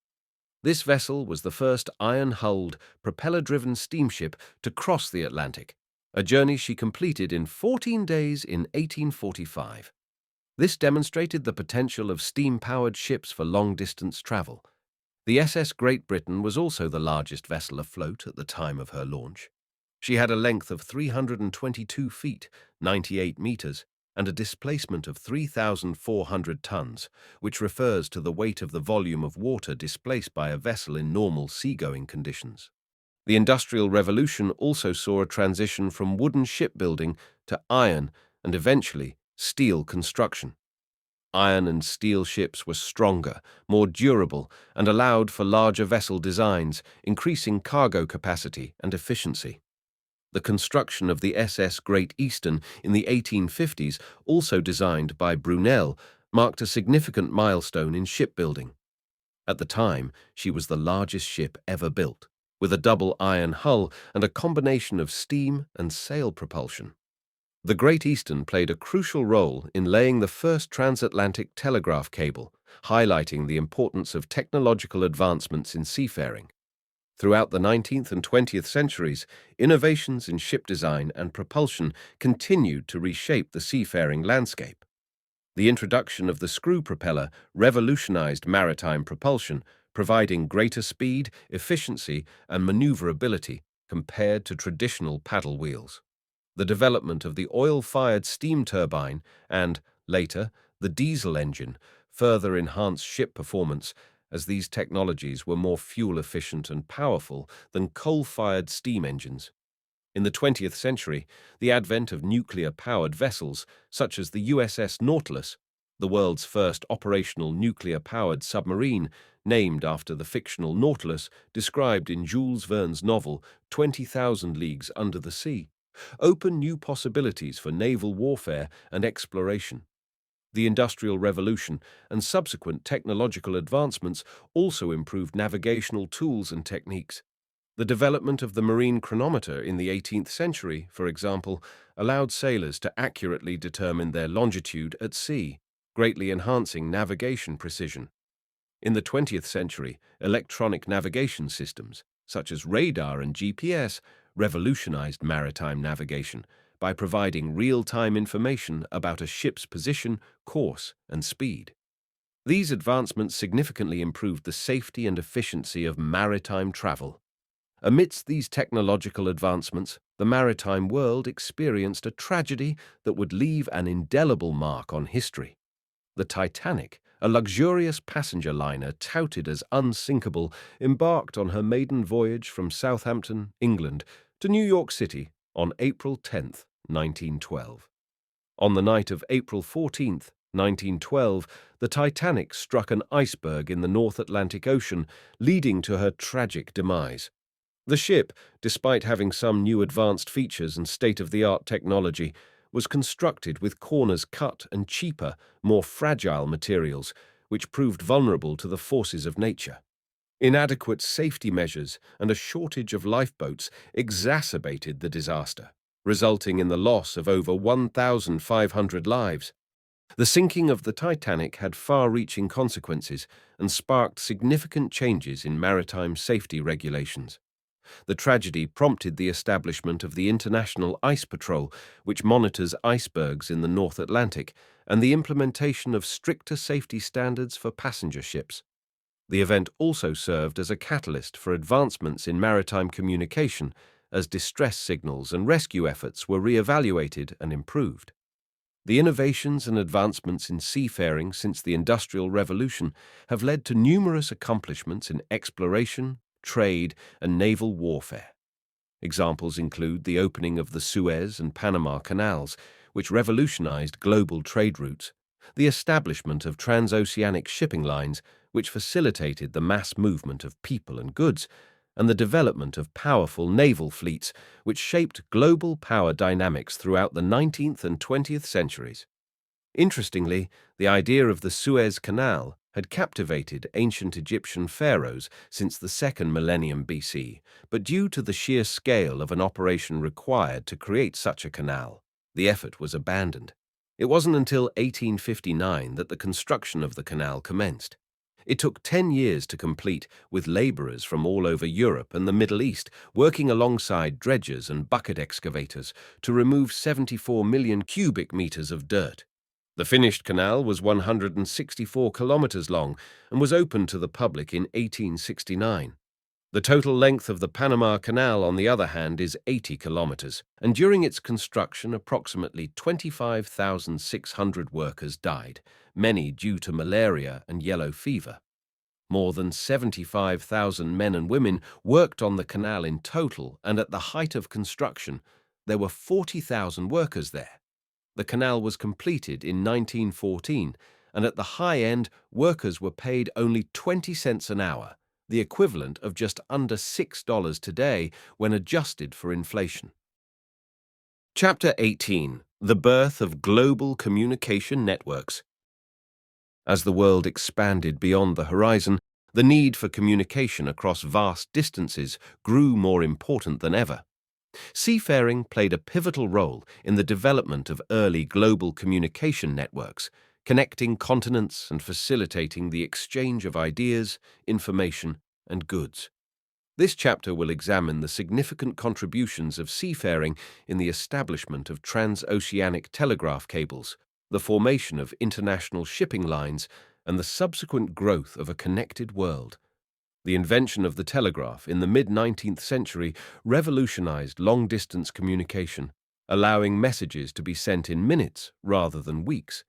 This vessel was the first iron-hulled, propeller-driven steamship to cross the Atlantic, a journey she completed in 14 days in 1845. This demonstrated the potential of steam-powered ships for long-distance travel. The SS Great Britain was also the largest vessel afloat at the time of her launch. She had a length of 322 feet, 98 meters, and a displacement of 3,400 tons, which refers to the weight of the volume of water displaced by a vessel in normal seagoing conditions. The Industrial Revolution also saw a transition from wooden shipbuilding to iron and eventually steel construction. Iron and steel ships were stronger, more durable, and allowed for larger vessel designs, increasing cargo capacity and efficiency. The construction of the SS Great Eastern in the 1850s, also designed by Brunel, marked a significant milestone in shipbuilding. At the time, she was the largest ship ever built, with a double iron hull and a combination of steam and sail propulsion. The Great Eastern played a crucial role in laying the first transatlantic telegraph cable, highlighting the importance of technological advancements in seafaring. Throughout the 19th and 20th centuries, innovations in ship design and propulsion continued to reshape the seafaring landscape. The introduction of the screw propeller revolutionized maritime propulsion, providing greater speed, efficiency, and maneuverability compared to traditional paddle wheels. The development of the oil-fired steam turbine and, later, the diesel engine further enhanced ship performance, as these technologies were more fuel-efficient and powerful than coal-fired steam engines. In the 20th century, the advent of nuclear-powered vessels, such as the USS Nautilus, the world's first operational nuclear-powered submarine, named after the fictional Nautilus described in Jules Verne's novel 20,000 Leagues Under the Sea, opened new possibilities for naval warfare and exploration. The Industrial Revolution and subsequent technological advancements also improved navigational tools and techniques. The development of the marine chronometer in the 18th century, for example, allowed sailors to accurately determine their longitude at sea, greatly enhancing navigation precision. In the 20th century, electronic navigation systems, such as radar and GPS, revolutionized maritime navigation by providing real-time information about a ship's position, course, and speed. These advancements significantly improved the safety and efficiency of maritime travel. Amidst these technological advancements, the maritime world experienced a tragedy that would leave an indelible mark on history. The Titanic, a luxurious passenger liner touted as unsinkable, embarked on her maiden voyage from Southampton, England, to New York City on April 10, 1912. On the night of April 14, 1912, the Titanic struck an iceberg in the North Atlantic Ocean, leading to her tragic demise. The ship, despite having some new advanced features and state-of-the-art technology, was constructed with corners cut and cheaper, more fragile materials, which proved vulnerable to the forces of nature. Inadequate safety measures and a shortage of lifeboats exacerbated the disaster, resulting in the loss of over 1,500 lives. The sinking of the Titanic had far-reaching consequences and sparked significant changes in maritime safety regulations. The tragedy prompted the establishment of the International Ice Patrol, which monitors icebergs in the North Atlantic, and the implementation of stricter safety standards for passenger ships. The event also served as a catalyst for advancements in maritime communication, as distress signals and rescue efforts were re-evaluated and improved. The innovations and advancements in seafaring since the Industrial Revolution have led to numerous accomplishments in exploration, trade, and naval warfare. Examples include the opening of the Suez and Panama Canals, which revolutionized global trade routes, the establishment of transoceanic shipping lines, which facilitated the mass movement of people and goods, and the development of powerful naval fleets, which shaped global power dynamics throughout the 19th and 20th centuries. Interestingly, the idea of the Suez Canal had captivated ancient Egyptian pharaohs since the 2nd millennium BC, but due to the sheer scale of an operation required to create such a canal, the effort was abandoned. It wasn't until 1859 that the construction of the canal commenced. It took 10 years to complete, with laborers from all over Europe and the Middle East working alongside dredgers and bucket excavators to remove 74 million cubic meters of dirt. The finished canal was 164 kilometers long and was opened to the public in 1869. The total length of the Panama Canal, on the other hand, is 80 kilometers, and during its construction approximately 25,600 workers died, many due to malaria and yellow fever. More than 75,000 men and women worked on the canal in total, and at the height of construction, there were 40,000 workers there. The canal was completed in 1914, and at the high end, workers were paid only 20 cents an hour, the equivalent of just under $6 today when adjusted for inflation. Chapter 18. The Birth of Global Communication Networks. As the world expanded beyond the horizon, the need for communication across vast distances grew more important than ever. Seafaring played a pivotal role in the development of early global communication networks, connecting continents and facilitating the exchange of ideas, information, and goods. This chapter will examine the significant contributions of seafaring in the establishment of transoceanic telegraph cables, the formation of international shipping lines, and the subsequent growth of a connected world. The invention of the telegraph in the mid-19th century revolutionized long-distance communication, allowing messages to be sent in minutes rather than weeks.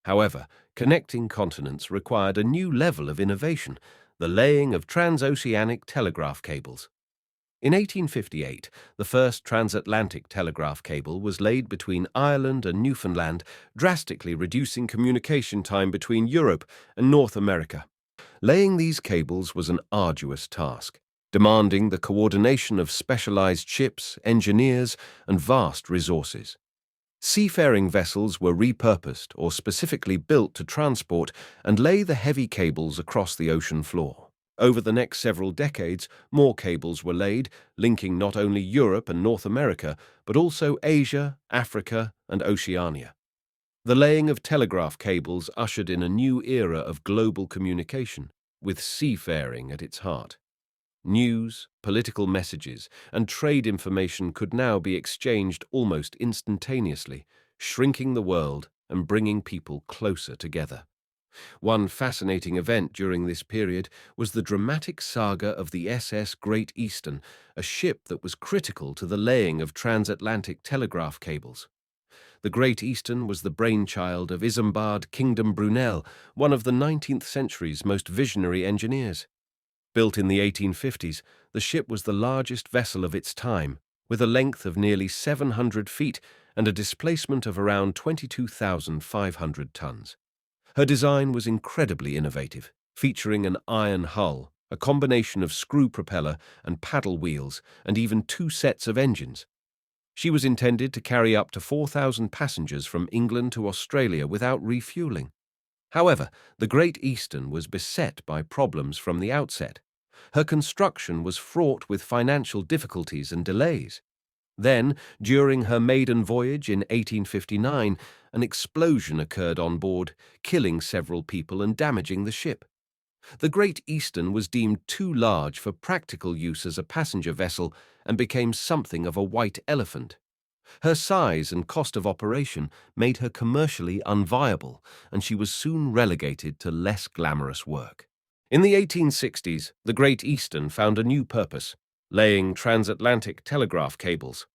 However, connecting continents required a new level of innovation, the laying of transoceanic telegraph cables. In 1858, the first transatlantic telegraph cable was laid between Ireland and Newfoundland, drastically reducing communication time between Europe and North America. Laying these cables was an arduous task, demanding the coordination of specialized ships, engineers, and vast resources. Seafaring vessels were repurposed or specifically built to transport and lay the heavy cables across the ocean floor. Over the next several decades, more cables were laid, linking not only Europe and North America, but also Asia, Africa, and Oceania. The laying of telegraph cables ushered in a new era of global communication, with seafaring at its heart. News, political messages, and trade information could now be exchanged almost instantaneously, shrinking the world and bringing people closer together. One fascinating event during this period was the dramatic saga of the SS Great Eastern, a ship that was critical to the laying of transatlantic telegraph cables. The Great Eastern was the brainchild of Isambard Kingdom Brunel, one of the 19th century's most visionary engineers. Built in the 1850s, the ship was the largest vessel of its time, with a length of nearly 700 feet and a displacement of around 22,500 tons. Her design was incredibly innovative, featuring an iron hull, a combination of screw propeller and paddle wheels, and even two sets of engines. She was intended to carry up to 4,000 passengers from England to Australia without refueling. However, the Great Eastern was beset by problems from the outset. Her construction was fraught with financial difficulties and delays. Then, during her maiden voyage in 1859, an explosion occurred on board, killing several people and damaging the ship. The Great Eastern was deemed too large for practical use as a passenger vessel and became something of a white elephant. Her size and cost of operation made her commercially unviable, and she was soon relegated to less glamorous work. In the 1860s, the Great Eastern found a new purpose: laying transatlantic telegraph cables.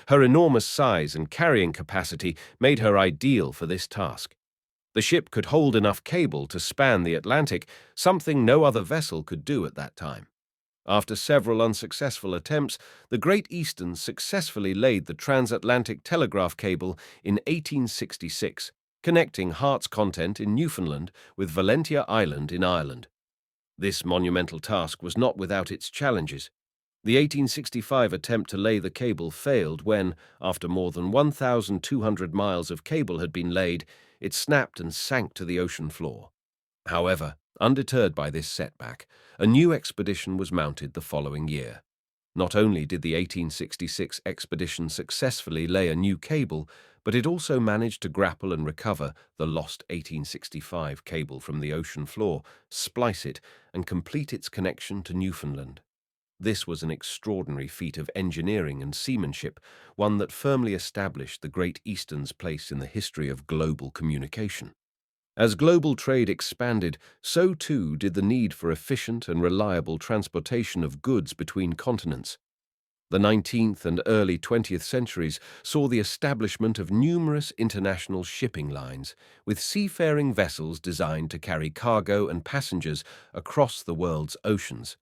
Her enormous size and carrying capacity made her ideal for this task. The ship could hold enough cable to span the Atlantic, something no other vessel could do at that time. After several unsuccessful attempts, the Great Eastern successfully laid the transatlantic telegraph cable in 1866, connecting Heart's Content in Newfoundland with Valentia Island in Ireland. This monumental task was not without its challenges. The 1865 attempt to lay the cable failed when, after more than 1,200 miles of cable had been laid, it snapped and sank to the ocean floor. However, undeterred by this setback, a new expedition was mounted the following year. Not only did the 1866 expedition successfully lay a new cable, but it also managed to grapple and recover the lost 1865 cable from the ocean floor, splice it, and complete its connection to Newfoundland. This was an extraordinary feat of engineering and seamanship, one that firmly established the Great Eastern's place in the history of global communication. As global trade expanded, so too did the need for efficient and reliable transportation of goods between continents. The 19th and early 20th centuries saw the establishment of numerous international shipping lines, with seafaring vessels designed to carry cargo and passengers across the world's oceans.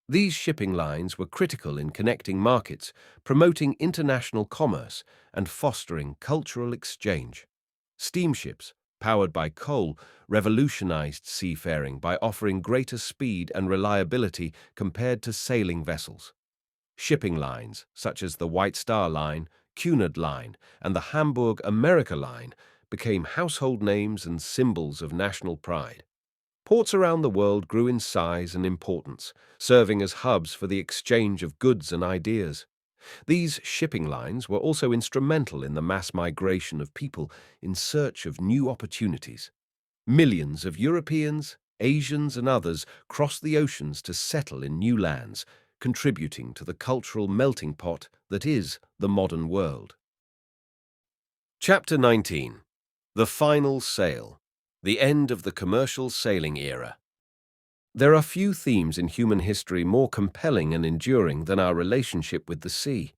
These shipping lines were critical in connecting markets, promoting international commerce, and fostering cultural exchange. Steamships, powered by coal, revolutionized seafaring by offering greater speed and reliability compared to sailing vessels. Shipping lines, such as the White Star Line, Cunard Line, and the Hamburg America Line, became household names and symbols of national pride. Ports around the world grew in size and importance, serving as hubs for the exchange of goods and ideas. These shipping lines were also instrumental in the mass migration of people in search of new opportunities. Millions of Europeans, Asians, and others crossed the oceans to settle in new lands, contributing to the cultural melting pot that is the modern world. Chapter 19. The Final Sail. The End of the Commercial Sailing Era. There are few themes in human history more compelling and enduring than our relationship with the sea.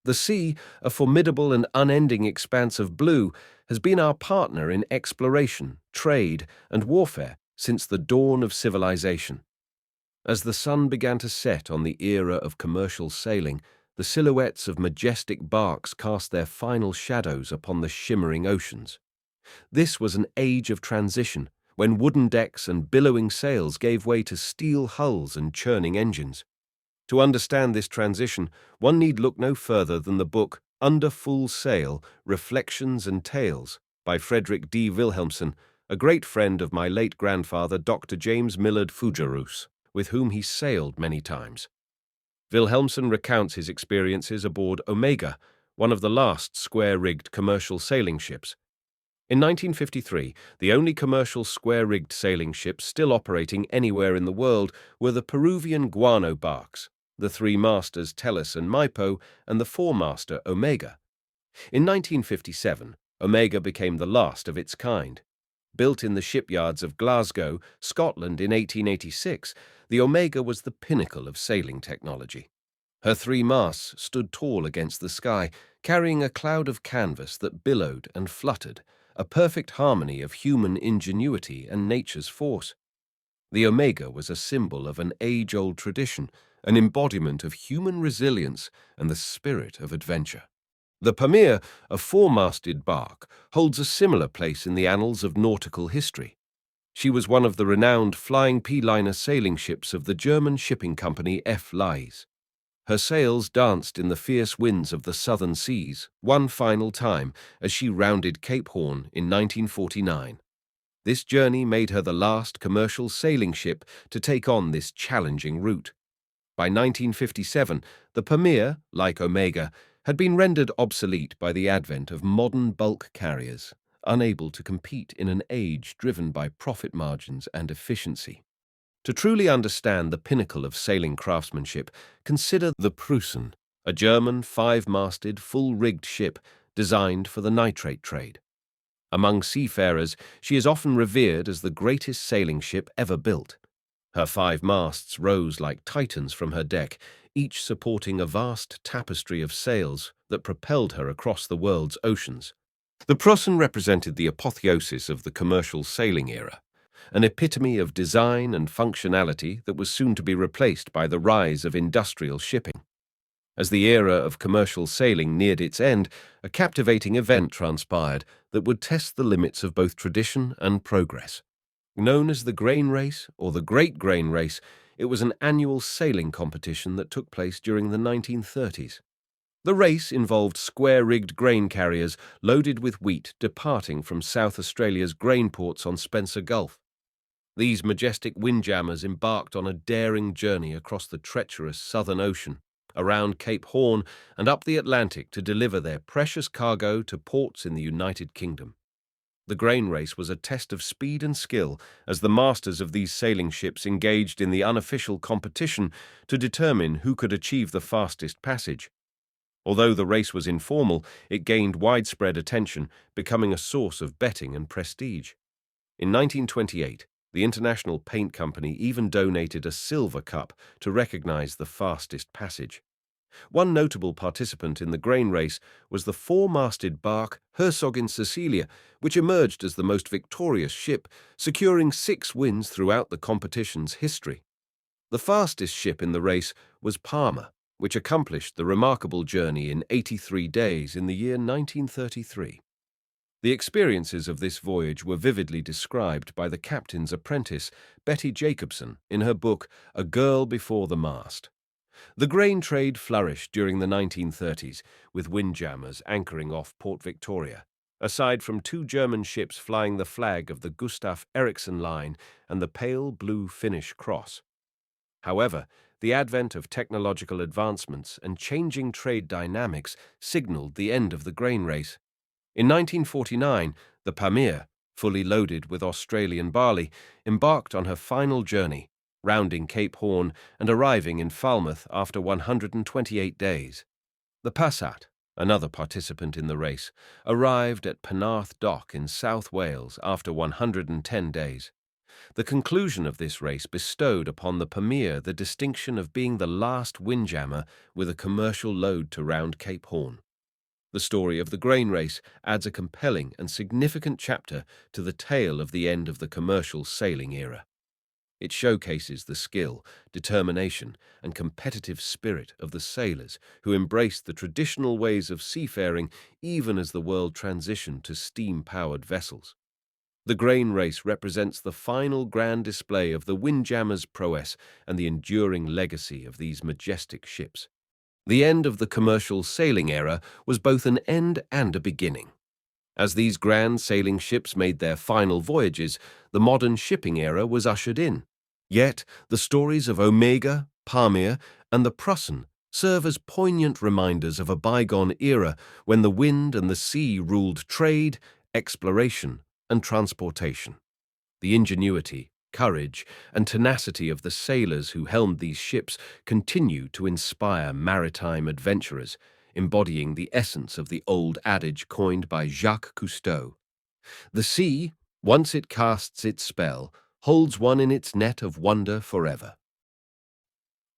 The sea, a formidable and unending expanse of blue, has been our partner in exploration, trade, and warfare since the dawn of civilization. As the sun began to set on the era of commercial sailing, the silhouettes of majestic barks cast their final shadows upon the shimmering oceans. This was an age of transition, when wooden decks and billowing sails gave way to steel hulls and churning engines. To understand this transition, one need look no further than the book Under Full Sail, Reflections and Tales by Frederick D. Wilhelmsen, a great friend of my late grandfather Dr. James Millard Fougerousse, with whom he sailed many times. Wilhelmsen recounts his experiences aboard Omega, one of the last square-rigged commercial sailing ships. In 1953, the only commercial square-rigged sailing ships still operating anywhere in the world were the Peruvian guano barks, the three masters Tellus and Maipo, and the four-master Omega. In 1957, Omega became the last of its kind. Built in the shipyards of Glasgow, Scotland in 1886, the Omega was the pinnacle of sailing technology. Her three masts stood tall against the sky, carrying a cloud of canvas that billowed and fluttered, a perfect harmony of human ingenuity and nature's force. The Omega was a symbol of an age-old tradition, an embodiment of human resilience and the spirit of adventure. The Pamir, a four-masted bark, holds a similar place in the annals of nautical history. She was one of the renowned flying pea-liner sailing ships of the German shipping company F. Leis. Her sails danced in the fierce winds of the southern seas one final time as she rounded Cape Horn in 1949. This journey made her the last commercial sailing ship to take on this challenging route. By 1957, the Pamir, like Omega, had been rendered obsolete by the advent of modern bulk carriers, unable to compete in an age driven by profit margins and efficiency. To truly understand the pinnacle of sailing craftsmanship, consider the Preußen, a German five-masted, full-rigged ship designed for the nitrate trade. Among seafarers, she is often revered as the greatest sailing ship ever built. Her five masts rose like titans from her deck, each supporting a vast tapestry of sails that propelled her across the world's oceans. The Preußen represented the apotheosis of the commercial sailing era, an epitome of design and functionality that was soon to be replaced by the rise of industrial shipping. As the era of commercial sailing neared its end, a captivating event transpired that would test the limits of both tradition and progress. Known as the Grain Race or the Great Grain Race, it was an annual sailing competition that took place during the 1930s. The race involved square-rigged grain carriers loaded with wheat departing from South Australia's grain ports on Spencer Gulf. These majestic windjammers embarked on a daring journey across the treacherous Southern Ocean, around Cape Horn and up the Atlantic to deliver their precious cargo to ports in the United Kingdom. The grain race was a test of speed and skill as the masters of these sailing ships engaged in the unofficial competition to determine who could achieve the fastest passage. Although the race was informal, it gained widespread attention, becoming a source of betting and prestige. In 1928, the International Paint Company even donated a silver cup to recognize the fastest passage. One notable participant in the grain race was the four-masted bark Herzogin Cecilia, which emerged as the most victorious ship, securing 6 wins throughout the competition's history. The fastest ship in the race was Palmer, which accomplished the remarkable journey in 83 days in the year 1933. The experiences of this voyage were vividly described by the captain's apprentice, Betty Jacobson, in her book A Girl Before the Mast. The grain trade flourished during the 1930s, with windjammers anchoring off Port Victoria, aside from 2 German ships flying the flag of the Gustav Eriksson Line and the pale blue Finnish Cross. However, the advent of technological advancements and changing trade dynamics signaled the end of the grain race. In 1949, the Pamir, fully loaded with Australian barley, embarked on her final journey, rounding Cape Horn and arriving in Falmouth after 128 days. The Passat, another participant in the race, arrived at Penarth Dock in South Wales after 110 days. The conclusion of this race bestowed upon the Pamir the distinction of being the last windjammer with a commercial load to round Cape Horn. The story of the grain race adds a compelling and significant chapter to the tale of the end of the commercial sailing era. It showcases the skill, determination, and competitive spirit of the sailors who embraced the traditional ways of seafaring even as the world transitioned to steam-powered vessels. The grain race represents the final grand display of the windjammer's prowess and the enduring legacy of these majestic ships. The end of the commercial sailing era was both an end and a beginning. As these grand sailing ships made their final voyages, the modern shipping era was ushered in. Yet, the stories of Omega, Pamir, and the Preußen serve as poignant reminders of a bygone era when the wind and the sea ruled trade, exploration, and transportation. The ingenuity, courage, and tenacity of the sailors who helmed these ships continue to inspire maritime adventurers, embodying the essence of the old adage coined by Jacques Cousteau. The sea, Once it casts its spell, holds one in its net of wonder forever.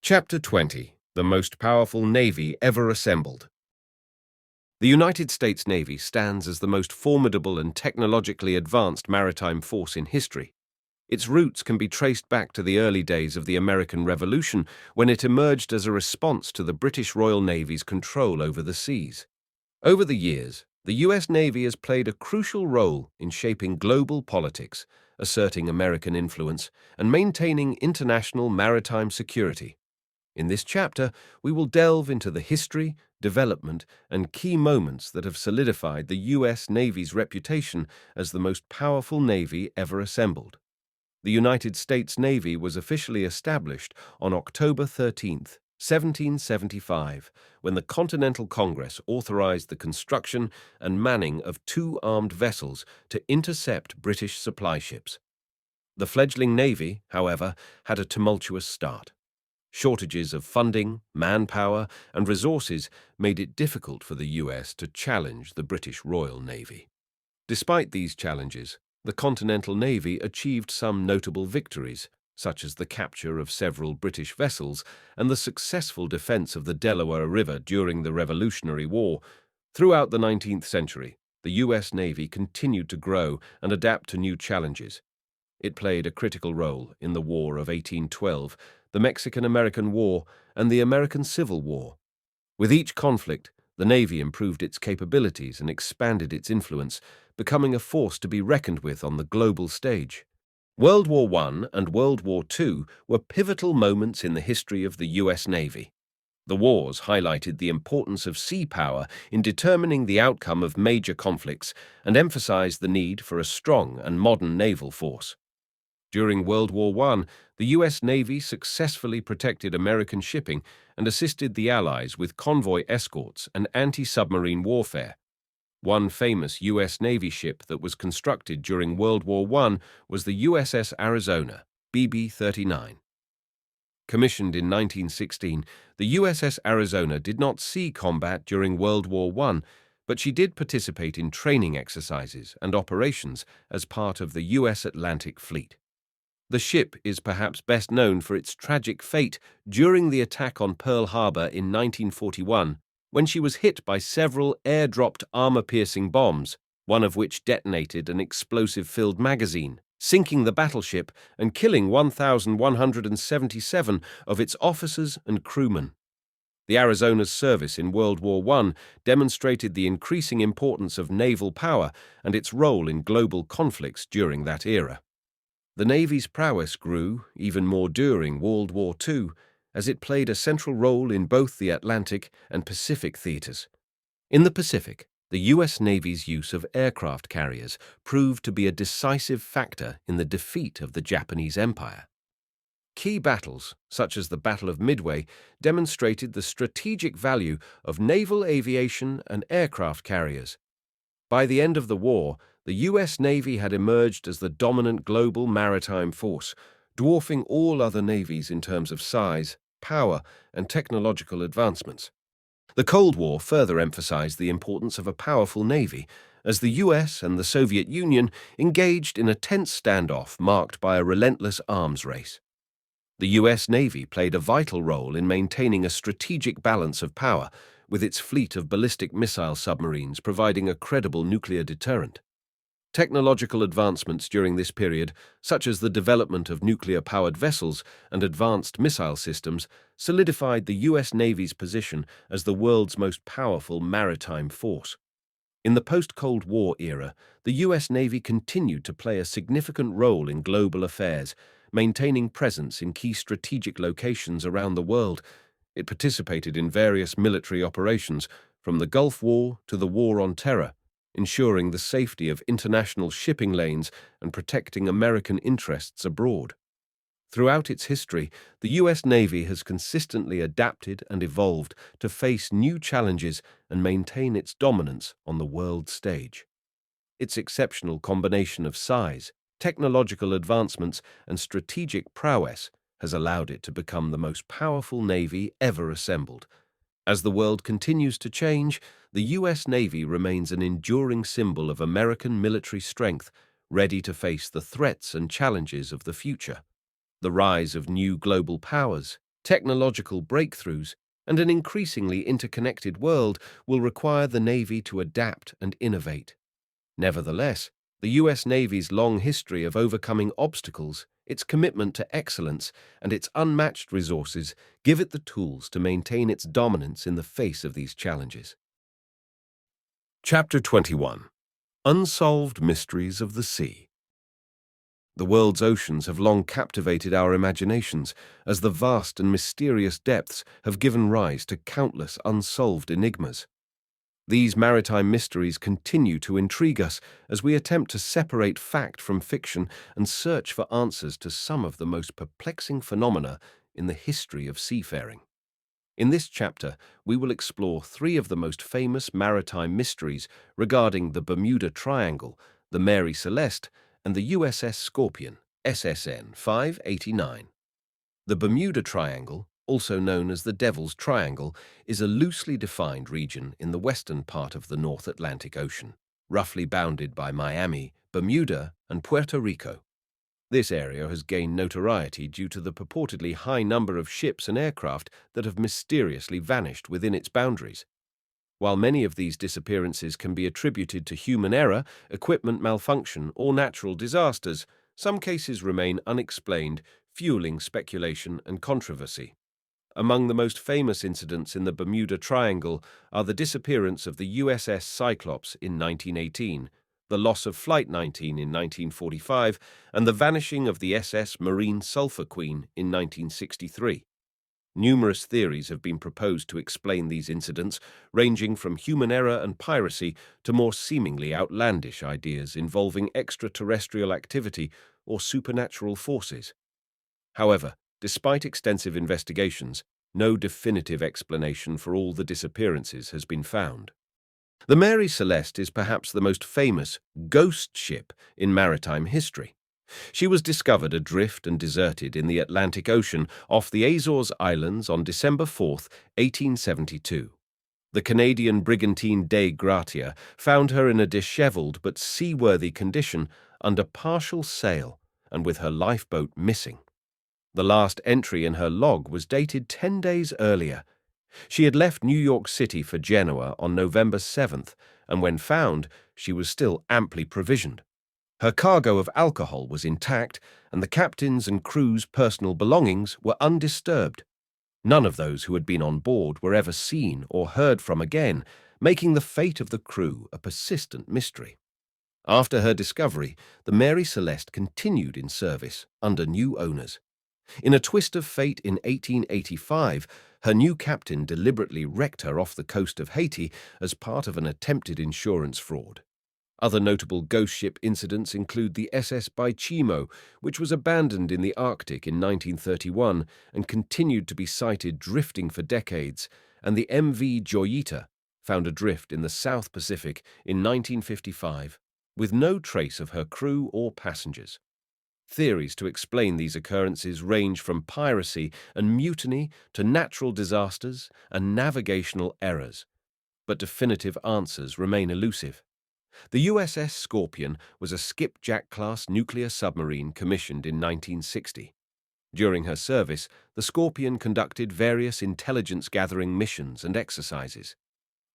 Chapter 20. The Most Powerful Navy Ever Assembled. The United States Navy stands as the most formidable and technologically advanced maritime force in history. Its roots can be traced back to the early days of the American Revolution, when it emerged as a response to the British Royal Navy's control over the seas. Over the years, the U.S. Navy has played a crucial role in shaping global politics, asserting American influence, and maintaining international maritime security. In this chapter, we will delve into the history, development, and key moments that have solidified the U.S. Navy's reputation as the most powerful navy ever assembled. The United States Navy was officially established on October 13, 1775, when the Continental Congress authorized the construction and manning of two armed vessels to intercept British supply ships. The fledgling Navy, however, had a tumultuous start. Shortages of funding, manpower, and resources made it difficult for the U.S. to challenge the British Royal Navy. Despite these challenges, the Continental Navy achieved some notable victories, such as the capture of several British vessels and the successful defense of the Delaware River during the Revolutionary War. Throughout the 19th century, the U.S. Navy continued to grow and adapt to new challenges. It played a critical role in the War of 1812, the Mexican-American War, and the American Civil War. With each conflict, the Navy improved its capabilities and expanded its influence, becoming a force to be reckoned with on the global stage. World War I and World War II were pivotal moments in the history of the U.S. Navy. The wars highlighted the importance of sea power in determining the outcome of major conflicts and emphasized the need for a strong and modern naval force. During World War I, the U.S. Navy successfully protected American shipping and assisted the Allies with convoy escorts and anti-submarine warfare. One famous U.S. Navy ship that was constructed during World War I was the USS Arizona, BB-39. Commissioned in 1916, the USS Arizona did not see combat during World War I, but she did participate in training exercises and operations as part of the U.S. Atlantic Fleet. The ship is perhaps best known for its tragic fate during the attack on Pearl Harbor in 1941, when she was hit by several air-dropped armor-piercing bombs, one of which detonated an explosive-filled magazine, sinking the battleship and killing 1,177 of its officers and crewmen. The Arizona's service in World War I demonstrated the increasing importance of naval power and its role in global conflicts during that era. The Navy's prowess grew even more during World War II, as it played a central role in both the Atlantic and Pacific theaters. In the Pacific, the U.S. Navy's use of aircraft carriers proved to be a decisive factor in the defeat of the Japanese Empire. Key battles, such as the Battle of Midway, demonstrated the strategic value of naval aviation and aircraft carriers. By the end of the war, the U.S. Navy had emerged as the dominant global maritime force, dwarfing all other navies in terms of size, power, and technological advancements. The Cold War further emphasized the importance of a powerful navy, as the U.S. and the Soviet Union engaged in a tense standoff marked by a relentless arms race. The U.S. Navy played a vital role in maintaining a strategic balance of power, with its fleet of ballistic missile submarines providing a credible nuclear deterrent. Technological advancements during this period, such as the development of nuclear-powered vessels and advanced missile systems, solidified the U.S. Navy's position as the world's most powerful maritime force. In the post-Cold War era, the U.S. Navy continued to play a significant role in global affairs, maintaining presence in key strategic locations around the world. It participated in various military operations, from the Gulf War to the War on Terror, ensuring the safety of international shipping lanes and protecting American interests abroad. Throughout its history, the U.S. Navy has consistently adapted and evolved to face new challenges and maintain its dominance on the world stage. Its exceptional combination of size, technological advancements, and strategic prowess has allowed it to become the most powerful navy ever assembled. As the world continues to change, the U.S. Navy remains an enduring symbol of American military strength, ready to face the threats and challenges of the future. The rise of new global powers, technological breakthroughs, and an increasingly interconnected world will require the Navy to adapt and innovate. Nevertheless, the U.S. Navy's long history of overcoming obstacles, its commitment to excellence, and its unmatched resources give it the tools to maintain its dominance in the face of these challenges. Chapter 21. Unsolved Mysteries of the Sea. The world's oceans have long captivated our imaginations, as the vast and mysterious depths have given rise to countless unsolved enigmas. These maritime mysteries continue to intrigue us as we attempt to separate fact from fiction and search for answers to some of the most perplexing phenomena in the history of seafaring. In this chapter, we will explore three of the most famous maritime mysteries regarding the Bermuda Triangle, the Mary Celeste, and the USS Scorpion, SSN 589. The Bermuda Triangle, also known as the Devil's Triangle, is a loosely defined region in the western part of the North Atlantic Ocean, roughly bounded by Miami, Bermuda, and Puerto Rico. This area has gained notoriety due to the purportedly high number of ships and aircraft that have mysteriously vanished within its boundaries. While many of these disappearances can be attributed to human error, equipment malfunction, or natural disasters, some cases remain unexplained, fueling speculation and controversy. Among the most famous incidents in the Bermuda Triangle are the disappearance of the USS Cyclops in 1918, the loss of Flight 19 in 1945, and the vanishing of the SS Marine Sulphur Queen in 1963. Numerous theories have been proposed to explain these incidents, ranging from human error and piracy to more seemingly outlandish ideas involving extraterrestrial activity or supernatural forces. However, despite extensive investigations, no definitive explanation for all the disappearances has been found. The Mary Celeste is perhaps the most famous ghost ship in maritime history. She was discovered adrift and deserted in the Atlantic Ocean off the Azores Islands on December 4, 1872. The Canadian brigantine Dei Gratia found her in a disheveled but seaworthy condition under partial sail and with her lifeboat missing. The last entry in her log was dated 10 days earlier. She had left New York City for Genoa on November 7th, and when found, she was still amply provisioned. Her cargo of alcohol was intact, and the captain's and crew's personal belongings were undisturbed. None of those who had been on board were ever seen or heard from again, making the fate of the crew a persistent mystery. After her discovery, the Mary Celeste continued in service under new owners. In a twist of fate in 1885, her new captain deliberately wrecked her off the coast of Haiti as part of an attempted insurance fraud. Other notable ghost ship incidents include the SS Baichimo, which was abandoned in the Arctic in 1931 and continued to be sighted drifting for decades, and the MV Joyita, found adrift in the South Pacific in 1955, with no trace of her crew or passengers. Theories to explain these occurrences range from piracy and mutiny to natural disasters and navigational errors, but definitive answers remain elusive. The USS Scorpion was a skipjack-class nuclear submarine commissioned in 1960. During her service, the Scorpion conducted various intelligence-gathering missions and exercises.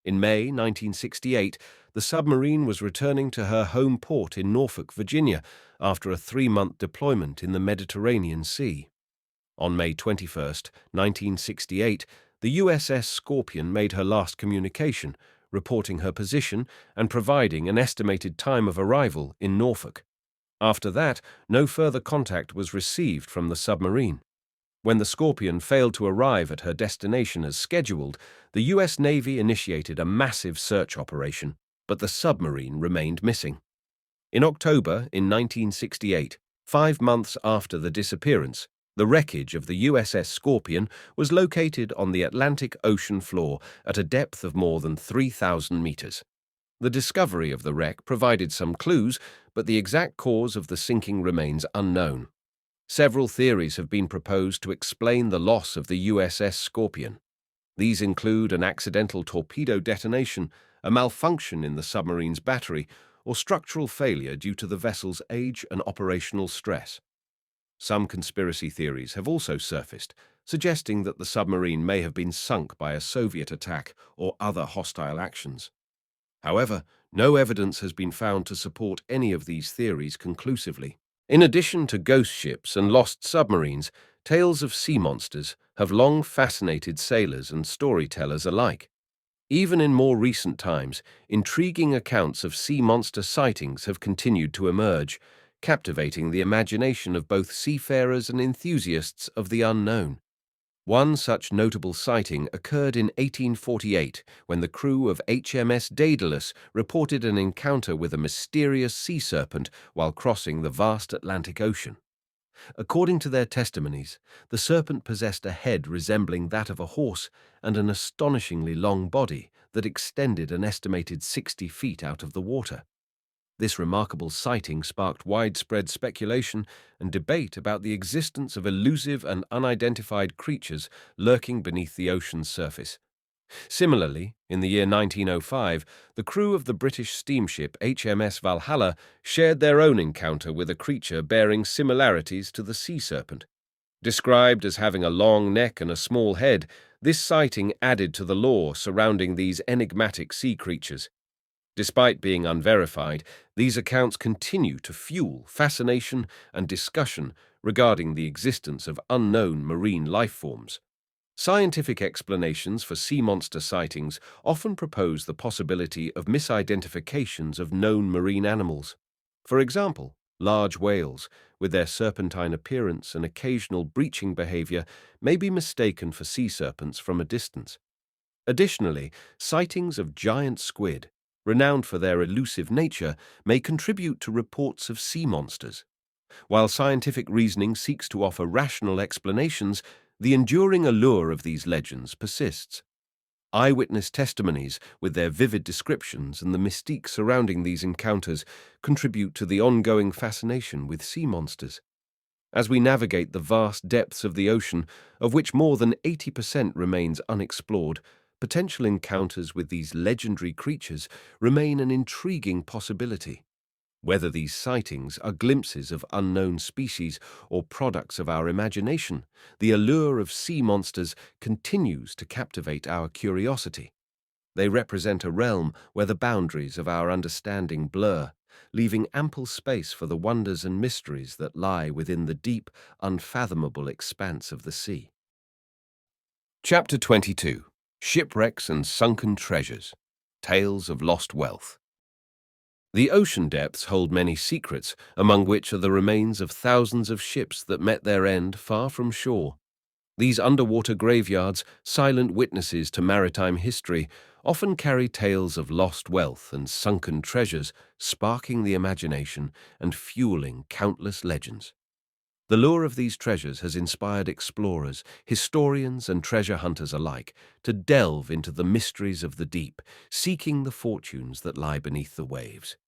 In May 1968, the submarine was returning to her home port in Norfolk, Virginia, after a 3-month deployment in the Mediterranean Sea. On May 21, 1968, the USS Scorpion made her last communication, reporting her position and providing an estimated time of arrival in Norfolk. After that, no further contact was received from the submarine. When the Scorpion failed to arrive at her destination as scheduled, the U.S. Navy initiated a massive search operation, but the submarine remained missing. In October 1968, 5 months after the disappearance, the wreckage of the USS Scorpion was located on the Atlantic Ocean floor at a depth of more than 3,000 meters. The discovery of the wreck provided some clues, but the exact cause of the sinking remains unknown. Several theories have been proposed to explain the loss of the USS Scorpion. These include an accidental torpedo detonation, a malfunction in the submarine's battery, or structural failure due to the vessel's age and operational stress. Some conspiracy theories have also surfaced, suggesting that the submarine may have been sunk by a Soviet attack or other hostile actions. However, no evidence has been found to support any of these theories conclusively. In addition to ghost ships and lost submarines, tales of sea monsters have long fascinated sailors and storytellers alike. Even in more recent times, intriguing accounts of sea monster sightings have continued to emerge, captivating the imagination of both seafarers and enthusiasts of the unknown. One such notable sighting occurred in 1848 when the crew of HMS Daedalus reported an encounter with a mysterious sea serpent while crossing the vast Atlantic Ocean. According to their testimonies, the serpent possessed a head resembling that of a horse and an astonishingly long body that extended an estimated 60 feet out of the water. This remarkable sighting sparked widespread speculation and debate about the existence of elusive and unidentified creatures lurking beneath the ocean's surface. Similarly, in the year 1905, the crew of the British steamship HMS Valhalla shared their own encounter with a creature bearing similarities to the sea serpent. Described as having a long neck and a small head, this sighting added to the lore surrounding these enigmatic sea creatures. Despite being unverified, these accounts continue to fuel fascination and discussion regarding the existence of unknown marine life forms. Scientific explanations for sea monster sightings often propose the possibility of misidentifications of known marine animals. For example, large whales, with their serpentine appearance and occasional breaching behavior, may be mistaken for sea serpents from a distance. Additionally, sightings of giant squid, renowned for their elusive nature, may contribute to reports of sea monsters. While scientific reasoning seeks to offer rational explanations, the enduring allure of these legends persists. Eyewitness testimonies, with their vivid descriptions and the mystique surrounding these encounters, contribute to the ongoing fascination with sea monsters. As we navigate the vast depths of the ocean, of which more than 80% remains unexplored, potential encounters with these legendary creatures remain an intriguing possibility. Whether these sightings are glimpses of unknown species or products of our imagination, the allure of sea monsters continues to captivate our curiosity. They represent a realm where the boundaries of our understanding blur, leaving ample space for the wonders and mysteries that lie within the deep, unfathomable expanse of the sea. Chapter 22. Shipwrecks and Sunken Treasures. Tales of Lost Wealth. The ocean depths hold many secrets, among which are the remains of thousands of ships that met their end far from shore. These underwater graveyards, silent witnesses to maritime history, often carry tales of lost wealth and sunken treasures, sparking the imagination and fueling countless legends. The lure of these treasures has inspired explorers, historians, and treasure hunters alike to delve into the mysteries of the deep, seeking the fortunes that lie beneath the waves.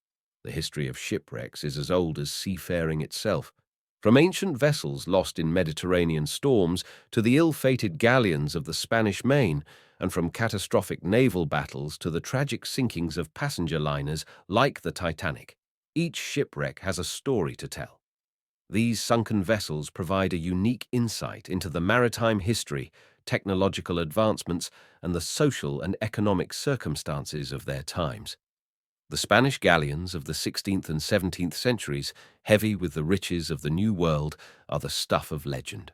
The history of shipwrecks is as old as seafaring itself. From ancient vessels lost in Mediterranean storms to the ill-fated galleons of the Spanish Main, and from catastrophic naval battles to the tragic sinkings of passenger liners like the Titanic, each shipwreck has a story to tell. These sunken vessels provide a unique insight into the maritime history, technological advancements, and the social and economic circumstances of their times. The Spanish galleons of the 16th and 17th centuries, heavy with the riches of the New World, are the stuff of legend.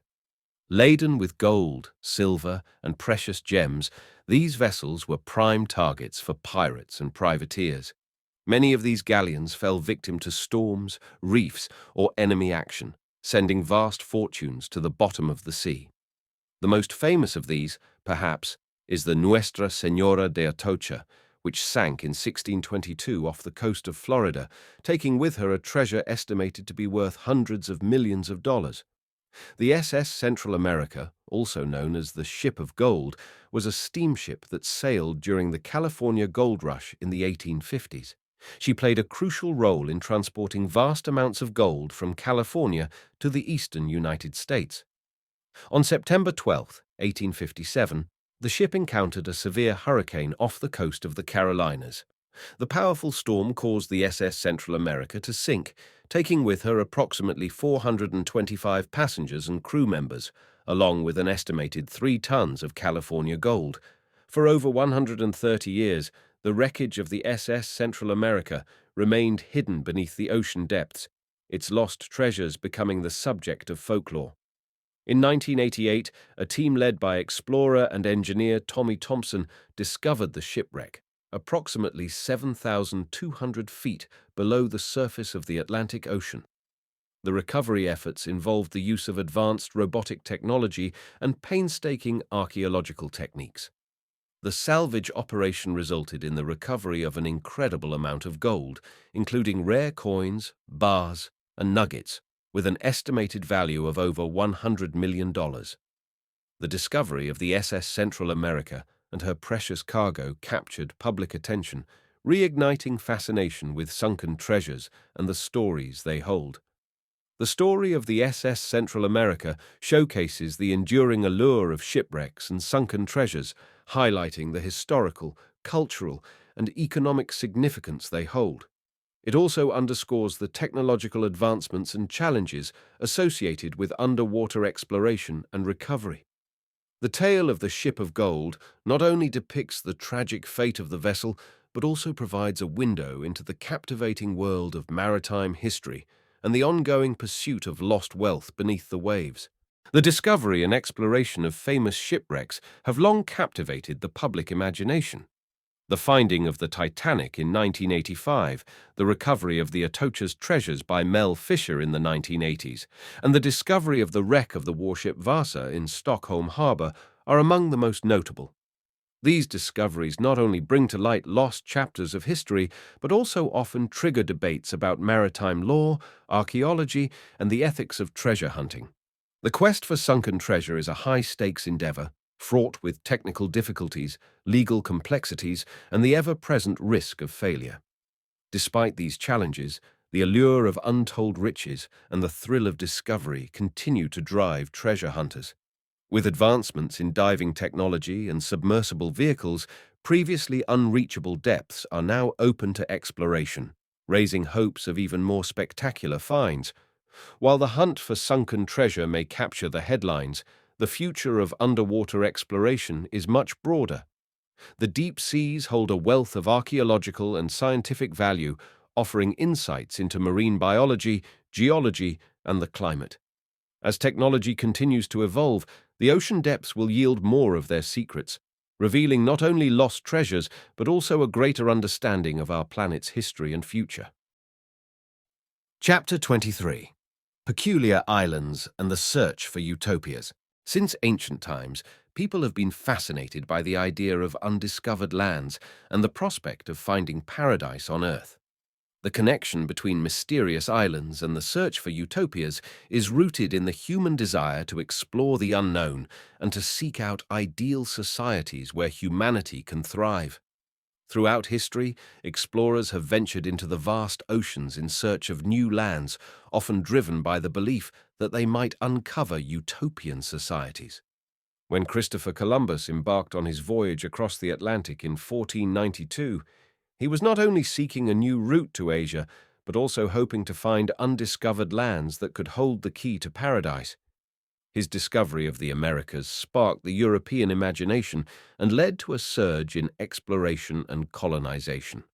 Laden with gold, silver, and precious gems, these vessels were prime targets for pirates and privateers. Many of these galleons fell victim to storms, reefs, or enemy action, sending vast fortunes to the bottom of the sea. The most famous of these, perhaps, is the Nuestra Señora de Atocha, which sank in 1622 off the coast of Florida, taking with her a treasure estimated to be worth hundreds of millions of dollars. The SS Central America, also known as the Ship of Gold, was a steamship that sailed during the California gold rush in the 1850s. She played a crucial role in transporting vast amounts of gold from California to the eastern United States. On September 12, 1857, the ship encountered a severe hurricane off the coast of the Carolinas. The powerful storm caused the SS Central America to sink, taking with her approximately 425 passengers and crew members, along with an estimated 3 tons of California gold. For over 130 years, the wreckage of the SS Central America remained hidden beneath the ocean depths, its lost treasures becoming the subject of folklore. In 1988, a team led by explorer and engineer Tommy Thompson discovered the shipwreck, approximately 7,200 feet below the surface of the Atlantic Ocean. The recovery efforts involved the use of advanced robotic technology and painstaking archaeological techniques. The salvage operation resulted in the recovery of an incredible amount of gold, including rare coins, bars, and nuggets, with an estimated value of over $100 million. The discovery of the SS Central America and her precious cargo captured public attention, reigniting fascination with sunken treasures and the stories they hold. The story of the SS Central America showcases the enduring allure of shipwrecks and sunken treasures, highlighting the historical, cultural, and economic significance they hold. It also underscores the technological advancements and challenges associated with underwater exploration and recovery. The tale of the Ship of Gold not only depicts the tragic fate of the vessel, but also provides a window into the captivating world of maritime history and the ongoing pursuit of lost wealth beneath the waves. The discovery and exploration of famous shipwrecks have long captivated the public imagination. The finding of the Titanic in 1985, the recovery of the Atocha's treasures by Mel Fisher in the 1980s, and the discovery of the wreck of the warship Vasa in Stockholm Harbour are among the most notable. These discoveries not only bring to light lost chapters of history, but also often trigger debates about maritime law, archaeology, and the ethics of treasure hunting. The quest for sunken treasure is a high-stakes endeavor, fraught with technical difficulties, legal complexities, and the ever-present risk of failure. Despite these challenges, the allure of untold riches and the thrill of discovery continue to drive treasure hunters. With advancements in diving technology and submersible vehicles, previously unreachable depths are now open to exploration, raising hopes of even more spectacular finds. While the hunt for sunken treasure may capture the headlines, the future of underwater exploration is much broader. The deep seas hold a wealth of archaeological and scientific value, offering insights into marine biology, geology, and the climate. As technology continues to evolve, the ocean depths will yield more of their secrets, revealing not only lost treasures, but also a greater understanding of our planet's history and future. Chapter 23. Peculiar Islands and the Search for Utopias. Since ancient times, people have been fascinated by the idea of undiscovered lands and the prospect of finding paradise on Earth. The connection between mysterious islands and the search for utopias is rooted in the human desire to explore the unknown and to seek out ideal societies where humanity can thrive. Throughout history, explorers have ventured into the vast oceans in search of new lands, often driven by the belief that they might uncover utopian societies. When Christopher Columbus embarked on his voyage across the Atlantic in 1492, he was not only seeking a new route to Asia, but also hoping to find undiscovered lands that could hold the key to paradise. His discovery of the Americas sparked the European imagination and led to a surge in exploration and colonization.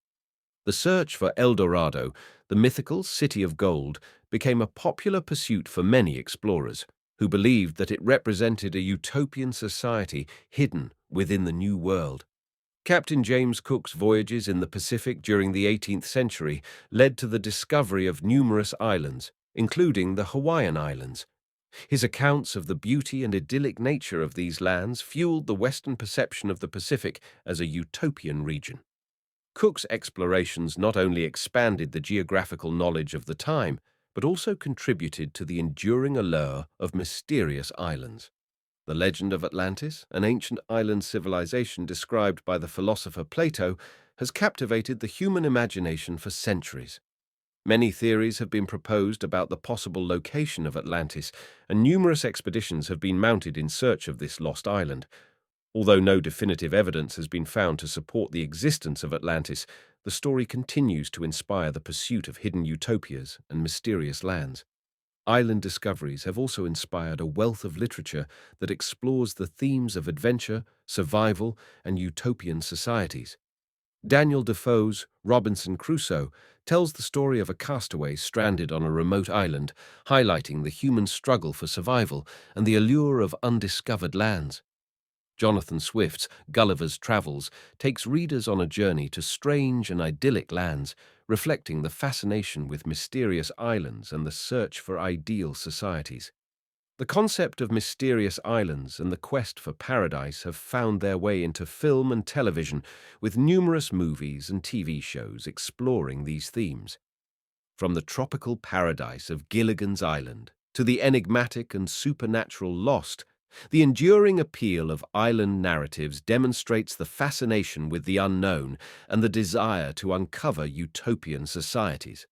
The search for El Dorado, the mythical city of gold, became a popular pursuit for many explorers, who believed that it represented a utopian society hidden within the New World. Captain James Cook's voyages in the Pacific during the 18th century led to the discovery of numerous islands, including the Hawaiian Islands. His accounts of the beauty and idyllic nature of these lands fueled the Western perception of the Pacific as a utopian region. Cook's explorations not only expanded the geographical knowledge of the time, but also contributed to the enduring allure of mysterious islands. The legend of Atlantis, an ancient island civilization described by the philosopher Plato, has captivated the human imagination for centuries. Many theories have been proposed about the possible location of Atlantis, and numerous expeditions have been mounted in search of this lost island. Although no definitive evidence has been found to support the existence of Atlantis, the story continues to inspire the pursuit of hidden utopias and mysterious lands. Island discoveries have also inspired a wealth of literature that explores the themes of adventure, survival, and utopian societies. Daniel Defoe's Robinson Crusoe tells the story of a castaway stranded on a remote island, highlighting the human struggle for survival and the allure of undiscovered lands. Jonathan Swift's Gulliver's Travels takes readers on a journey to strange and idyllic lands, reflecting the fascination with mysterious islands and the search for ideal societies. The concept of mysterious islands and the quest for paradise have found their way into film and television, with numerous movies and TV shows exploring these themes. From the tropical paradise of Gilligan's Island to the enigmatic and supernatural Lost, the enduring appeal of island narratives demonstrates the fascination with the unknown and the desire to uncover utopian societies.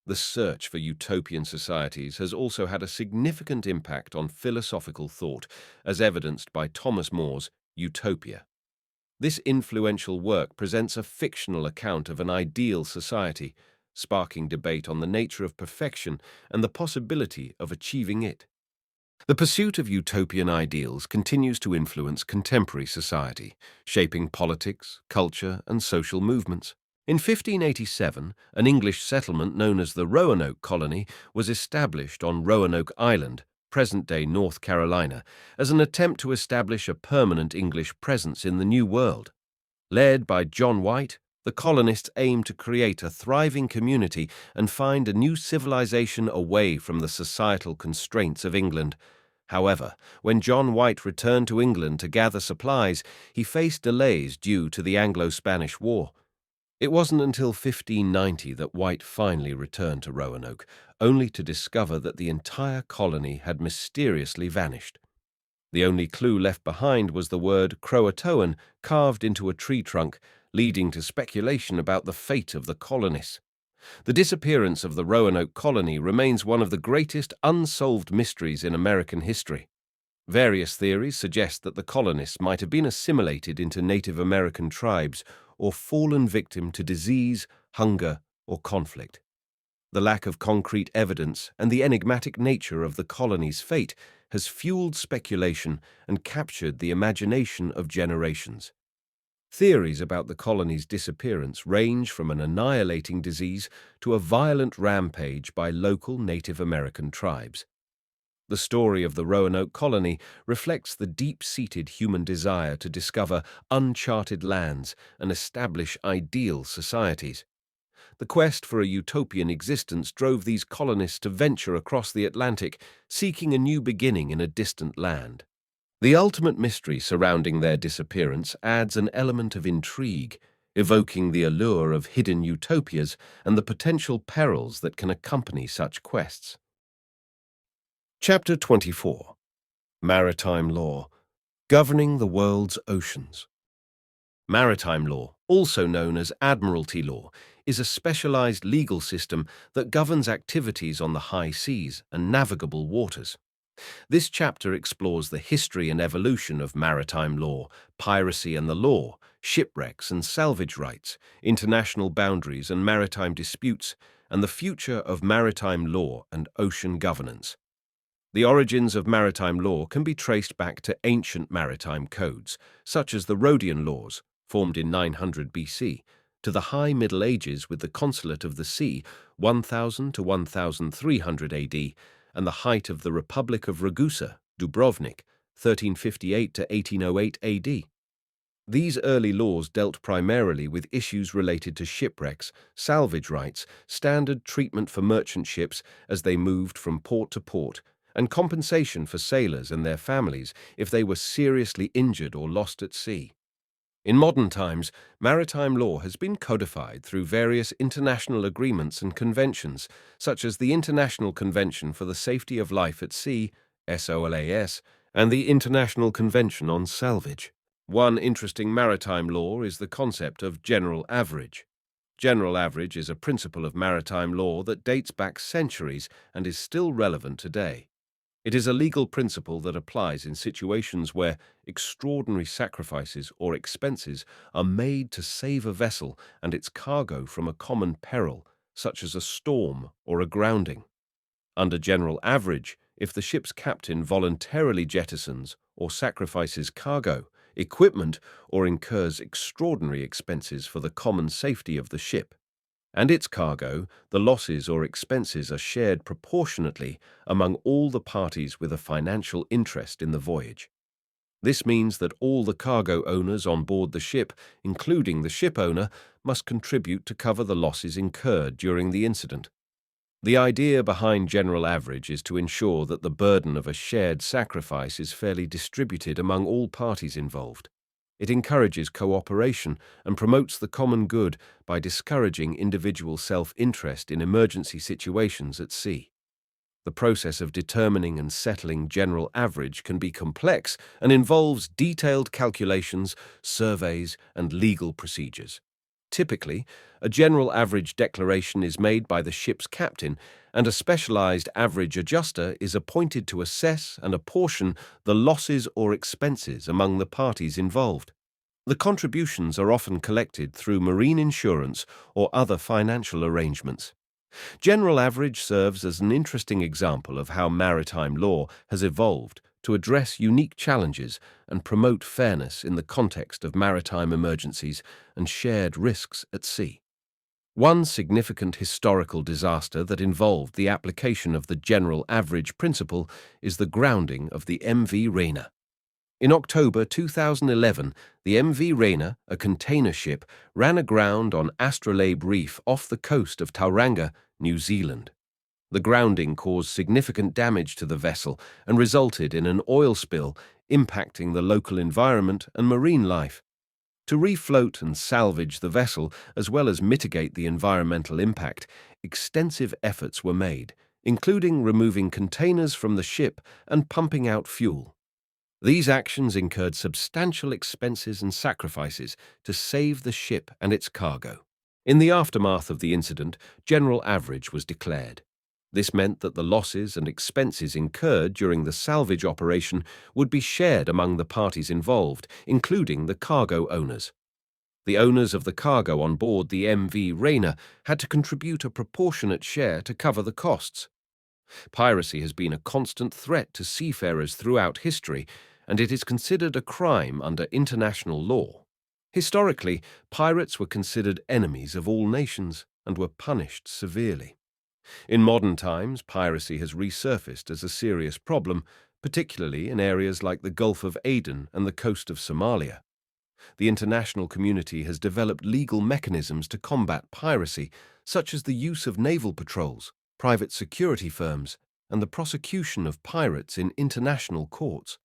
The search for utopian societies has also had a significant impact on philosophical thought, as evidenced by Thomas More's Utopia. This influential work presents a fictional account of an ideal society, sparking debate on the nature of perfection and the possibility of achieving it. The pursuit of utopian ideals continues to influence contemporary society, shaping politics, culture, and social movements. In 1587, an English settlement known as the Roanoke Colony was established on Roanoke Island, present-day North Carolina, as an attempt to establish a permanent English presence in the New World. Led by John White, the colonists aimed to create a thriving community and find a new civilization away from the societal constraints of England. However, when John White returned to England to gather supplies, he faced delays due to the Anglo-Spanish War. It wasn't until 1590 that White finally returned to Roanoke, only to discover that the entire colony had mysteriously vanished. The only clue left behind was the word Croatoan carved into a tree trunk, leading to speculation about the fate of the colonists. The disappearance of the Roanoke colony remains one of the greatest unsolved mysteries in American history. Various theories suggest that the colonists might have been assimilated into Native American tribes or fallen victim to disease, hunger, or conflict. The lack of concrete evidence and the enigmatic nature of the colony's fate has fueled speculation and captured the imagination of generations. Theories about the colony's disappearance range from an annihilating disease to a violent rampage by local Native American tribes. The story of the Roanoke colony reflects the deep-seated human desire to discover uncharted lands and establish ideal societies. The quest for a utopian existence drove these colonists to venture across the Atlantic, seeking a new beginning in a distant land. The ultimate mystery surrounding their disappearance adds an element of intrigue, evoking the allure of hidden utopias and the potential perils that can accompany such quests. Chapter 24. Maritime Law, Governing the World's Oceans. Maritime law, also known as admiralty law, is a specialized legal system that governs activities on the high seas and navigable waters. This chapter explores the history and evolution of maritime law, piracy and the law, shipwrecks and salvage rights, international boundaries and maritime disputes, and the future of maritime law and ocean governance. The origins of maritime law can be traced back to ancient maritime codes, such as the Rhodian laws, formed in 900 BC, to the High Middle Ages with the Consulate of the Sea, 1000 to 1300 AD, and the height of the Republic of Ragusa, Dubrovnik, 1358 to 1808 AD. These early laws dealt primarily with issues related to shipwrecks, salvage rights, standard treatment for merchant ships as they moved from port to port, and compensation for sailors and their families if they were seriously injured or lost at sea. In modern times, maritime law has been codified through various international agreements and conventions, such as the International Convention for the Safety of Life at Sea, SOLAS, and the International Convention on Salvage. One interesting maritime law is the concept of general average. General average is a principle of maritime law that dates back centuries and is still relevant today. It is a legal principle that applies in situations where extraordinary sacrifices or expenses are made to save a vessel and its cargo from a common peril, such as a storm or a grounding. Under general average, if the ship's captain voluntarily jettisons or sacrifices cargo, equipment, or incurs extraordinary expenses for the common safety of the ship and its cargo, the losses or expenses are shared proportionately among all the parties with a financial interest in the voyage. This means that all the cargo owners on board the ship, including the ship owner, must contribute to cover the losses incurred during the incident. The idea behind general average is to ensure that the burden of a shared sacrifice is fairly distributed among all parties involved. It encourages cooperation and promotes the common good by discouraging individual self-interest in emergency situations at sea. The process of determining and settling general average can be complex and involves detailed calculations, surveys, and legal procedures. Typically, a general average declaration is made by the ship's captain, and a specialized average adjuster is appointed to assess and apportion the losses or expenses among the parties involved. The contributions are often collected through marine insurance or other financial arrangements. General average serves as an interesting example of how maritime law has evolved to address unique challenges and promote fairness in the context of maritime emergencies and shared risks at sea. One significant historical disaster that involved the application of the general average principle is the grounding of the MV Reina. In October 2011, the MV Reina, a container ship, ran aground on Astrolabe Reef off the coast of Tauranga, New Zealand. The grounding caused significant damage to the vessel and resulted in an oil spill impacting the local environment and marine life. To refloat and salvage the vessel, as well as mitigate the environmental impact, extensive efforts were made, including removing containers from the ship and pumping out fuel. These actions incurred substantial expenses and sacrifices to save the ship and its cargo. In the aftermath of the incident, general average was declared. This meant that the losses and expenses incurred during the salvage operation would be shared among the parties involved, including the cargo owners. The owners of the cargo on board the MV Reina had to contribute a proportionate share to cover the costs. Piracy has been a constant threat to seafarers throughout history, and it is considered a crime under international law. Historically, pirates were considered enemies of all nations and were punished severely. In modern times, piracy has resurfaced as a serious problem, particularly in areas like the Gulf of Aden and the coast of Somalia. The international community has developed legal mechanisms to combat piracy, such as the use of naval patrols, private security firms, and the prosecution of pirates in international courts.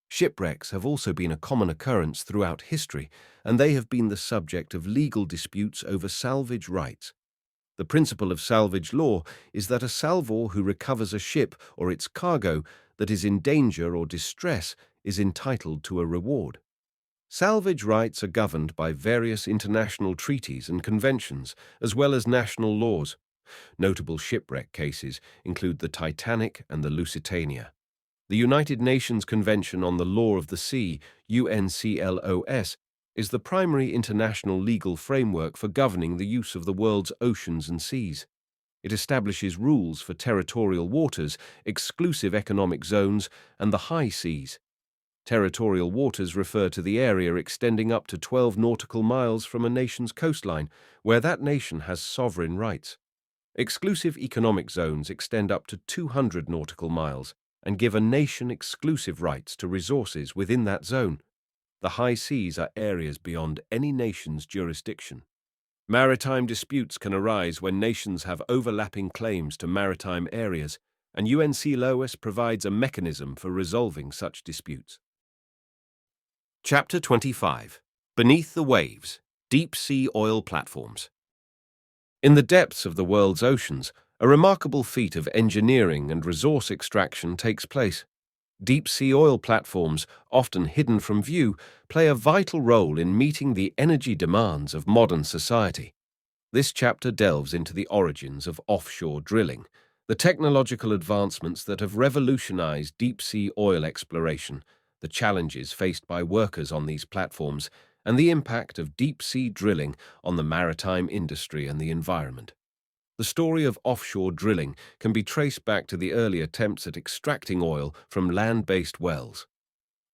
Shipwrecks have also been a common occurrence throughout history, and they have been the subject of legal disputes over salvage rights. The principle of salvage law is that a salvor who recovers a ship or its cargo that is in danger or distress is entitled to a reward. Salvage rights are governed by various international treaties and conventions, as well as national laws. Notable shipwreck cases include the Titanic and the Lusitania. The United Nations Convention on the Law of the Sea, UNCLOS, is the primary international legal framework for governing the use of the world's oceans and seas. It establishes rules for territorial waters, exclusive economic zones, and the high seas. Territorial waters refer to the area extending up to 12 nautical miles from a nation's coastline, where that nation has sovereign rights. Exclusive economic zones extend up to 200 nautical miles and give a nation exclusive rights to resources within that zone. The high seas are areas beyond any nation's jurisdiction. Maritime disputes can arise when nations have overlapping claims to maritime areas, and UNCLOS provides a mechanism for resolving such disputes. Chapter 25. Beneath the Waves, Deep Sea Oil Platforms. In the depths of the world's oceans, a remarkable feat of engineering and resource extraction takes place. Deep-sea oil platforms, often hidden from view, play a vital role in meeting the energy demands of modern society. This chapter delves into the origins of offshore drilling, The technological advancements that have revolutionized deep-sea oil exploration, the challenges faced by workers on these platforms, and the impact of deep-sea drilling on the maritime industry and the environment. The story of offshore drilling can be traced back to the early attempts at extracting oil from land-based wells.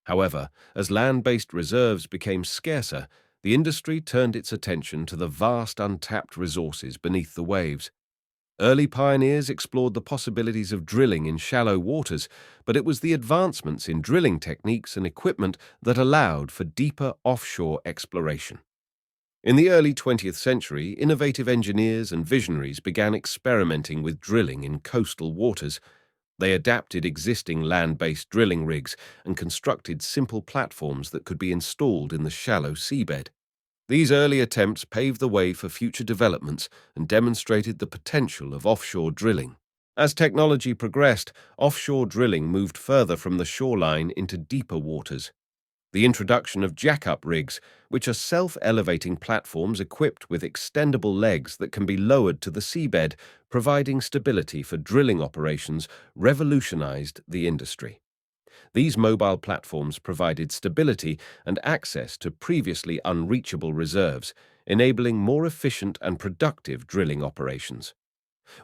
However, as land-based reserves became scarcer, the industry turned its attention to the vast untapped resources beneath the waves. Early pioneers explored the possibilities of drilling in shallow waters, but it was the advancements in drilling techniques and equipment that allowed for deeper offshore exploration. In the early 20th century, innovative engineers and visionaries began experimenting with drilling in coastal waters. They adapted existing land-based drilling rigs and constructed simple platforms that could be installed in the shallow seabed. These early attempts paved the way for future developments and demonstrated the potential of offshore drilling. As technology progressed, offshore drilling moved further from the shoreline into deeper waters. The introduction of jack-up rigs, which are self-elevating platforms equipped with extendable legs that can be lowered to the seabed, providing stability for drilling operations, revolutionized the industry. These mobile platforms provided stability and access to previously unreachable reserves, enabling more efficient and productive drilling operations.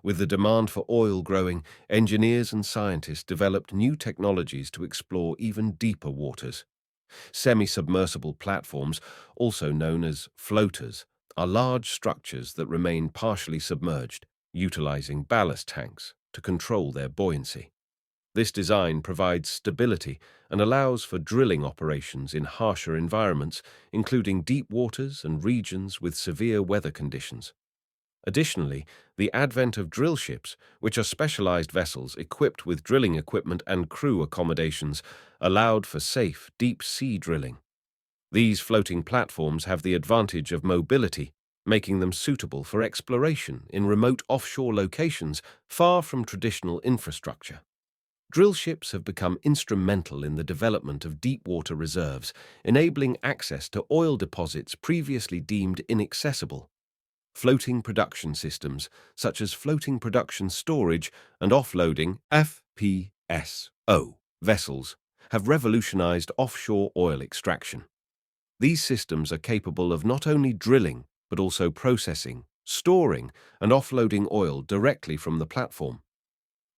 With the demand for oil growing, engineers and scientists developed new technologies to explore even deeper waters. Semi-submersible platforms, also known as floaters, are large structures that remain partially submerged, utilizing ballast tanks to control their buoyancy. This design provides stability and allows for drilling operations in harsher environments, including deep waters and regions with severe weather conditions. Additionally, the advent of drill ships, which are specialized vessels equipped with drilling equipment and crew accommodations, allowed for safe, deep-sea drilling. These floating platforms have the advantage of mobility, making them suitable for exploration in remote offshore locations far from traditional infrastructure. Drill ships have become instrumental in the development of deep-water reserves, enabling access to oil deposits previously deemed inaccessible. Floating production systems, such as floating production storage and offloading (FPSO) vessels, have revolutionized offshore oil extraction. These systems are capable of not only drilling, but also processing, storing, and offloading oil directly from the platform.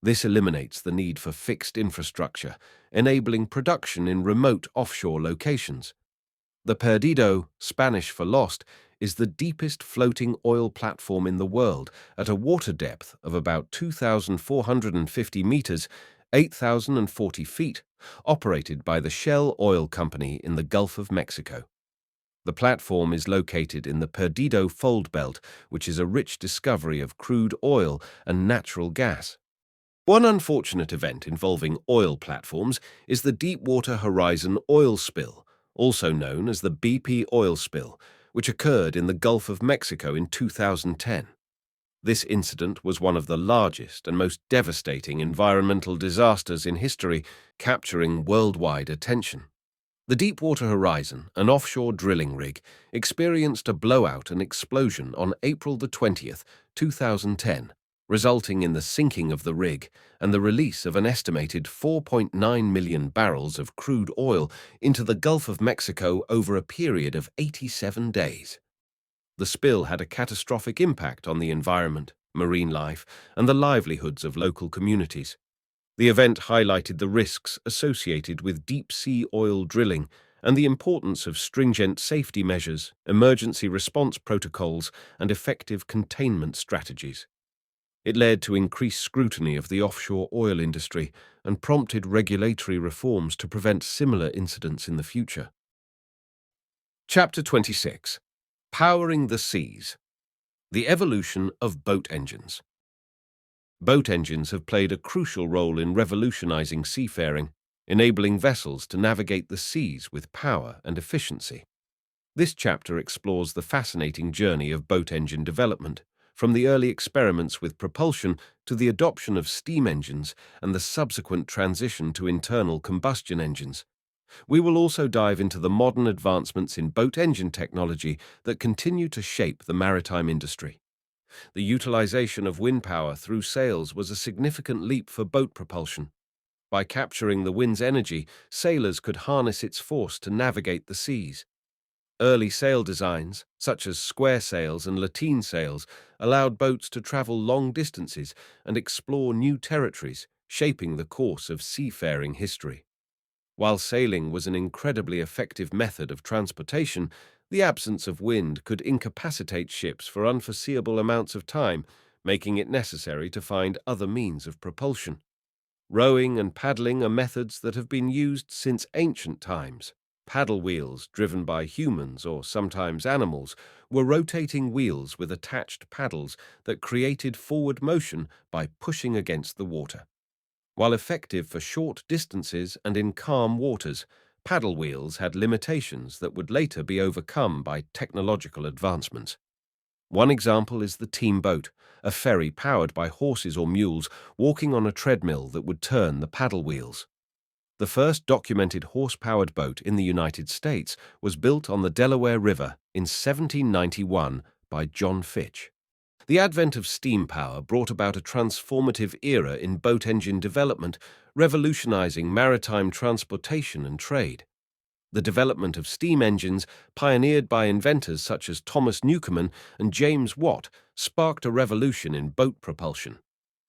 This eliminates the need for fixed infrastructure, enabling production in remote offshore locations. The Perdido, Spanish for lost, is the deepest floating oil platform in the world at a water depth of about 2,450 meters, 8,040 feet, operated by the Shell Oil Company in the Gulf of Mexico. The platform is located in the Perdido Fold Belt, which is a rich discovery of crude oil and natural gas. One unfortunate event involving oil platforms is the Deepwater Horizon oil spill, also known as the BP oil spill, which occurred in the Gulf of Mexico in 2010. This incident was one of the largest and most devastating environmental disasters in history, capturing worldwide attention. The Deepwater Horizon, an offshore drilling rig, experienced a blowout and explosion on April 20th, 2010, resulting in the sinking of the rig and the release of an estimated 4.9 million barrels of crude oil into the Gulf of Mexico over a period of 87 days. The spill had a catastrophic impact on the environment, marine life, and the livelihoods of local communities. The event highlighted the risks associated with deep-sea oil drilling and the importance of stringent safety measures, emergency response protocols, and effective containment strategies. It led to increased scrutiny of the offshore oil industry and prompted regulatory reforms to prevent similar incidents in the future. Chapter 26. Powering the Seas. The Evolution of Boat Engines. Boat engines have played a crucial role in revolutionizing seafaring, enabling vessels to navigate the seas with power and efficiency. This chapter explores the fascinating journey of boat engine development, from the early experiments with propulsion to the adoption of steam engines and the subsequent transition to internal combustion engines. We will also dive into the modern advancements in boat engine technology that continue to shape the maritime industry. The utilization of wind power through sails was a significant leap for boat propulsion. By capturing the wind's energy, sailors could harness its force to navigate the seas. Early sail designs, such as square sails and lateen sails, allowed boats to travel long distances and explore new territories, shaping the course of seafaring history. While sailing was an incredibly effective method of transportation, the absence of wind could incapacitate ships for unforeseeable amounts of time, making it necessary to find other means of propulsion. Rowing and paddling are methods that have been used since ancient times. Paddle wheels, driven by humans or sometimes animals, were rotating wheels with attached paddles that created forward motion by pushing against the water. While effective for short distances and in calm waters, paddle wheels had limitations that would later be overcome by technological advancements. One example is the team boat, a ferry powered by horses or mules walking on a treadmill that would turn the paddle wheels. The first documented horse-powered boat in the United States was built on the Delaware River in 1791 by John Fitch. The advent of steam power brought about a transformative era in boat engine development, revolutionizing maritime transportation and trade. The development of steam engines, pioneered by inventors such as Thomas Newcomen and James Watt, sparked a revolution in boat propulsion.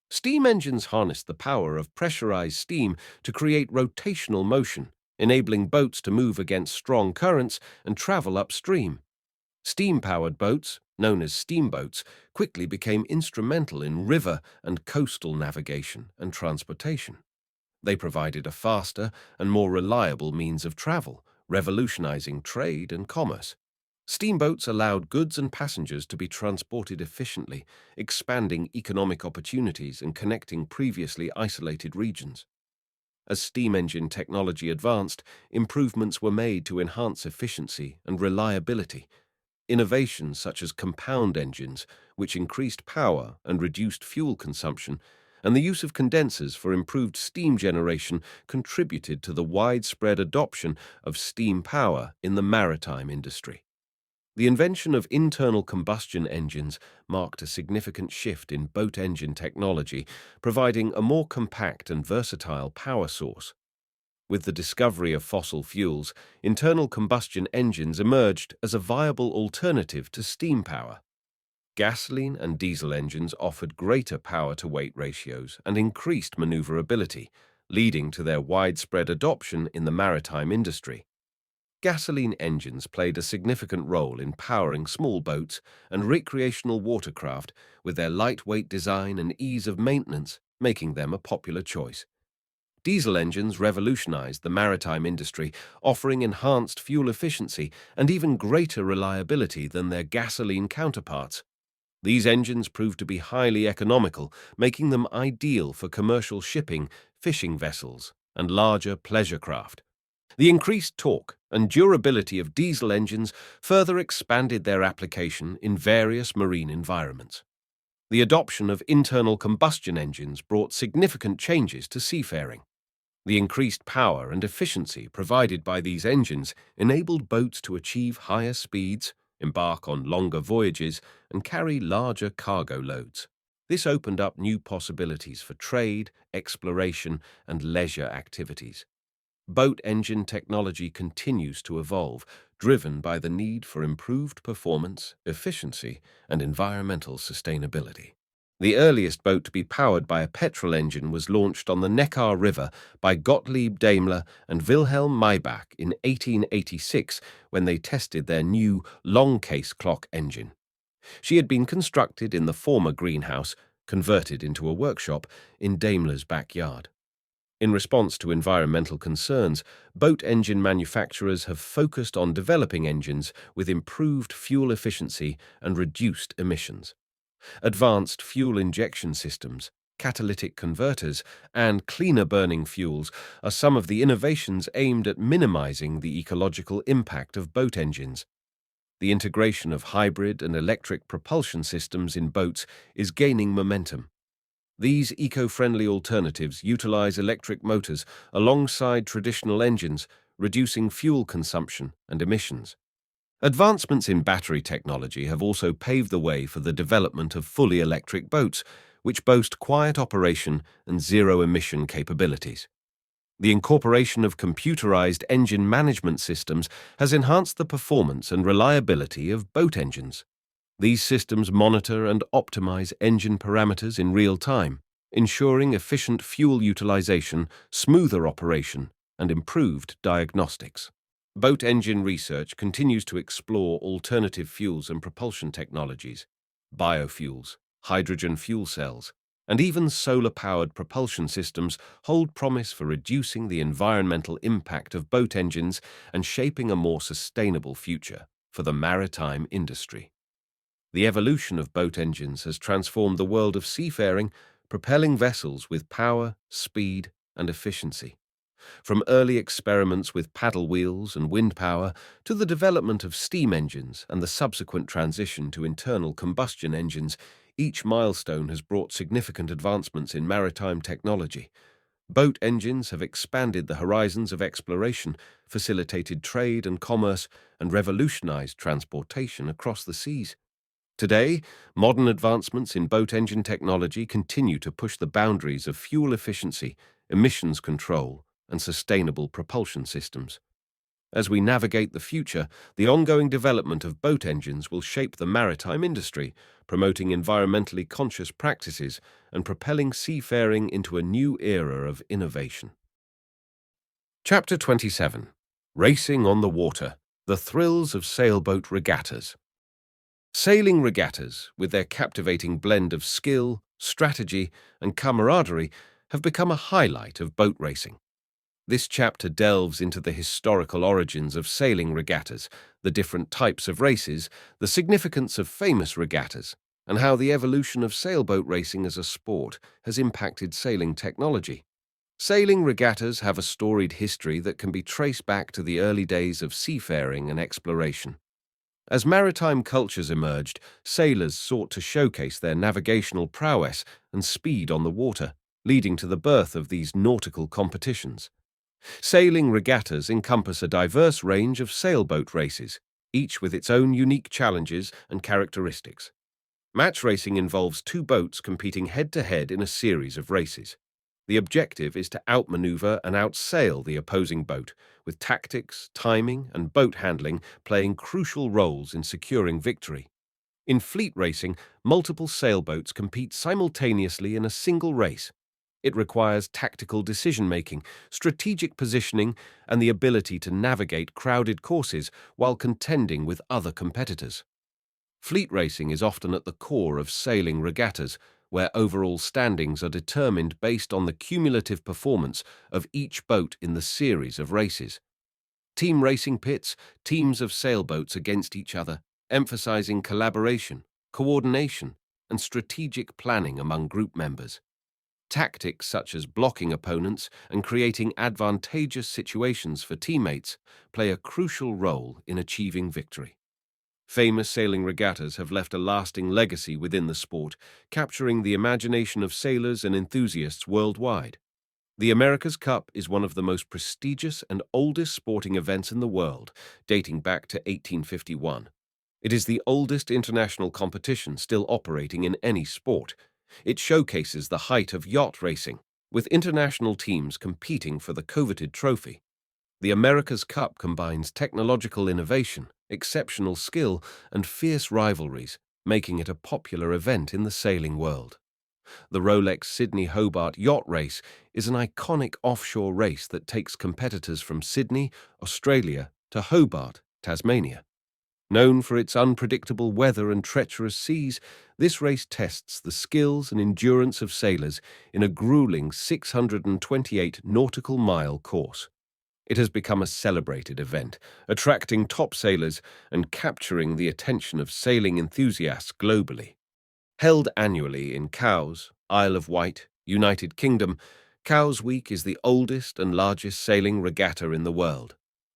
Steam engines harnessed the power of pressurized steam to create rotational motion, enabling boats to move against strong currents and travel upstream. Steam-powered boats, known as steamboats, quickly became instrumental in river and coastal navigation and transportation. They provided a faster and more reliable means of travel, revolutionizing trade and commerce. Steamboats allowed goods and passengers to be transported efficiently, expanding economic opportunities and connecting previously isolated regions. As steam engine technology advanced, improvements were made to enhance efficiency and reliability. Innovations such as compound engines, which increased power and reduced fuel consumption, and the use of condensers for improved steam generation contributed to the widespread adoption of steam power in the maritime industry. The invention of internal combustion engines marked a significant shift in boat engine technology, providing a more compact and versatile power source. With the discovery of fossil fuels, internal combustion engines emerged as a viable alternative to steam power. Gasoline and diesel engines offered greater power-to-weight ratios and increased maneuverability, leading to their widespread adoption in the maritime industry. Gasoline engines played a significant role in powering small boats and recreational watercraft, with their lightweight design and ease of maintenance making them a popular choice. Diesel engines revolutionized the maritime industry, offering enhanced fuel efficiency and even greater reliability than their gasoline counterparts. These engines proved to be highly economical, making them ideal for commercial shipping, fishing vessels, and larger pleasure craft. The increased torque and durability of diesel engines further expanded their application in various marine environments. The adoption of internal combustion engines brought significant changes to seafaring. The increased power and efficiency provided by these engines enabled boats to achieve higher speeds, embark on longer voyages, and carry larger cargo loads. This opened up new possibilities for trade, exploration, and leisure activities. Boat engine technology continues to evolve, driven by the need for improved performance, efficiency, and environmental sustainability. The earliest boat to be powered by a petrol engine was launched on the Neckar River by Gottlieb Daimler and Wilhelm Maybach in 1886 when they tested their new long-case clock engine. She had been constructed in the former greenhouse, converted into a workshop, in Daimler's backyard. In response to environmental concerns, boat engine manufacturers have focused on developing engines with improved fuel efficiency and reduced emissions. Advanced fuel injection systems, catalytic converters, and cleaner-burning fuels are some of the innovations aimed at minimizing the ecological impact of boat engines. The integration of hybrid and electric propulsion systems in boats is gaining momentum. These eco-friendly alternatives utilize electric motors alongside traditional engines, reducing fuel consumption and emissions. Advancements in battery technology have also paved the way for the development of fully electric boats, which boast quiet operation and zero-emission capabilities. The incorporation of computerized engine management systems has enhanced the performance and reliability of boat engines. These systems monitor and optimize engine parameters in real time, ensuring efficient fuel utilization, smoother operation, and improved diagnostics. Boat engine research continues to explore alternative fuels and propulsion technologies, biofuels, hydrogen fuel cells, and even solar-powered propulsion systems hold promise for reducing the environmental impact of boat engines and shaping a more sustainable future for the maritime industry. The evolution of boat engines has transformed the world of seafaring, propelling vessels with power, speed, and efficiency. From early experiments with paddle wheels and wind power to the development of steam engines and the subsequent transition to internal combustion engines, each milestone has brought significant advancements in maritime technology. Boat engines have expanded the horizons of exploration, facilitated trade and commerce, and revolutionized transportation across the seas. Today, modern advancements in boat engine technology continue to push the boundaries of fuel efficiency, emissions control, and sustainable propulsion systems. As we navigate the future, the ongoing development of boat engines will shape the maritime industry, promoting environmentally conscious practices and propelling seafaring into a new era of innovation. Chapter 27. Racing on the Water: The Thrills of Sailboat Regattas. Sailing regattas, with their captivating blend of skill, strategy, and camaraderie, have become a highlight of boat racing. This chapter delves into the historical origins of sailing regattas, the different types of races, the significance of famous regattas, and how the evolution of sailboat racing as a sport has impacted sailing technology. Sailing regattas have a storied history that can be traced back to the early days of seafaring and exploration. As maritime cultures emerged, sailors sought to showcase their navigational prowess and speed on the water, leading to the birth of these nautical competitions. Sailing regattas encompass a diverse range of sailboat races, each with its own unique challenges and characteristics. Match racing involves two boats competing head-to-head in a series of races. The objective is to outmaneuver and outsail the opposing boat, with tactics, timing, and boat handling playing crucial roles in securing victory. In fleet racing, multiple sailboats compete simultaneously in a single race. It requires tactical decision-making, strategic positioning, and the ability to navigate crowded courses while contending with other competitors. Fleet racing is often at the core of sailing regattas, where overall standings are determined based on the cumulative performance of each boat in the series of races. Team racing pits teams of sailboats against each other, emphasizing collaboration, coordination, and strategic planning among group members. Tactics such as blocking opponents and creating advantageous situations for teammates play a crucial role in achieving victory. Famous sailing regattas have left a lasting legacy within the sport, capturing the imagination of sailors and enthusiasts worldwide. The America's Cup is one of the most prestigious and oldest sporting events in the world, dating back to 1851. It is the oldest international competition still operating in any sport. It showcases the height of yacht racing, with international teams competing for the coveted trophy. The America's Cup combines technological innovation, exceptional skill, and fierce rivalries, making it a popular event in the sailing world. The Rolex Sydney-Hobart Yacht Race is an iconic offshore race that takes competitors from Sydney, Australia, to Hobart, Tasmania. Known for its unpredictable weather and treacherous seas, this race tests the skills and endurance of sailors in a grueling 628 nautical mile course. It has become a celebrated event, attracting top sailors and capturing the attention of sailing enthusiasts globally. Held annually in Cowes, Isle of Wight, United Kingdom, Cowes Week is the oldest and largest sailing regatta in the world.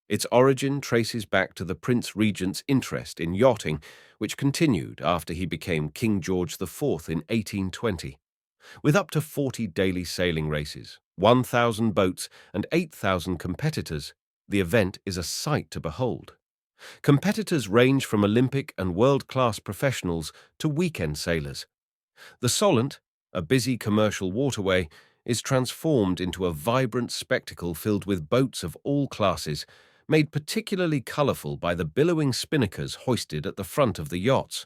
Its origin traces back to the Prince Regent's interest in yachting, which continued after he became King George IV in 1820. With up to 40 daily sailing races, 1,000 boats, and 8,000 competitors, the event is a sight to behold. Competitors range from Olympic and world-class professionals to weekend sailors. The Solent, a busy commercial waterway, is transformed into a vibrant spectacle filled with boats of all classes, made particularly colourful by the billowing spinnakers hoisted at the front of the yachts.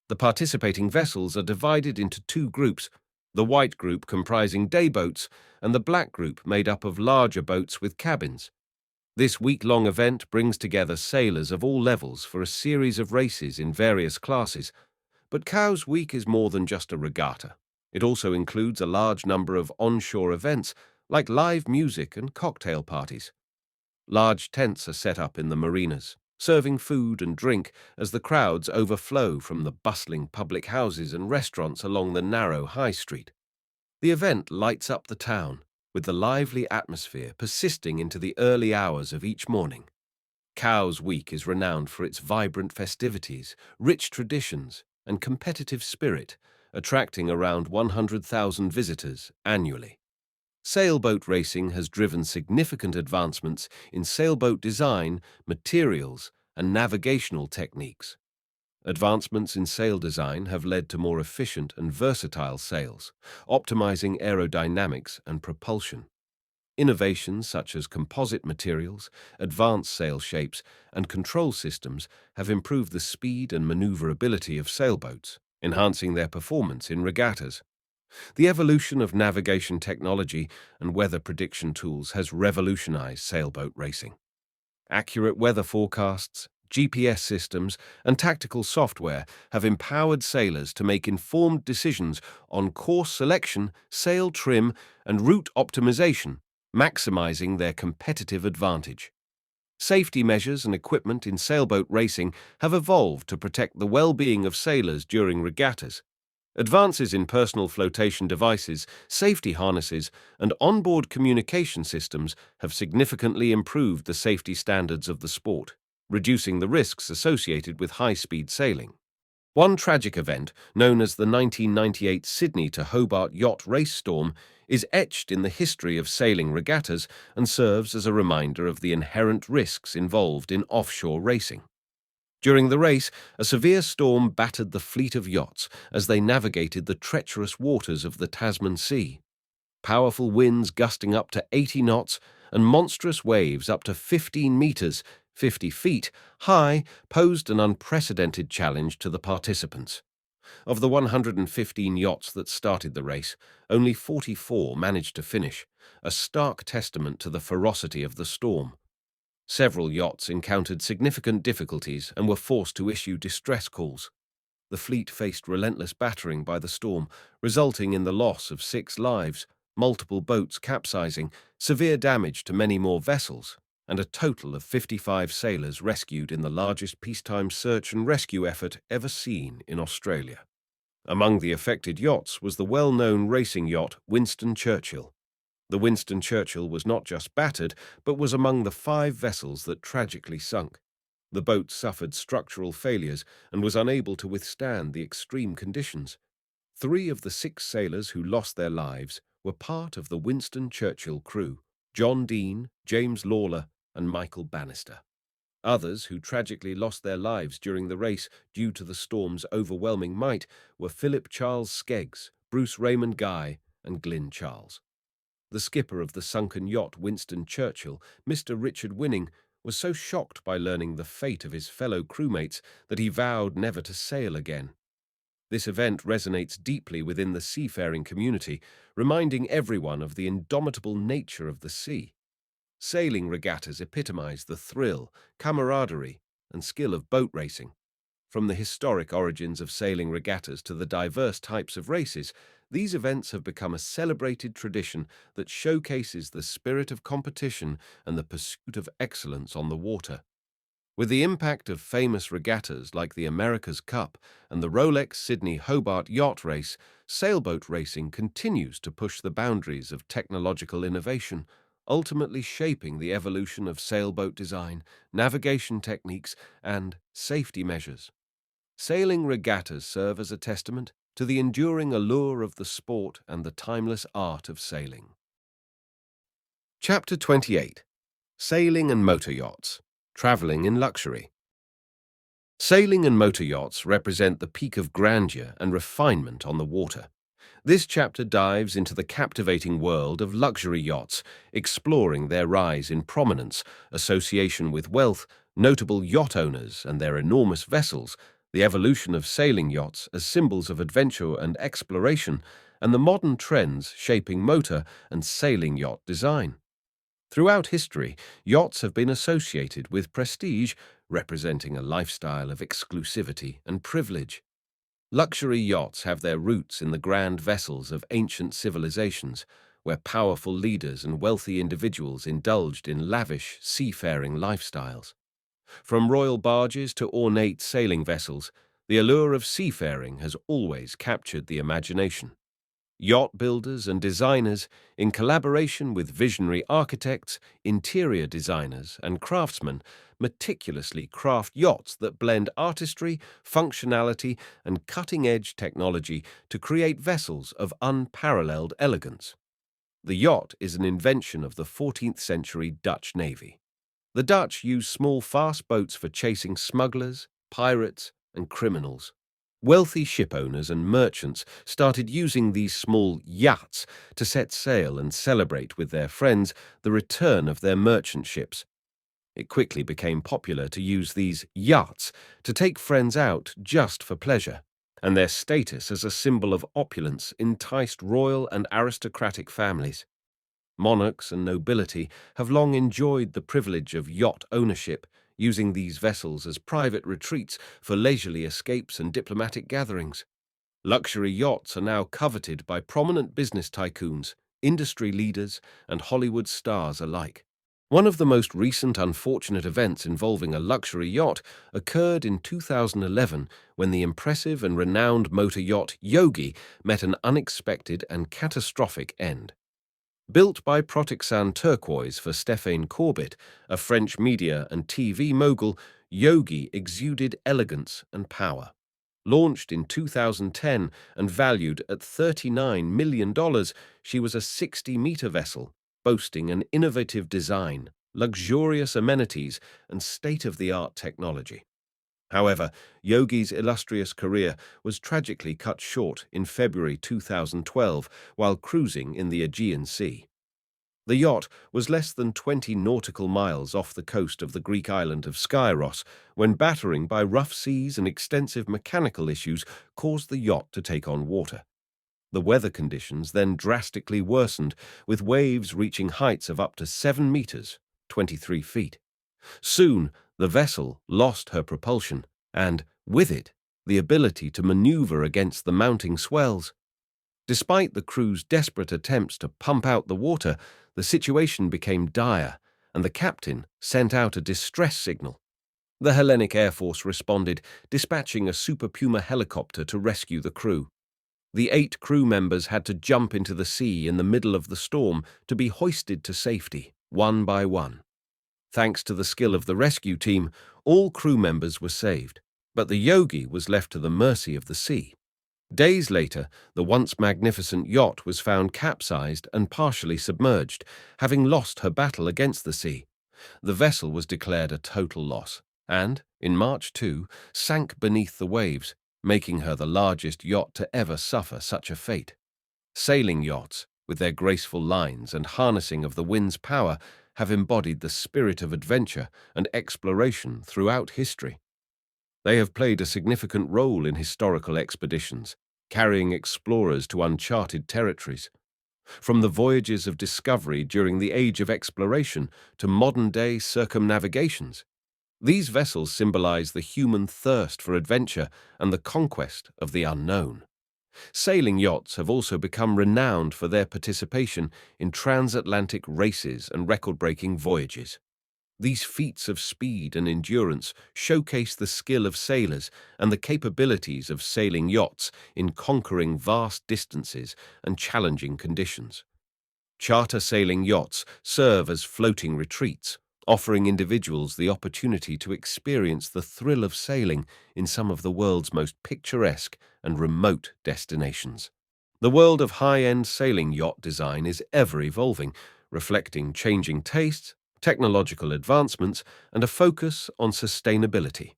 The participating vessels are divided into two groups, the white group comprising day boats and the black group made up of larger boats with cabins. This week-long event brings together sailors of all levels for a series of races in various classes. But Cowes Week is more than just a regatta. It also includes a large number of onshore events like live music and cocktail parties. Large tents are set up in the marinas, serving food and drink as the crowds overflow from the bustling public houses and restaurants along the narrow high street. The event lights up the town, with the lively atmosphere persisting into the early hours of each morning. Cowes Week is renowned for its vibrant festivities, rich traditions, and competitive spirit, attracting around 100,000 visitors annually. Sailboat racing has driven significant advancements in sailboat design, materials, and navigational techniques. Advancements in sail design have led to more efficient and versatile sails, optimizing aerodynamics and propulsion. Innovations such as composite materials, advanced sail shapes, and control systems have improved the speed and maneuverability of sailboats, enhancing their performance in regattas. The evolution of navigation technology and weather prediction tools has revolutionized sailboat racing. Accurate weather forecasts, GPS systems, and tactical software have empowered sailors to make informed decisions on course selection, sail trim, and route optimization, maximizing their competitive advantage. Safety measures and equipment in sailboat racing have evolved to protect the well-being of sailors during regattas. Advances in personal flotation devices, safety harnesses, and onboard communication systems have significantly improved the safety standards of the sport, reducing the risks associated with high-speed sailing. One tragic event, known as the 1998 Sydney to Hobart Yacht Race Storm, is etched in the history of sailing regattas and serves as a reminder of the inherent risks involved in offshore racing. During the race, a severe storm battered the fleet of yachts as they navigated the treacherous waters of the Tasman Sea. Powerful winds gusting up to 80 knots and monstrous waves up to 15 meters, 50 feet, high posed an unprecedented challenge to the participants. Of the 115 yachts that started the race, only 44 managed to finish, a stark testament to the ferocity of the storm. Several yachts encountered significant difficulties and were forced to issue distress calls. The fleet faced relentless battering by the storm, resulting in the loss of 6 lives, multiple boats capsizing, severe damage to many more vessels, and a total of 55 sailors rescued in the largest peacetime search and rescue effort ever seen in Australia. Among the affected yachts was the well-known racing yacht Winston Churchill. The Winston Churchill was not just battered, but was among the 5 vessels that tragically sunk. The boat suffered structural failures and was unable to withstand the extreme conditions. 3 of the 6 sailors who lost their lives were part of the Winston Churchill crew: John Dean, James Lawler, and Michael Bannister. Others who tragically lost their lives during the race due to the storm's overwhelming might were Philip Charles Skeggs, Bruce Raymond Guy, and Glyn Charles. The skipper of the sunken yacht Winston Churchill, Mr. Richard Winning, was so shocked by learning the fate of his fellow crewmates that he vowed never to sail again. This event resonates deeply within the seafaring community, reminding everyone of the indomitable nature of the sea. Sailing regattas epitomize the thrill, camaraderie, and skill of boat racing. From the historic origins of sailing regattas to the diverse types of races, these events have become a celebrated tradition that showcases the spirit of competition and the pursuit of excellence on the water. With the impact of famous regattas like the America's Cup and the Rolex Sydney Hobart Yacht Race, sailboat racing continues to push the boundaries of technological innovation, ultimately shaping the evolution of sailboat design, navigation techniques, and safety measures. Sailing regattas serve as a testament to the enduring allure of the sport and the timeless art of sailing. Chapter 28. Sailing and Motor Yachts. Traveling in Luxury. Sailing and motor yachts represent the peak of grandeur and refinement on the water. This chapter dives into the captivating world of luxury yachts, exploring their rise in prominence, association with wealth, notable yacht owners and their enormous vessels, the evolution of sailing yachts as symbols of adventure and exploration, and the modern trends shaping motor and sailing yacht design. Throughout history, yachts have been associated with prestige, representing a lifestyle of exclusivity and privilege. Luxury yachts have their roots in the grand vessels of ancient civilizations, where powerful leaders and wealthy individuals indulged in lavish seafaring lifestyles. From royal barges to ornate sailing vessels, the allure of seafaring has always captured the imagination. Yacht builders and designers, in collaboration with visionary architects, interior designers, and craftsmen, meticulously craft yachts that blend artistry, functionality, and cutting-edge technology to create vessels of unparalleled elegance. The yacht is an invention of the 14th century Dutch Navy. The Dutch used small, fast boats for chasing smugglers, pirates, and criminals. Wealthy shipowners and merchants started using these small yachts to set sail and celebrate with their friends the return of their merchant ships. It quickly became popular to use these yachts to take friends out just for pleasure, and their status as a symbol of opulence enticed royal and aristocratic families. Monarchs and nobility have long enjoyed the privilege of yacht ownership, using these vessels as private retreats for leisurely escapes and diplomatic gatherings. Luxury yachts are now coveted by prominent business tycoons, industry leaders, and Hollywood stars alike. One of the most recent unfortunate events involving a luxury yacht occurred in 2011 when the impressive and renowned motor yacht Yogi met an unexpected and catastrophic end. Built by Protexan Turquoise for Stéphane Corbett, a French media and TV mogul, Yogi exuded elegance and power. Launched in 2010 and valued at $39 million, she was a 60-meter vessel, boasting an innovative design, luxurious amenities, and state-of-the-art technology. However, Yogi's illustrious career was tragically cut short in February 2012 while cruising in the Aegean Sea. The yacht was less than 20 nautical miles off the coast of the Greek island of Skyros when battering by rough seas and extensive mechanical issues caused the yacht to take on water. The weather conditions then drastically worsened, with waves reaching heights of up to 7 meters, 23 feet. Soon, the vessel lost her propulsion and, with it, the ability to maneuver against the mounting swells. Despite the crew's desperate attempts to pump out the water, the situation became dire, and the captain sent out a distress signal. The Hellenic Air Force responded, dispatching a Super Puma helicopter to rescue the crew. The 8 crew members had to jump into the sea in the middle of the storm to be hoisted to safety, one by one. Thanks to the skill of the rescue team, all crew members were saved, but the Yogi was left to the mercy of the sea. Days later, the once magnificent yacht was found capsized and partially submerged, having lost her battle against the sea. The vessel was declared a total loss and, in March 2, sank beneath the waves, making her the largest yacht to ever suffer such a fate. Sailing yachts, with their graceful lines and harnessing of the wind's power, have embodied the spirit of adventure and exploration throughout history. They have played a significant role in historical expeditions, carrying explorers to uncharted territories. From the voyages of discovery during the Age of Exploration to modern-day circumnavigations, these vessels symbolize the human thirst for adventure and the conquest of the unknown. Sailing yachts have also become renowned for their participation in transatlantic races and record-breaking voyages. These feats of speed and endurance showcase the skill of sailors and the capabilities of sailing yachts in conquering vast distances and challenging conditions. Charter sailing yachts serve as floating retreats, offering individuals the opportunity to experience the thrill of sailing in some of the world's most picturesque and remote destinations. The world of high-end sailing yacht design is ever evolving, reflecting changing tastes, technological advancements, and a focus on sustainability.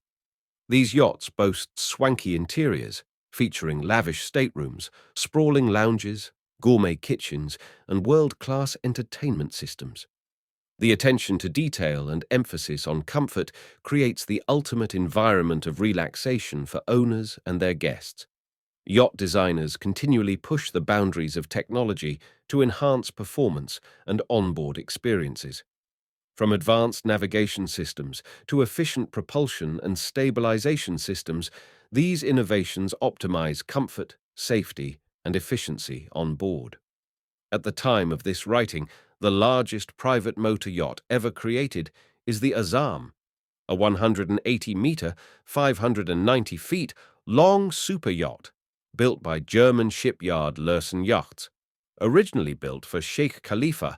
These yachts boast swanky interiors, featuring lavish staterooms, sprawling lounges, gourmet kitchens, and world-class entertainment systems. The attention to detail and emphasis on comfort creates the ultimate environment of relaxation for owners and their guests. Yacht designers continually push the boundaries of technology to enhance performance and onboard experiences. From advanced navigation systems to efficient propulsion and stabilization systems, these innovations optimize comfort, safety, and efficiency on board. At the time of this writing, the largest private motor yacht ever created is the Azam, a 180-meter, 590 feet long super yacht built by German shipyard Lürssen Yachts. Originally built for Sheikh Khalifa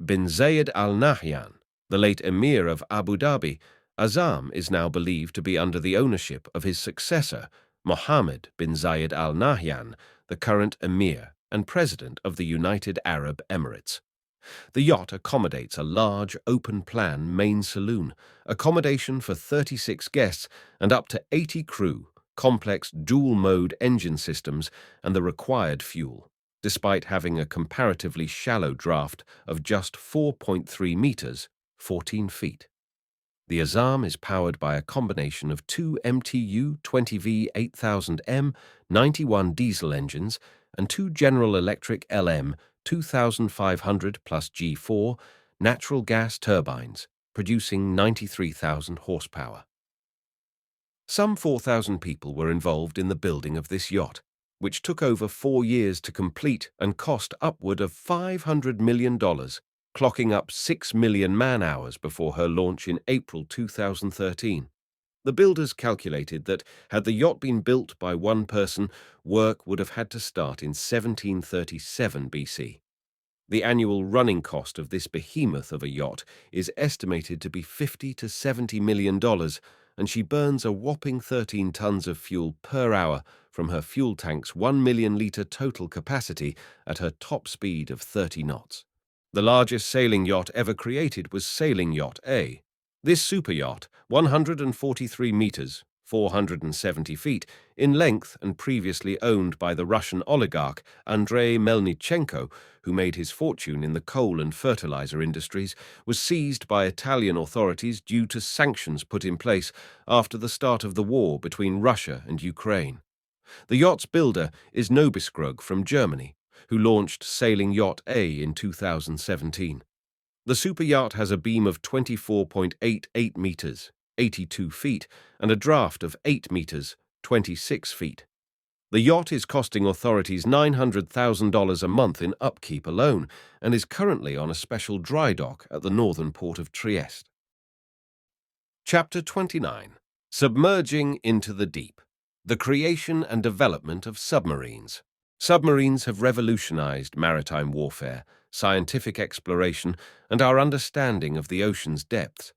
bin Zayed Al Nahyan, the late Emir of Abu Dhabi, Azam is now believed to be under the ownership of his successor, Mohammed bin Zayed Al Nahyan, the current Emir and President of the United Arab Emirates. The yacht accommodates a large, open-plan main saloon, accommodation for 36 guests and up to 80 crew, complex dual-mode engine systems, and the required fuel, despite having a comparatively shallow draft of just 4.3 meters, 14 feet. The Azam is powered by a combination of two MTU 20V 8000M 91 diesel engines and two General Electric LM 2500 plus G4 natural gas turbines, producing 93,000 horsepower. Some 4,000 people were involved in the building of this yacht, which took over 4 years to complete and cost upward of $500 million, clocking up 6 million man-hours before her launch in April 2013. The builders calculated that, had the yacht been built by one person, work would have had to start in 1737 BC. The annual running cost of this behemoth of a yacht is estimated to be $50 to $70 million, and she burns a whopping 13 tons of fuel per hour from her fuel tank's 1 million-litre total capacity at her top speed of 30 knots. The largest sailing yacht ever created was Sailing Yacht A. This super yacht, 143 meters, 470 feet, in length and previously owned by the Russian oligarch Andrei Melnichenko, who made his fortune in the coal and fertilizer industries, was seized by Italian authorities due to sanctions put in place after the start of the war between Russia and Ukraine. The yacht's builder is Nobiskrug from Germany, who launched Sailing Yacht A in 2017. The super yacht has a beam of 24.88 meters, 82 feet, and a draft of 8 meters, 26 feet. The yacht is costing authorities $900,000 a month in upkeep alone and is currently on a special dry dock at the northern port of Trieste. Chapter 29. Submerging into the Deep. The creation and development of submarines. Submarines have revolutionized maritime warfare, scientific exploration, and our understanding of the ocean's depths.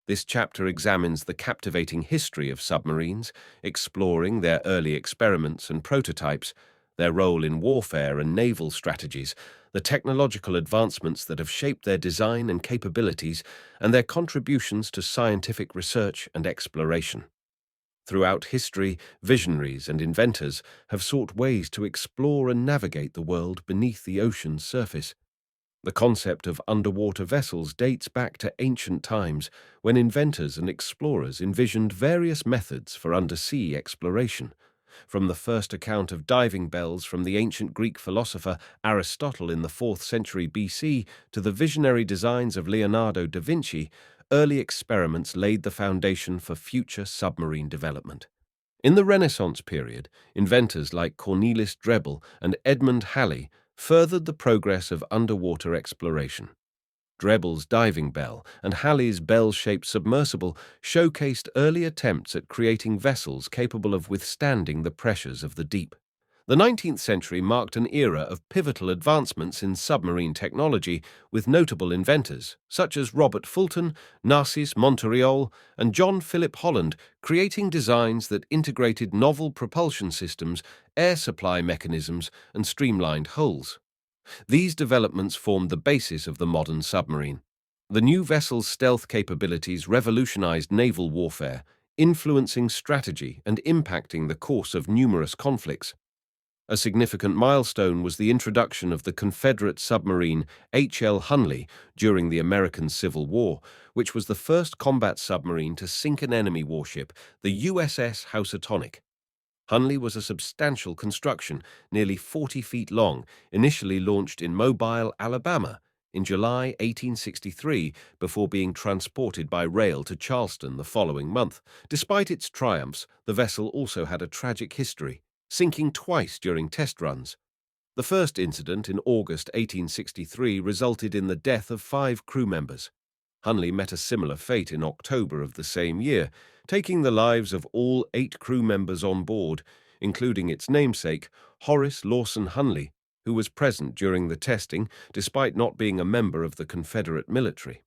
This chapter examines the captivating history of submarines, exploring their early experiments and prototypes, their role in warfare and naval strategies, the technological advancements that have shaped their design and capabilities, and their contributions to scientific research and exploration. Throughout history, visionaries and inventors have sought ways to explore and navigate the world beneath the ocean's surface. The concept of underwater vessels dates back to ancient times, when inventors and explorers envisioned various methods for undersea exploration. From the first account of diving bells from the ancient Greek philosopher Aristotle in the 4th century BC to the visionary designs of Leonardo da Vinci, early experiments laid the foundation for future submarine development. In the Renaissance period, inventors like Cornelis Drebbel and Edmund Halley furthered the progress of underwater exploration. Drebbel's diving bell and Halley's bell-shaped submersible showcased early attempts at creating vessels capable of withstanding the pressures of the deep. The 19th century marked an era of pivotal advancements in submarine technology, with notable inventors such as Robert Fulton, Narcisse Monturiol, and John Philip Holland creating designs that integrated novel propulsion systems, air supply mechanisms, and streamlined hulls. These developments formed the basis of the modern submarine. The new vessel's stealth capabilities revolutionized naval warfare, influencing strategy and impacting the course of numerous conflicts. A significant milestone was the introduction of the Confederate submarine H.L. Hunley during the American Civil War, which was the first combat submarine to sink an enemy warship, the USS Housatonic. Hunley was a substantial construction, nearly 40 feet long, initially launched in Mobile, Alabama, in July 1863 before being transported by rail to Charleston the following month. Despite its triumphs, the vessel also had a tragic history, sinking twice during test runs. The first incident in August 1863 resulted in the death of 5 crew members. Hunley met a similar fate in October of the same year, taking the lives of all 8 crew members on board, including its namesake, Horace Lawson Hunley, who was present during the testing despite not being a member of the Confederate military.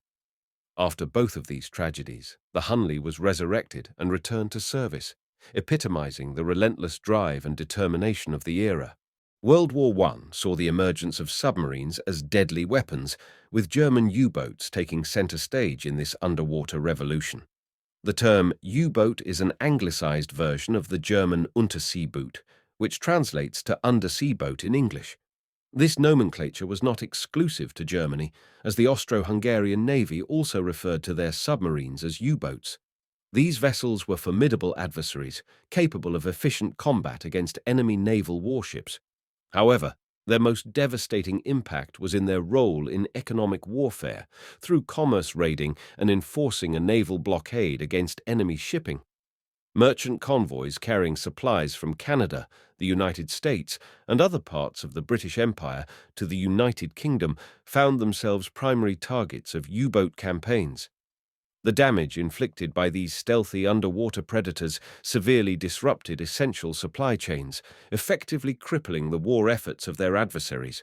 After both of these tragedies, the Hunley was resurrected and returned to service, epitomizing the relentless drive and determination of the era. World War I saw the emergence of submarines as deadly weapons, with German U-boats taking center stage in this underwater revolution. The term U-boat is an anglicized version of the German Unterseeboot, which translates to undersea boat in English. This nomenclature was not exclusive to Germany, as the Austro-Hungarian Navy also referred to their submarines as U-boats. These vessels were formidable adversaries, capable of efficient combat against enemy naval warships. However, their most devastating impact was in their role in economic warfare, through commerce raiding and enforcing a naval blockade against enemy shipping. Merchant convoys carrying supplies from Canada, the United States, and other parts of the British Empire to the United Kingdom found themselves primary targets of U-boat campaigns. The damage inflicted by these stealthy underwater predators severely disrupted essential supply chains, effectively crippling the war efforts of their adversaries.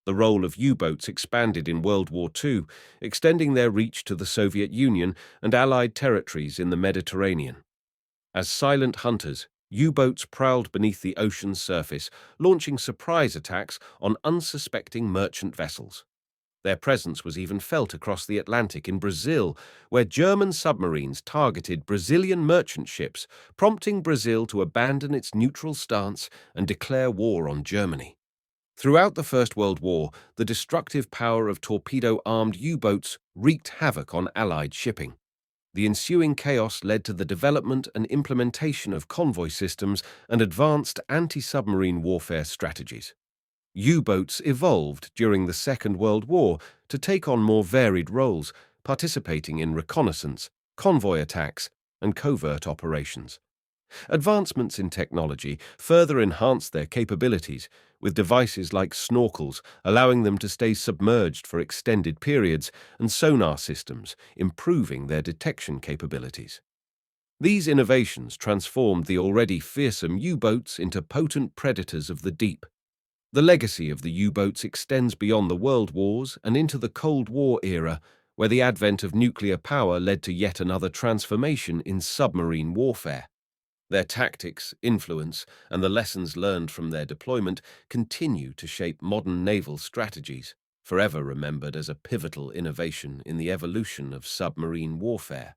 The role of U-boats expanded in World War II, extending their reach to the Soviet Union and Allied territories in the Mediterranean. As silent hunters, U-boats prowled beneath the ocean's surface, launching surprise attacks on unsuspecting merchant vessels. Their presence was even felt across the Atlantic in Brazil, where German submarines targeted Brazilian merchant ships, prompting Brazil to abandon its neutral stance and declare war on Germany. Throughout the First World War, the destructive power of torpedo-armed U-boats wreaked havoc on Allied shipping. The ensuing chaos led to the development and implementation of convoy systems and advanced anti-submarine warfare strategies. U-boats evolved during the Second World War to take on more varied roles, participating in reconnaissance, convoy attacks, and covert operations. Advancements in technology further enhanced their capabilities, with devices like snorkels allowing them to stay submerged for extended periods and sonar systems improving their detection capabilities. These innovations transformed the already fearsome U-boats into potent predators of the deep. The legacy of the U-boats extends beyond the World Wars and into the Cold War era, where the advent of nuclear power led to yet another transformation in submarine warfare. Their tactics, influence, and the lessons learned from their deployment continue to shape modern naval strategies, forever remembered as a pivotal innovation in the evolution of submarine warfare.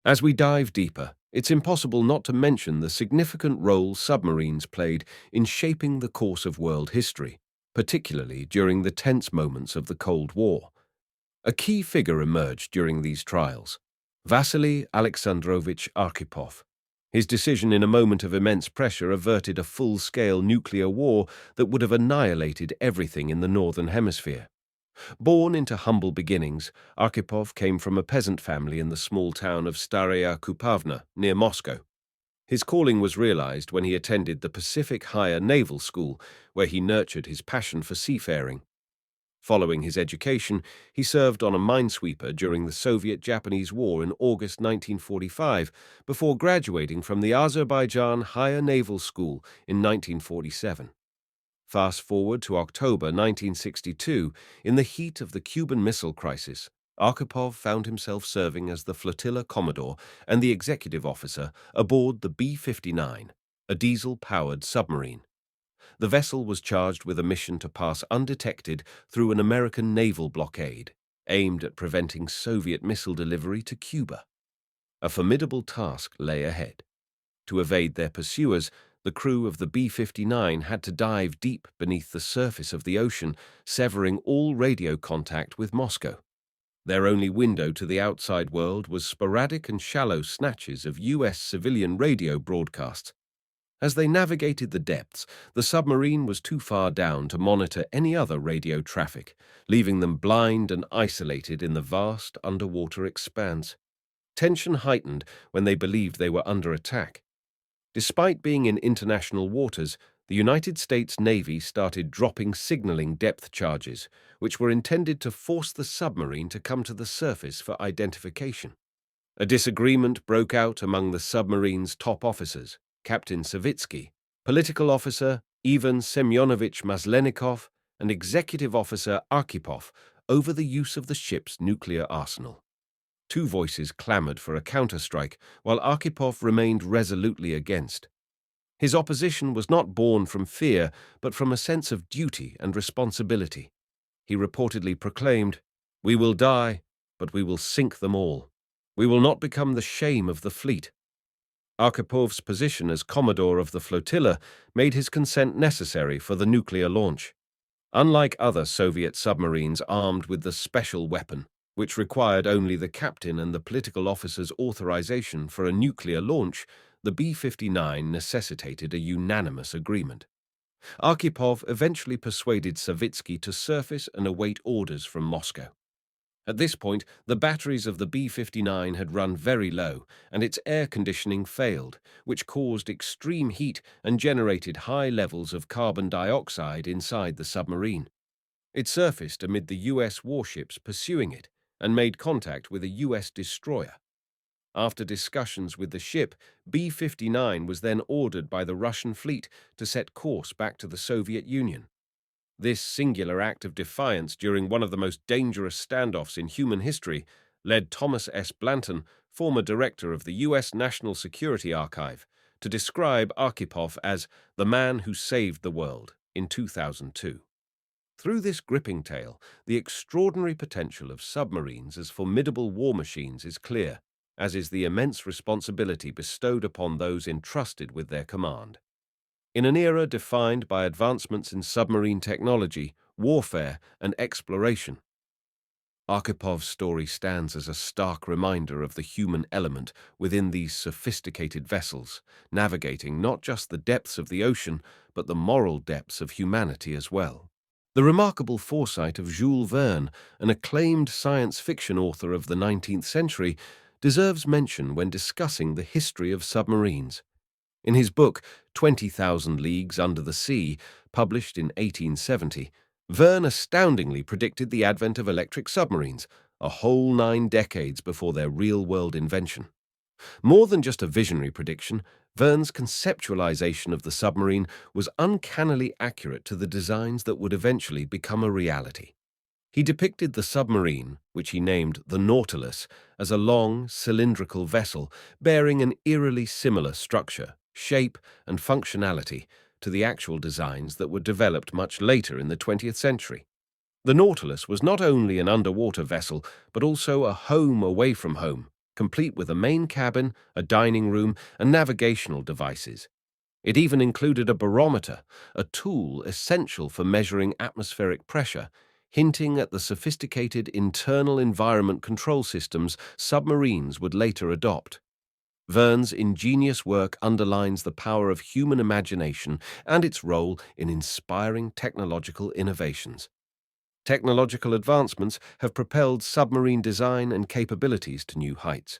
As we dive deeper, it's impossible not to mention the significant role submarines played in shaping the course of world history, particularly during the tense moments of the Cold War. A key figure emerged during these trials: Vasily Alexandrovich Arkhipov. His decision in a moment of immense pressure averted a full-scale nuclear war that would have annihilated everything in the Northern Hemisphere. Born into humble beginnings, Arkhipov came from a peasant family in the small town of Staraya Kupavna, near Moscow. His calling was realized when he attended the Pacific Higher Naval School, where he nurtured his passion for seafaring. Following his education, he served on a minesweeper during the Soviet-Japanese War in August 1945, before graduating from the Azerbaijan Higher Naval School in 1947. Fast forward to October 1962, in the heat of the Cuban Missile Crisis, Arkhipov found himself serving as the flotilla commodore and the executive officer aboard the B-59, a diesel-powered submarine. The vessel was charged with a mission to pass undetected through an American naval blockade, aimed at preventing Soviet missile delivery to Cuba. A formidable task lay ahead. To evade their pursuers, the crew of the B-59 had to dive deep beneath the surface of the ocean, severing all radio contact with Moscow. Their only window to the outside world was sporadic and shallow snatches of U.S. civilian radio broadcasts. As they navigated the depths, the submarine was too far down to monitor any other radio traffic, leaving them blind and isolated in the vast underwater expanse. Tension heightened when they believed they were under attack. Despite being in international waters, the United States Navy started dropping signaling depth charges, which were intended to force the submarine to come to the surface for identification. A disagreement broke out among the submarine's top officers, Captain Savitsky, political officer Ivan Semyonovich Maslenikov, and executive officer Arkhipov, over the use of the ship's nuclear arsenal. Two voices clamored for a counterstrike, while Arkhipov remained resolutely against. His opposition was not born from fear, but from a sense of duty and responsibility. He reportedly proclaimed, "We will die, but we will sink them all. We will not become the shame of the fleet." Arkhipav's position as commodore of the flotilla made his consent necessary for the nuclear launch. Unlike other Soviet submarines armed with the special weapon, which required only the captain and the political officer's authorization for a nuclear launch, the B-59 necessitated a unanimous agreement. Arkhipov eventually persuaded Savitsky to surface and await orders from Moscow. At this point, the batteries of the B-59 had run very low, and its air conditioning failed, which caused extreme heat and generated high levels of carbon dioxide inside the submarine. It surfaced amid the U.S. warships pursuing it, and made contact with a U.S. destroyer. After discussions with the ship, B-59 was then ordered by the Russian fleet to set course back to the Soviet Union. This singular act of defiance during one of the most dangerous standoffs in human history led Thomas S. Blanton, former director of the U.S. National Security Archive, to describe Arkhipov as the man who saved the world in 2002. Through this gripping tale, the extraordinary potential of submarines as formidable war machines is clear, as is the immense responsibility bestowed upon those entrusted with their command. In an era defined by advancements in submarine technology, warfare, and exploration, Arkhipov's story stands as a stark reminder of the human element within these sophisticated vessels, navigating not just the depths of the ocean, but the moral depths of humanity as well. The remarkable foresight of Jules Verne, an acclaimed science fiction author of the 19th century, deserves mention when discussing the history of submarines. In his book, 20,000 Leagues Under the Sea, published in 1870, Verne astoundingly predicted the advent of electric submarines, a whole 9 decades before their real-world invention. More than just a visionary prediction, Verne's conceptualization of the submarine was uncannily accurate to the designs that would eventually become a reality. He depicted the submarine, which he named the Nautilus, as a long, cylindrical vessel bearing an eerily similar structure, shape, and functionality to the actual designs that were developed much later in the 20th century. The Nautilus was not only an underwater vessel, but also a home away from home, complete with a main cabin, a dining room, and navigational devices. It even included a barometer, a tool essential for measuring atmospheric pressure, hinting at the sophisticated internal environment control systems submarines would later adopt. Verne's ingenious work underlines the power of human imagination and its role in inspiring technological innovations. Technological advancements have propelled submarine design and capabilities to new heights.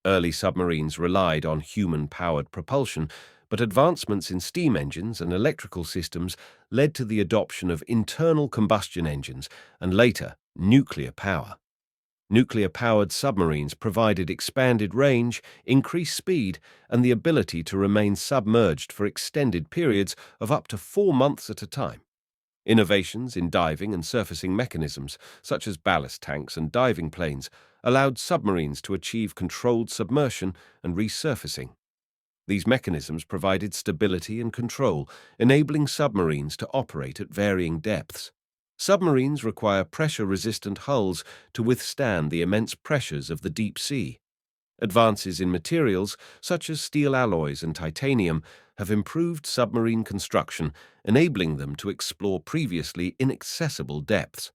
Early submarines relied on human-powered propulsion, but advancements in steam engines and electrical systems led to the adoption of internal combustion engines and later nuclear power. Nuclear-powered submarines provided expanded range, increased speed, and the ability to remain submerged for extended periods of up to 4 months at a time. Innovations in diving and surfacing mechanisms, such as ballast tanks and diving planes, allowed submarines to achieve controlled submersion and resurfacing. These mechanisms provided stability and control, enabling submarines to operate at varying depths. Submarines require pressure-resistant hulls to withstand the immense pressures of the deep sea. Advances in materials, such as steel alloys and titanium, have improved submarine construction, enabling them to explore previously inaccessible depths.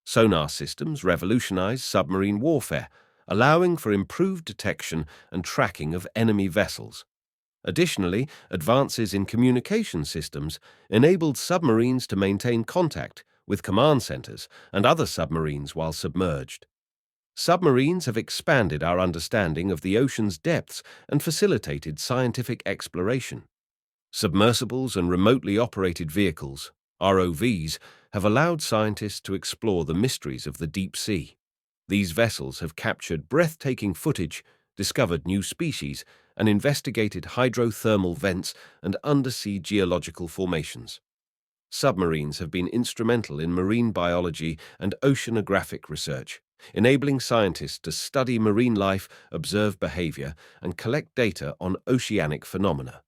Sonar systems revolutionize submarine warfare, allowing for improved detection and tracking of enemy vessels. Additionally, advances in communication systems enabled submarines to maintain contact with command centers and other submarines while submerged. Submarines have expanded our understanding of the ocean's depths and facilitated scientific exploration. Submersibles and remotely operated vehicles, ROVs, have allowed scientists to explore the mysteries of the deep sea. These vessels have captured breathtaking footage, discovered new species, and investigated hydrothermal vents and undersea geological formations. Submarines have been instrumental in marine biology and oceanographic research, enabling scientists to study marine life, observe behavior, and collect data on oceanic phenomena.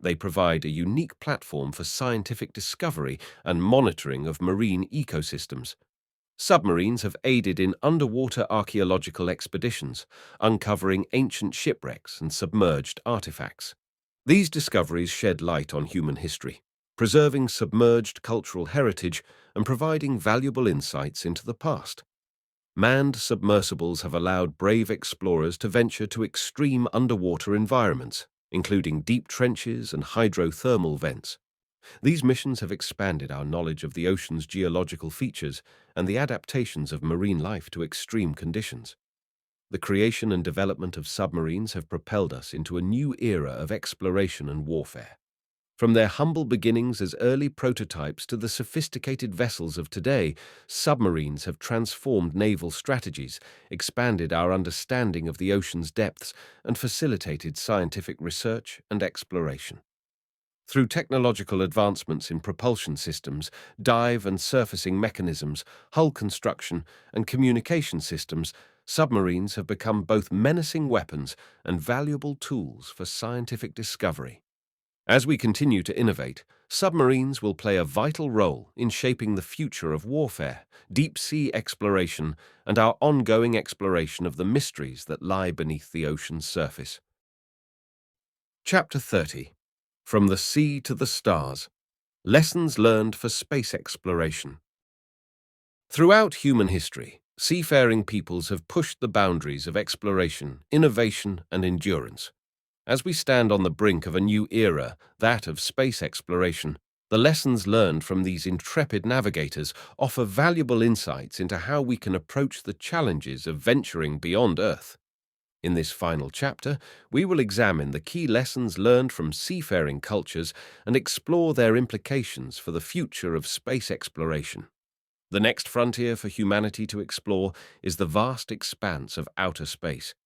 They provide a unique platform for scientific discovery and monitoring of marine ecosystems. Submarines have aided in underwater archaeological expeditions, uncovering ancient shipwrecks and submerged artifacts. These discoveries shed light on human history, preserving submerged cultural heritage and providing valuable insights into the past. Manned submersibles have allowed brave explorers to venture to extreme underwater environments, including deep trenches and hydrothermal vents. These missions have expanded our knowledge of the ocean's geological features and the adaptations of marine life to extreme conditions. The creation and development of submarines have propelled us into a new era of exploration and warfare. From their humble beginnings as early prototypes to the sophisticated vessels of today, submarines have transformed naval strategies, expanded our understanding of the ocean's depths, and facilitated scientific research and exploration. Through technological advancements in propulsion systems, dive and surfacing mechanisms, hull construction, and communication systems, submarines have become both menacing weapons and valuable tools for scientific discovery. As we continue to innovate, submarines will play a vital role in shaping the future of warfare, deep-sea exploration, and our ongoing exploration of the mysteries that lie beneath the ocean's surface. Chapter 30. From the Sea to the Stars. Lessons learned for space exploration. Throughout human history, seafaring peoples have pushed the boundaries of exploration, innovation, and endurance. As we stand on the brink of a new era, that of space exploration, the lessons learned from these intrepid navigators offer valuable insights into how we can approach the challenges of venturing beyond Earth. In this final chapter, we will examine the key lessons learned from seafaring cultures and explore their implications for the future of space exploration. The next frontier for humanity to explore is the vast expanse of outer space.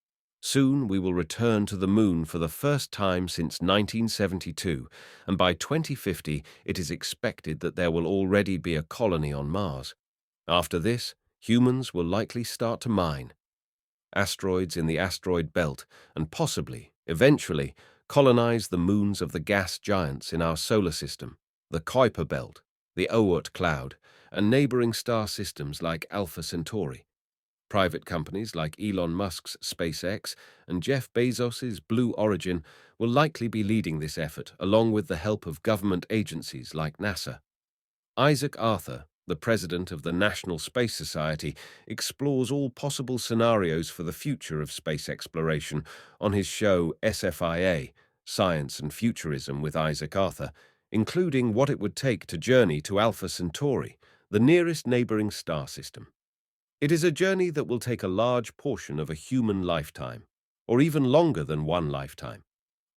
Soon we will return to the Moon for the first time since 1972, and by 2050 it is expected that there will already be a colony on Mars. After this, humans will likely start to mine asteroids in the asteroid belt and possibly, eventually, colonize the moons of the gas giants in our solar system, the Kuiper belt, the Oort cloud, and neighboring star systems like Alpha Centauri. Private companies like Elon Musk's SpaceX and Jeff Bezos's Blue Origin will likely be leading this effort, along with the help of government agencies like NASA. Isaac Arthur, the president of the National Space Society, explores all possible scenarios for the future of space exploration on his show SFIA, Science and Futurism with Isaac Arthur, including what it would take to journey to Alpha Centauri, the nearest neighboring star system. It is a journey that will take a large portion of a human lifetime, or even longer than one lifetime.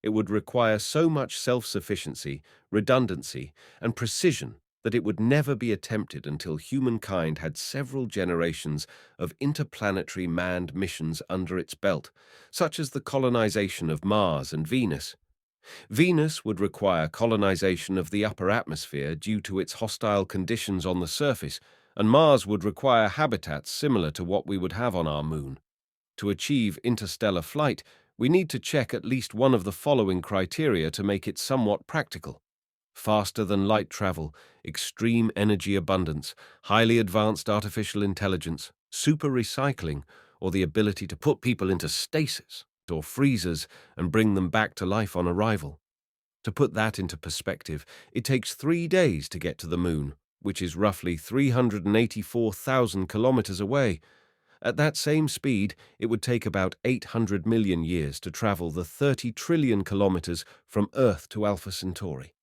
It would require so much self-sufficiency, redundancy, and precision that it would never be attempted until humankind had several generations of interplanetary manned missions under its belt, such as the colonization of Mars and Venus. Venus would require colonization of the upper atmosphere due to its hostile conditions on the surface, and Mars would require habitats similar to what we would have on our moon. To achieve interstellar flight, we need to check at least one of the following criteria to make it somewhat practical: faster than light travel, extreme energy abundance, highly advanced artificial intelligence, super recycling, or the ability to put people into stasis. or freezers and bring them back to life on arrival. To put that into perspective, it takes 3 days to get to the moon, which is roughly 384,000 kilometers away. At that same speed, it would take about 800 million years to travel the 30 trillion kilometers from Earth to Alpha Centauri.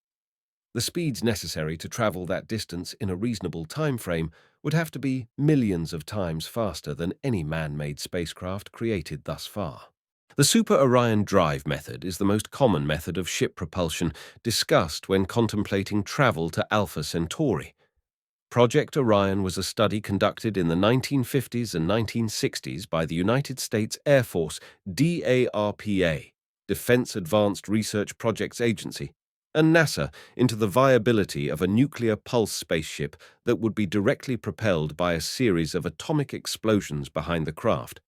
The speeds necessary to travel that distance in a reasonable time frame would have to be millions of times faster than any man-made spacecraft created thus far. The Super Orion drive method is the most common method of ship propulsion discussed when contemplating travel to Alpha Centauri. Project Orion was a study conducted in the 1950s and 1960s by the United States Air Force DARPA, Defense Advanced Research Projects Agency, and NASA into the viability of a nuclear pulse spaceship that would be directly propelled by a series of atomic explosions behind the craft.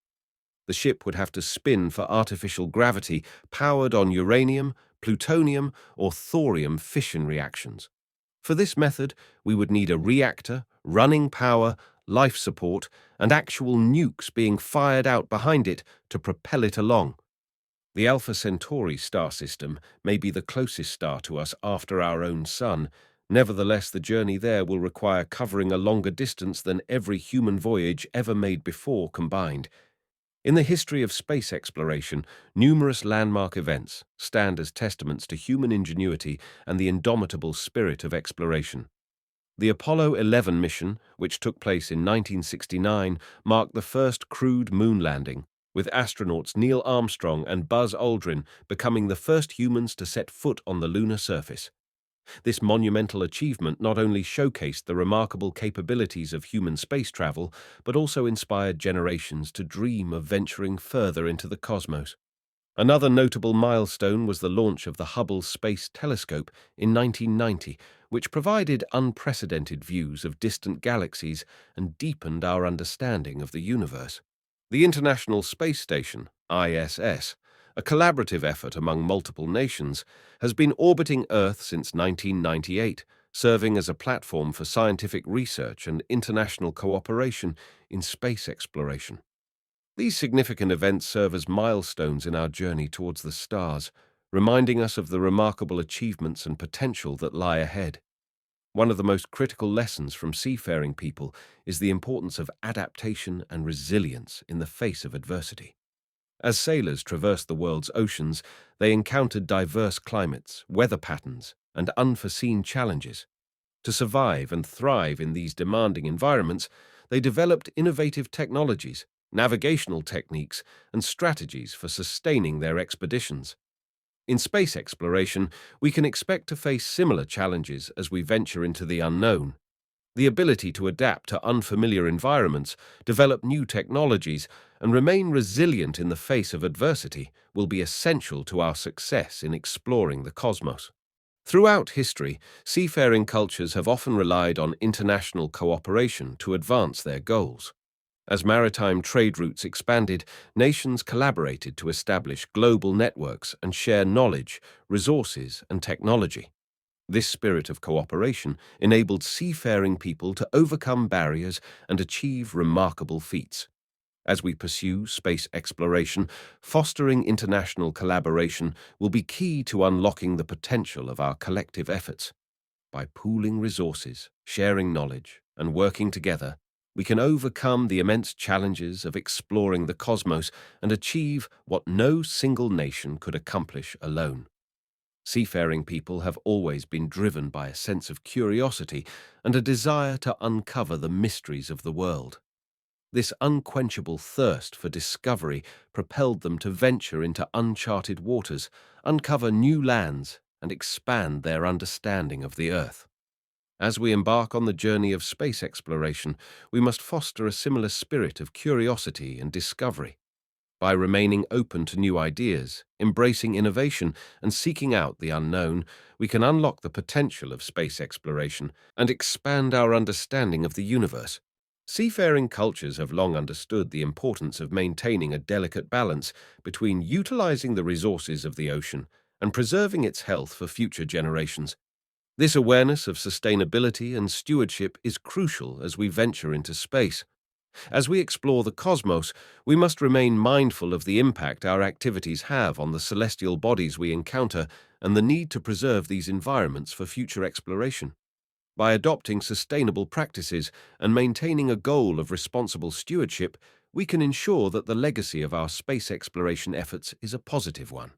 The ship would have to spin for artificial gravity powered on uranium, plutonium, or thorium fission reactions. For this method, we would need a reactor, running power, life support, and actual nukes being fired out behind it to propel it along. The Alpha Centauri star system may be the closest star to us after our own sun. Nevertheless, the journey there will require covering a longer distance than every human voyage ever made before combined. In the history of space exploration, numerous landmark events stand as testaments to human ingenuity and the indomitable spirit of exploration. The Apollo 11 mission, which took place in 1969, marked the first crewed moon landing, with astronauts Neil Armstrong and Buzz Aldrin becoming the first humans to set foot on the lunar surface. This monumental achievement not only showcased the remarkable capabilities of human space travel, but also inspired generations to dream of venturing further into the cosmos. Another notable milestone was the launch of the Hubble Space Telescope in 1990, which provided unprecedented views of distant galaxies and deepened our understanding of the universe. The International Space Station, ISS, a collaborative effort among multiple nations, has been orbiting Earth since 1998, serving as a platform for scientific research and international cooperation in space exploration. These significant events serve as milestones in our journey towards the stars, reminding us of the remarkable achievements and potential that lie ahead. One of the most critical lessons from seafaring people is the importance of adaptation and resilience in the face of adversity. As sailors traversed the world's oceans, they encountered diverse climates, weather patterns, and unforeseen challenges. To survive and thrive in these demanding environments, they developed innovative technologies, navigational techniques, and strategies for sustaining their expeditions. In space exploration, we can expect to face similar challenges as we venture into the unknown. The ability to adapt to unfamiliar environments, develop new technologies, and remain resilient in the face of adversity will be essential to our success in exploring the cosmos. Throughout history, seafaring cultures have often relied on international cooperation to advance their goals. As maritime trade routes expanded, nations collaborated to establish global networks and share knowledge, resources, and technology. This spirit of cooperation enabled seafaring people to overcome barriers and achieve remarkable feats. As we pursue space exploration, fostering international collaboration will be key to unlocking the potential of our collective efforts. By pooling resources, sharing knowledge, and working together, we can overcome the immense challenges of exploring the cosmos and achieve what no single nation could accomplish alone. Seafaring people have always been driven by a sense of curiosity and a desire to uncover the mysteries of the world. This unquenchable thirst for discovery propelled them to venture into uncharted waters, uncover new lands, and expand their understanding of the Earth. As we embark on the journey of space exploration, we must foster a similar spirit of curiosity and discovery. By remaining open to new ideas, embracing innovation, and seeking out the unknown, we can unlock the potential of space exploration and expand our understanding of the universe. Seafaring cultures have long understood the importance of maintaining a delicate balance between utilizing the resources of the ocean and preserving its health for future generations. This awareness of sustainability and stewardship is crucial as we venture into space. As we explore the cosmos, we must remain mindful of the impact our activities have on the celestial bodies we encounter and the need to preserve these environments for future exploration. By adopting sustainable practices and maintaining a goal of responsible stewardship, we can ensure that the legacy of our space exploration efforts is a positive one.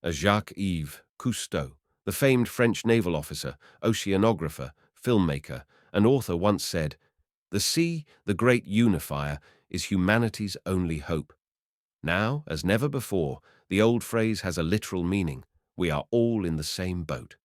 As Jacques-Yves Cousteau, the famed French naval officer, oceanographer, filmmaker, and author once said, "The sea, the great unifier, is humanity's only hope." Now, as never before, the old phrase has a literal meaning: we are all in the same boat.